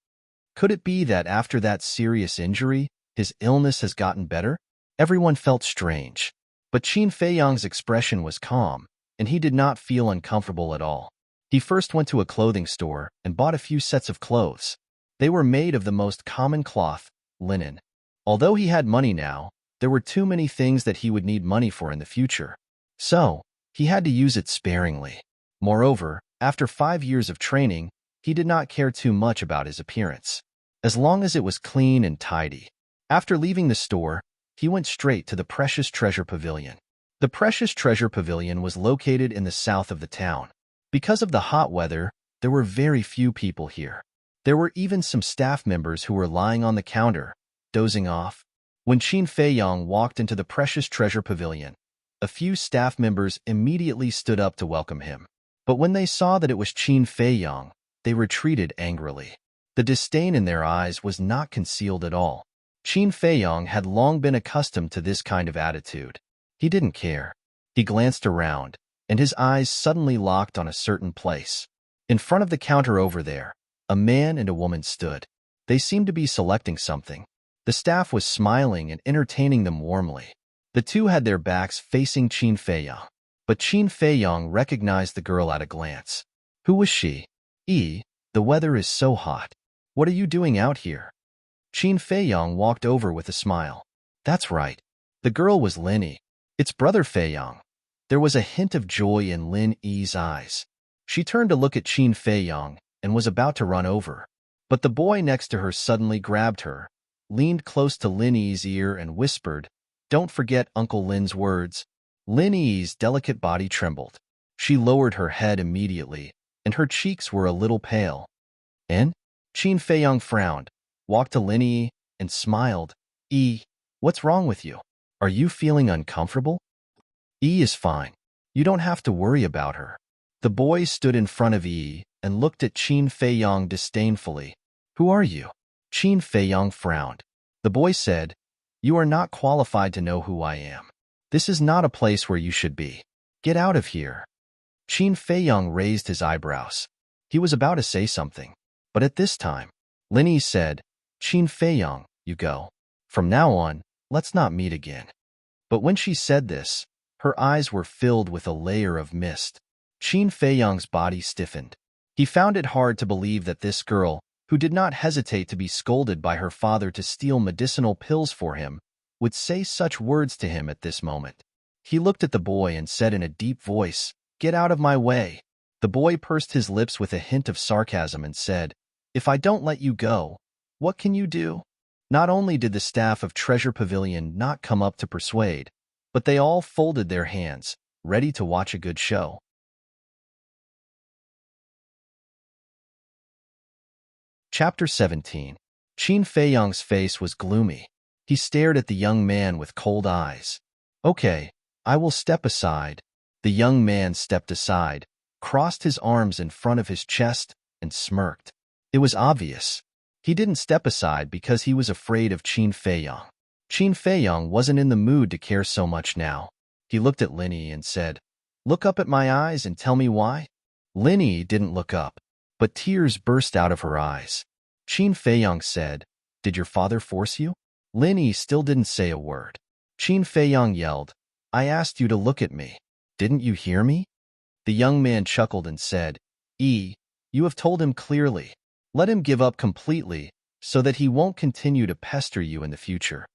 Could it be that after that serious injury, his illness has gotten better? Everyone felt strange. But Qin Feiyang's expression was calm, and he did not feel uncomfortable at all. He first went to a clothing store and bought a few sets of clothes. They were made of the most common cloth, linen. Although he had money now, there were too many things that he would need money for in the future. So, he had to use it sparingly. Moreover, after 5 years of training, he did not care too much about his appearance, as long as it was clean and tidy. After leaving the store, he went straight to the Precious Treasure Pavilion. The Precious Treasure Pavilion was located in the south of the town. Because of the hot weather, there were very few people here. There were even some staff members who were lying on the counter, dozing off. When Qin Feiyong walked into the precious treasure pavilion, a few staff members immediately stood up to welcome him. But when they saw that it was Qin Feiyong, they retreated angrily. The disdain in their eyes was not concealed at all. Qin Feiyong had long been accustomed to this kind of attitude. He didn't care. He glanced around, and his eyes suddenly locked on a certain place. In front of the counter over there, a man and a woman stood. They seemed to be selecting something. The staff was smiling and entertaining them warmly. The two had their backs facing Qin Feiyong, but Qin Feiyong recognized the girl at a glance. Who was she? The weather is so hot. What are you doing out here? Qin Feiyong walked over with a smile. That's right. The girl was Lin Yi, its brother Feiyong. There was a hint of joy in Lin Yi's eyes. She turned to look at Qin Feiyong and was about to run over. But the boy next to her suddenly grabbed her, leaned close to Lin Yi's ear and whispered, "Don't forget Uncle Lin's words." Lin Yi's delicate body trembled. She lowered her head immediately, and her cheeks were a little pale. And? Qin Feiyong frowned, walked to Lin Yi, and smiled. What's wrong with you? Are you feeling uncomfortable? Is fine. You don't have to worry about her. The boy stood in front of and looked at Qin Feiyong disdainfully. Who are you? Qin Feiyong frowned. The boy said, You are not qualified to know who I am. This is not a place where you should be. Get out of here. Qin Feiyong raised his eyebrows. He was about to say something, but at this time, Lin Yi said, Qin Feiyong, you go. From now on, let's not meet again. But when she said this, her eyes were filled with a layer of mist. Qin Feiyong's body stiffened. He found it hard to believe that this girl, who did not hesitate to be scolded by her father to steal medicinal pills for him, would say such words to him at this moment. He looked at the boy and said in a deep voice, Get out of my way. The boy pursed his lips with a hint of sarcasm and said, If I don't let you go, what can you do? Not only did the staff of Treasure Pavilion not come up to persuade, but they all folded their hands, ready to watch a good show. Chapter 17. Qin Feiyong's face was gloomy. He stared at the young man with cold eyes. Okay, I will step aside. The young man stepped aside, crossed his arms in front of his chest, and smirked. It was obvious. He didn't step aside because he was afraid of Qin Feiyong. Qin Feiyong wasn't in the mood to care so much now. He looked at Lin Yi and said, Look up at my eyes and tell me why. Lin Yi didn't look up, but tears burst out of her eyes. Qin Feiyong said, Did your father force you? Lin Yi still didn't say a word. Qin Feiyong yelled, I asked you to look at me. Didn't you hear me? The young man chuckled and said, You have told him clearly. Let him give up completely so that he won't continue to pester you in the future.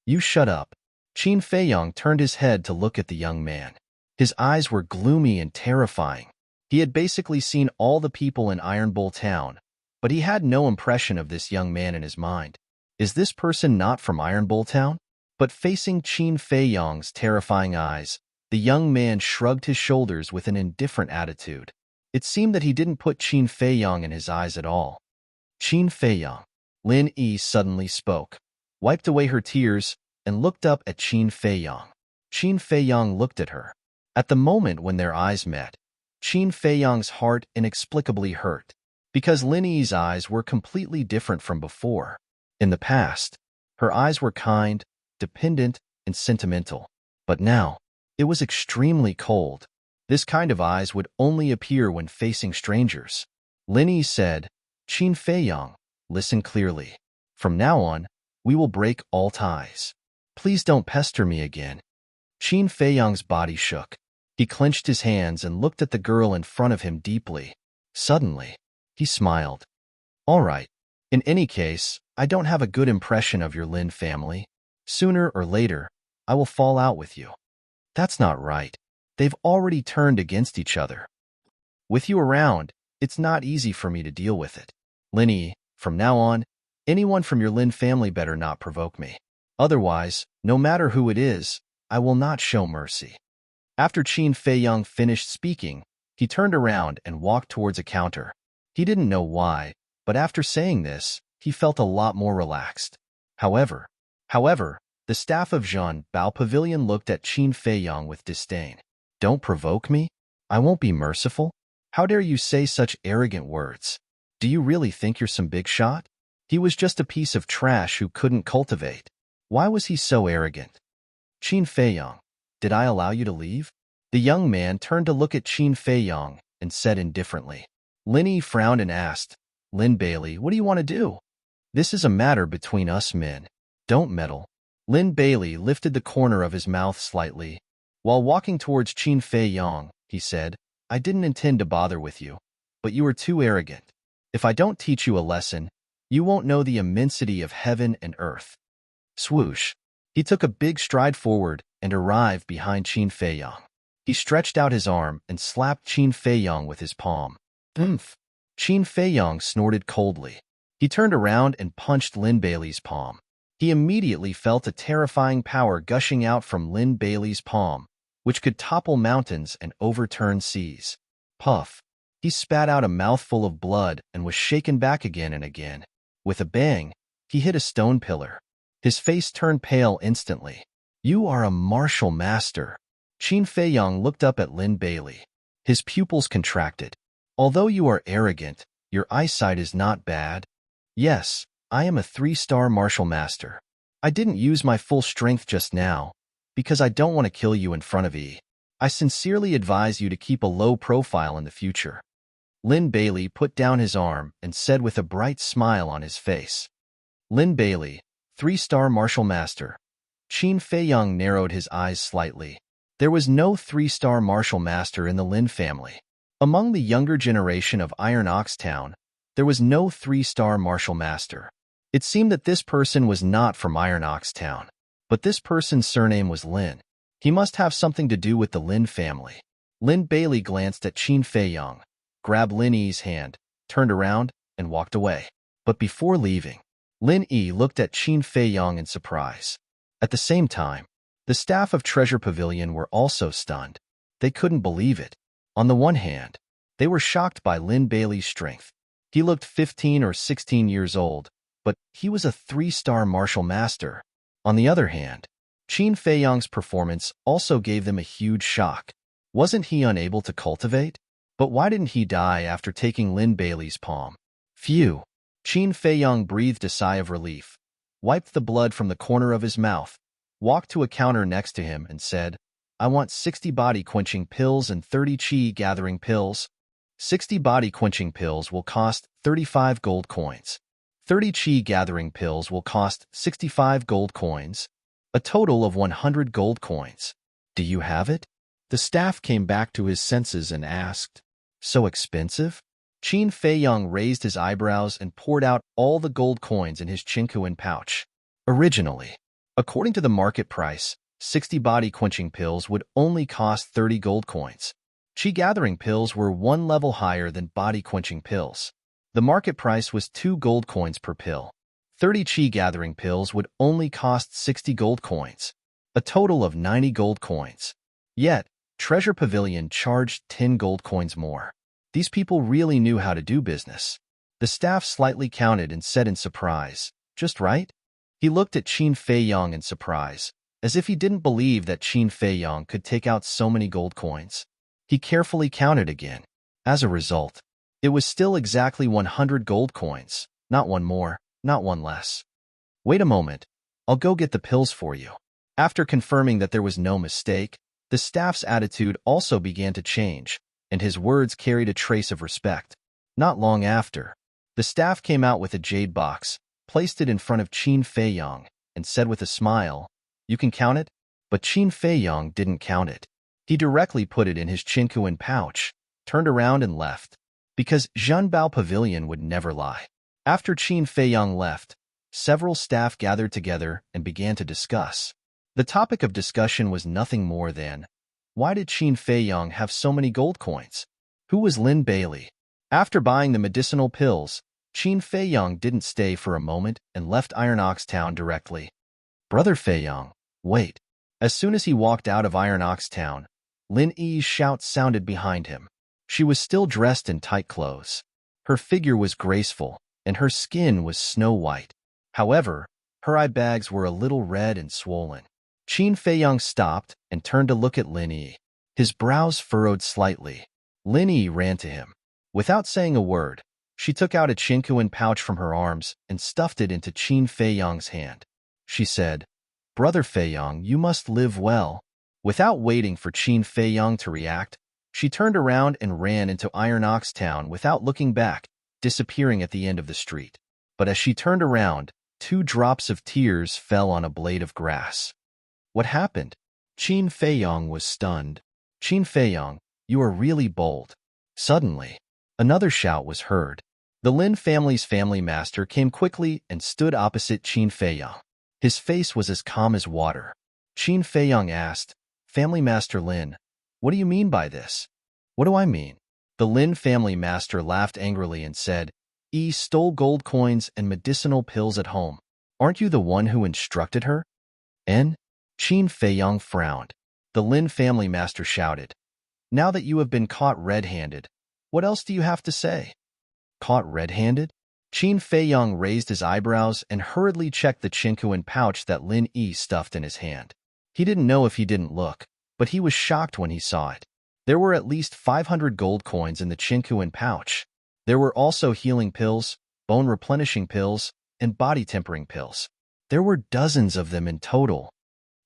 You shut up. Qin Feiyong turned his head to look at the young man. His eyes were gloomy and terrifying. He had basically seen all the people in Iron Bull Town, but he had no impression of this young man in his mind. Is this person not from Iron Bull Town? But facing Qin Feiyong's terrifying eyes, the young man shrugged his shoulders with an indifferent attitude. It seemed that he didn't put Qin Feiyong in his eyes at all. Qin Feiyong. Lin Yi suddenly spoke, wiped away her tears, and looked up at Qin Feiyong. Qin Feiyong looked at her. At the moment when their eyes met, Qin Feiyong's heart inexplicably hurt, because Lin Yi's eyes were completely different from before. In the past, her eyes were kind, dependent, and sentimental. But now, it was extremely cold. This kind of eyes would only appear when facing strangers. Lin Yi said, Qin Feiyong, listen clearly. From now on, we will break all ties. Please don't pester me again. Qin Feiyong's body shook. He clenched his hands and looked at the girl in front of him deeply. Suddenly, he smiled. All right. In any case, I don't have a good impression of your Lin family. Sooner or later, I will fall out with you. That's not right. They've already turned against each other. With you around, it's not easy for me to deal with it. Lin Yi, from now on, anyone from your Lin family better not provoke me. Otherwise, no matter who it is, I will not show mercy. After Qin Feiyong finished speaking, he turned around and walked towards a counter. He didn't know why, but after saying this, he felt a lot more relaxed. However, However, the staff of Jean Bao Pavilion looked at Qin Feiyong with disdain. Don't provoke me? I won't be merciful? How dare you say such arrogant words? Do you really think you're some big shot? He was just a piece of trash who couldn't cultivate. Why was he so arrogant? Qin Feiyong, did I allow you to leave? The young man turned to look at Qin Feiyong and said indifferently. Lin Yi frowned and asked, Lin Bailey, what do you want to do? This is a matter between us men. Don't meddle. Lin Bailey lifted the corner of his mouth slightly. While walking towards Qin Feiyong, he said, I didn't intend to bother with you, but you are too arrogant. If I don't teach you a lesson, you won't know the immensity of heaven and earth. Swoosh. He took a big stride forward and arrived behind Qin Feiyong. He stretched out his arm and slapped Qin Feiyong with his palm. Oomph. Qin Feiyong snorted coldly. He turned around and punched Lin Bailey's palm. He immediately felt a terrifying power gushing out from Lin Bailey's palm, which could topple mountains and overturn seas. Puff. He spat out a mouthful of blood and was shaken back again and again. With a bang, he hit a stone pillar. His face turned pale instantly. You are a martial master. Qin Feiyong looked up at Lin Bailey. His pupils contracted. Although you are arrogant, your eyesight is not bad. Yes, I am a 3-star martial master. I didn't use my full strength just now, because I don't want to kill you in front of E. I sincerely advise you to keep a low profile in the future. Lin Bailey put down his arm and said with a bright smile on his face. Lin Bailey, 3-star martial master. Qin Feiyong narrowed his eyes slightly. There was no 3-star martial master in the Lin family. Among the younger generation of Iron Ox Town, there was no 3-star martial master. It seemed that this person was not from Iron Ox Town, but this person's surname was Lin. He must have something to do with the Lin family. Lin Bailey glanced at Qin Feiyong, grabbed Lin Yi's hand, turned around, and walked away. But before leaving, Lin Yi looked at Qin Feiyong in surprise. At the same time, the staff of Treasure Pavilion were also stunned. They couldn't believe it. On the one hand, they were shocked by Lin Bailey's strength. He looked 15 or 16 years old, but he was a 3-star martial master. On the other hand, Qin Feiyong's performance also gave them a huge shock. Wasn't he unable to cultivate? But why didn't he die after taking Lin Bailey's palm? Phew. Qin Feiyong breathed a sigh of relief, wiped the blood from the corner of his mouth, walked to a counter next to him and said, I want 60 body-quenching pills and 30 chi-gathering pills. 60 body-quenching pills will cost 35 gold coins. 30 chi-gathering pills will cost 65 gold coins. A total of 100 gold coins. Do you have it? The staff came back to his senses and asked, So expensive? Qin Feiyong raised his eyebrows and poured out all the gold coins in his chinkuan pouch. Originally, according to the market price, 60 body-quenching pills would only cost 30 gold coins. Chi-gathering pills were one level higher than body-quenching pills. The market price was 2 gold coins per pill. 30 chi-gathering pills would only cost 60 gold coins, a total of 90 gold coins. Yet, Treasure Pavilion charged 10 gold coins more. These people really knew how to do business. The staff slightly counted and said in surprise, Just right? He looked at Qin Feiyong in surprise, as if he didn't believe that Qin Feiyong could take out so many gold coins. He carefully counted again. As a result, it was still exactly 100 gold coins, not one more, not one less. Wait a moment, I'll go get the pills for you. After confirming that there was no mistake, the staff's attitude also began to change, and his words carried a trace of respect. Not long after, the staff came out with a jade box, placed it in front of Qin Feiyong, and said with a smile, You can count it? But Qin Feiyong didn't count it. He directly put it in his chinkuan pouch, turned around and left, because Zhanbao Pavilion would never lie. After Qin Feiyong left, several staff gathered together and began to discuss. The topic of discussion was nothing more than, why did Qin Feiyong have so many gold coins? Who was Lin Bailey? After buying the medicinal pills, Qin Feiyong didn't stay for a moment and left Iron Ox Town directly. Brother Feiyong, wait. As soon as he walked out of Iron Ox Town, Lin Yi's shout sounded behind him. She was still dressed in tight clothes. Her figure was graceful, and her skin was snow white. However, Her eye bags were a little red and swollen. Qin Feiyang stopped and turned to look at Lin Yi. His brows furrowed slightly. Lin Yi ran to him. Without saying a word, she took out a chinkuan pouch from her arms and stuffed it into Qin Feiyang's hand. She said, "Brother Feiyang, you must live well." Without waiting for Qin Feiyang to react, she turned around and ran into Iron Ox Town without looking back, disappearing at the end of the street. But as she turned around, 2 drops of tears fell on a blade of grass. What happened? Qin Feiyang was stunned. Qin Feiyang, you are really bold. Suddenly, another shout was heard. The Lin family's family master came quickly and stood opposite Qin Feiyang. His face was as calm as water. Qin Feiyang asked, "Family Master Lin, what do you mean by this?" "What do I mean?" The Lin family master laughed angrily and said, "Yi stole gold coins and medicinal pills at home. Aren't you the one who instructed her?" "En?" Qin Feiyang frowned. The Lin family master shouted, "Now that you have been caught red-handed, what else do you have to say?" "Caught red-handed?" Qin Feiyang raised his eyebrows and hurriedly checked the chinkuan pouch that Lin Yi stuffed in his hand. He didn't know if he didn't look, but he was shocked when he saw it. There were at least 500 gold coins in the chinkuan pouch. There were also healing pills, bone-replenishing pills, and body-tempering pills. There were dozens of them in total.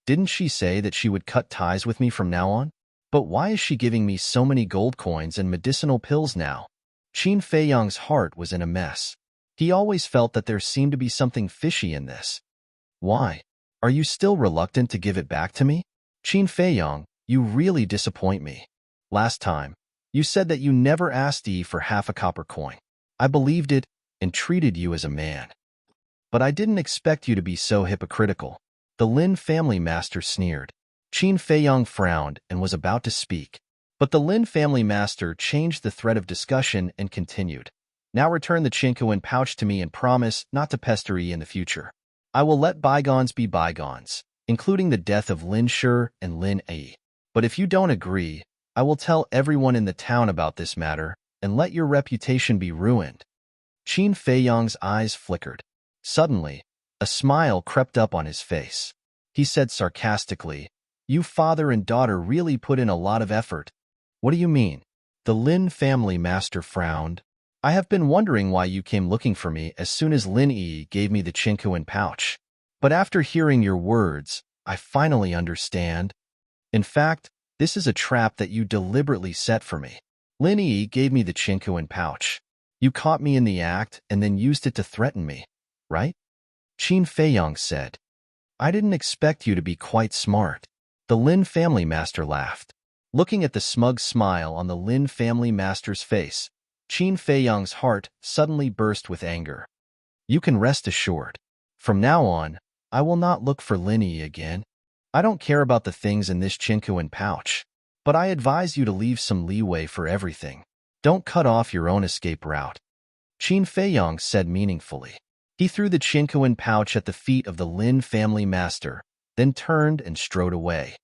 Didn't she say that she would cut ties with me from now on? But why is she giving me so many gold coins and medicinal pills now? Qin Feiyang's heart was in a mess. He always felt that there seemed to be something fishy in this. "Why? Are you still reluctant to give it back to me? Qin Feiyang, you really disappoint me. Last time, you said that you never asked Yi for half a copper coin. I believed it and treated you as a man. But I didn't expect you to be so hypocritical." The Lin family master sneered. Qin Feiyang frowned and was about to speak. But the Lin family master changed the thread of discussion and continued. "Now return the chinkuan pouch to me and promise not to pester Yi in the future. I will let bygones be bygones, including the death of Lin Shi and Lin Yi. But if you don't agree, I will tell everyone in the town about this matter and let your reputation be ruined." Qin Feiyang's eyes flickered. Suddenly, a smile crept up on his face. He said sarcastically, "You father and daughter really put in a lot of effort." "What do you mean?" The Lin family master frowned. "I have been wondering why you came looking for me as soon as Lin Yi gave me the chinkuan pouch. But after hearing your words, I finally understand. In fact, this is a trap that you deliberately set for me. Lin Yi gave me the chinkuan pouch. You caught me in the act and then used it to threaten me, right?" Qin Feiyang said, "I didn't expect you to be quite smart." The Lin family master laughed. Looking at the smug smile on the Lin family master's face, Qin Feiyang's heart suddenly burst with anger. "You can rest assured. From now on, I will not look for Lin Yi again. I don't care about the things in this chinkuan pouch, but I advise you to leave some leeway for everything. Don't cut off your own escape route." Qin Feiyang said meaningfully. He threw the chinkuan pouch at the feet of the Lin family master, then turned and strode away.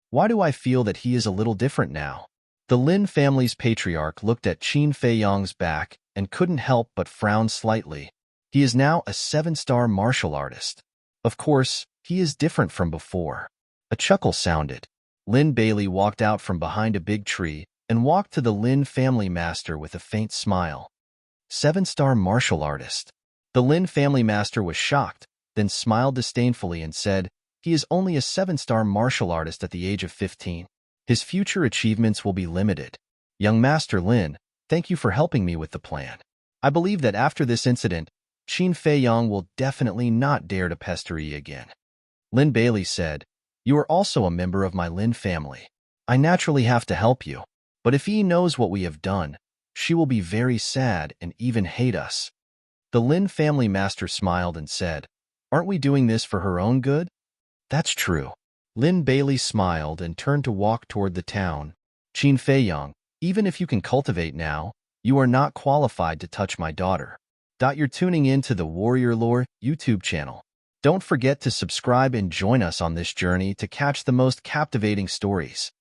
"Why do I feel that he is a little different now?" The Lin family's patriarch looked at Qin Feiyang's back and couldn't help but frown slightly. He is now a 7-star martial artist. Of course, he is different from before. A chuckle sounded. Lin Bailey walked out from behind a big tree and walked to the Lin family master with a faint smile. 7-star martial artist. The Lin family master was shocked, then smiled disdainfully and said, "He is only a 7-star martial artist at the age of 15. His future achievements will be limited. Young Master Lin, thank you for helping me with the plan. I believe that after this incident, Qin Feiyang will definitely not dare to pester Yi again." Lin Bailey said, "You are also a member of my Lin family. I naturally have to help you. But if Yi knows what we have done, she will be very sad and even hate us." The Lin family master smiled and said, "Aren't we doing this for her own good?" "That's true." Lin Bailey smiled and turned to walk toward the town. "Qin Feiyang, even if you can cultivate now, you are not qualified to touch my daughter." You're tuning in to the Warrior Lore YouTube channel. Don't forget to subscribe and join us on this journey to catch the most captivating stories.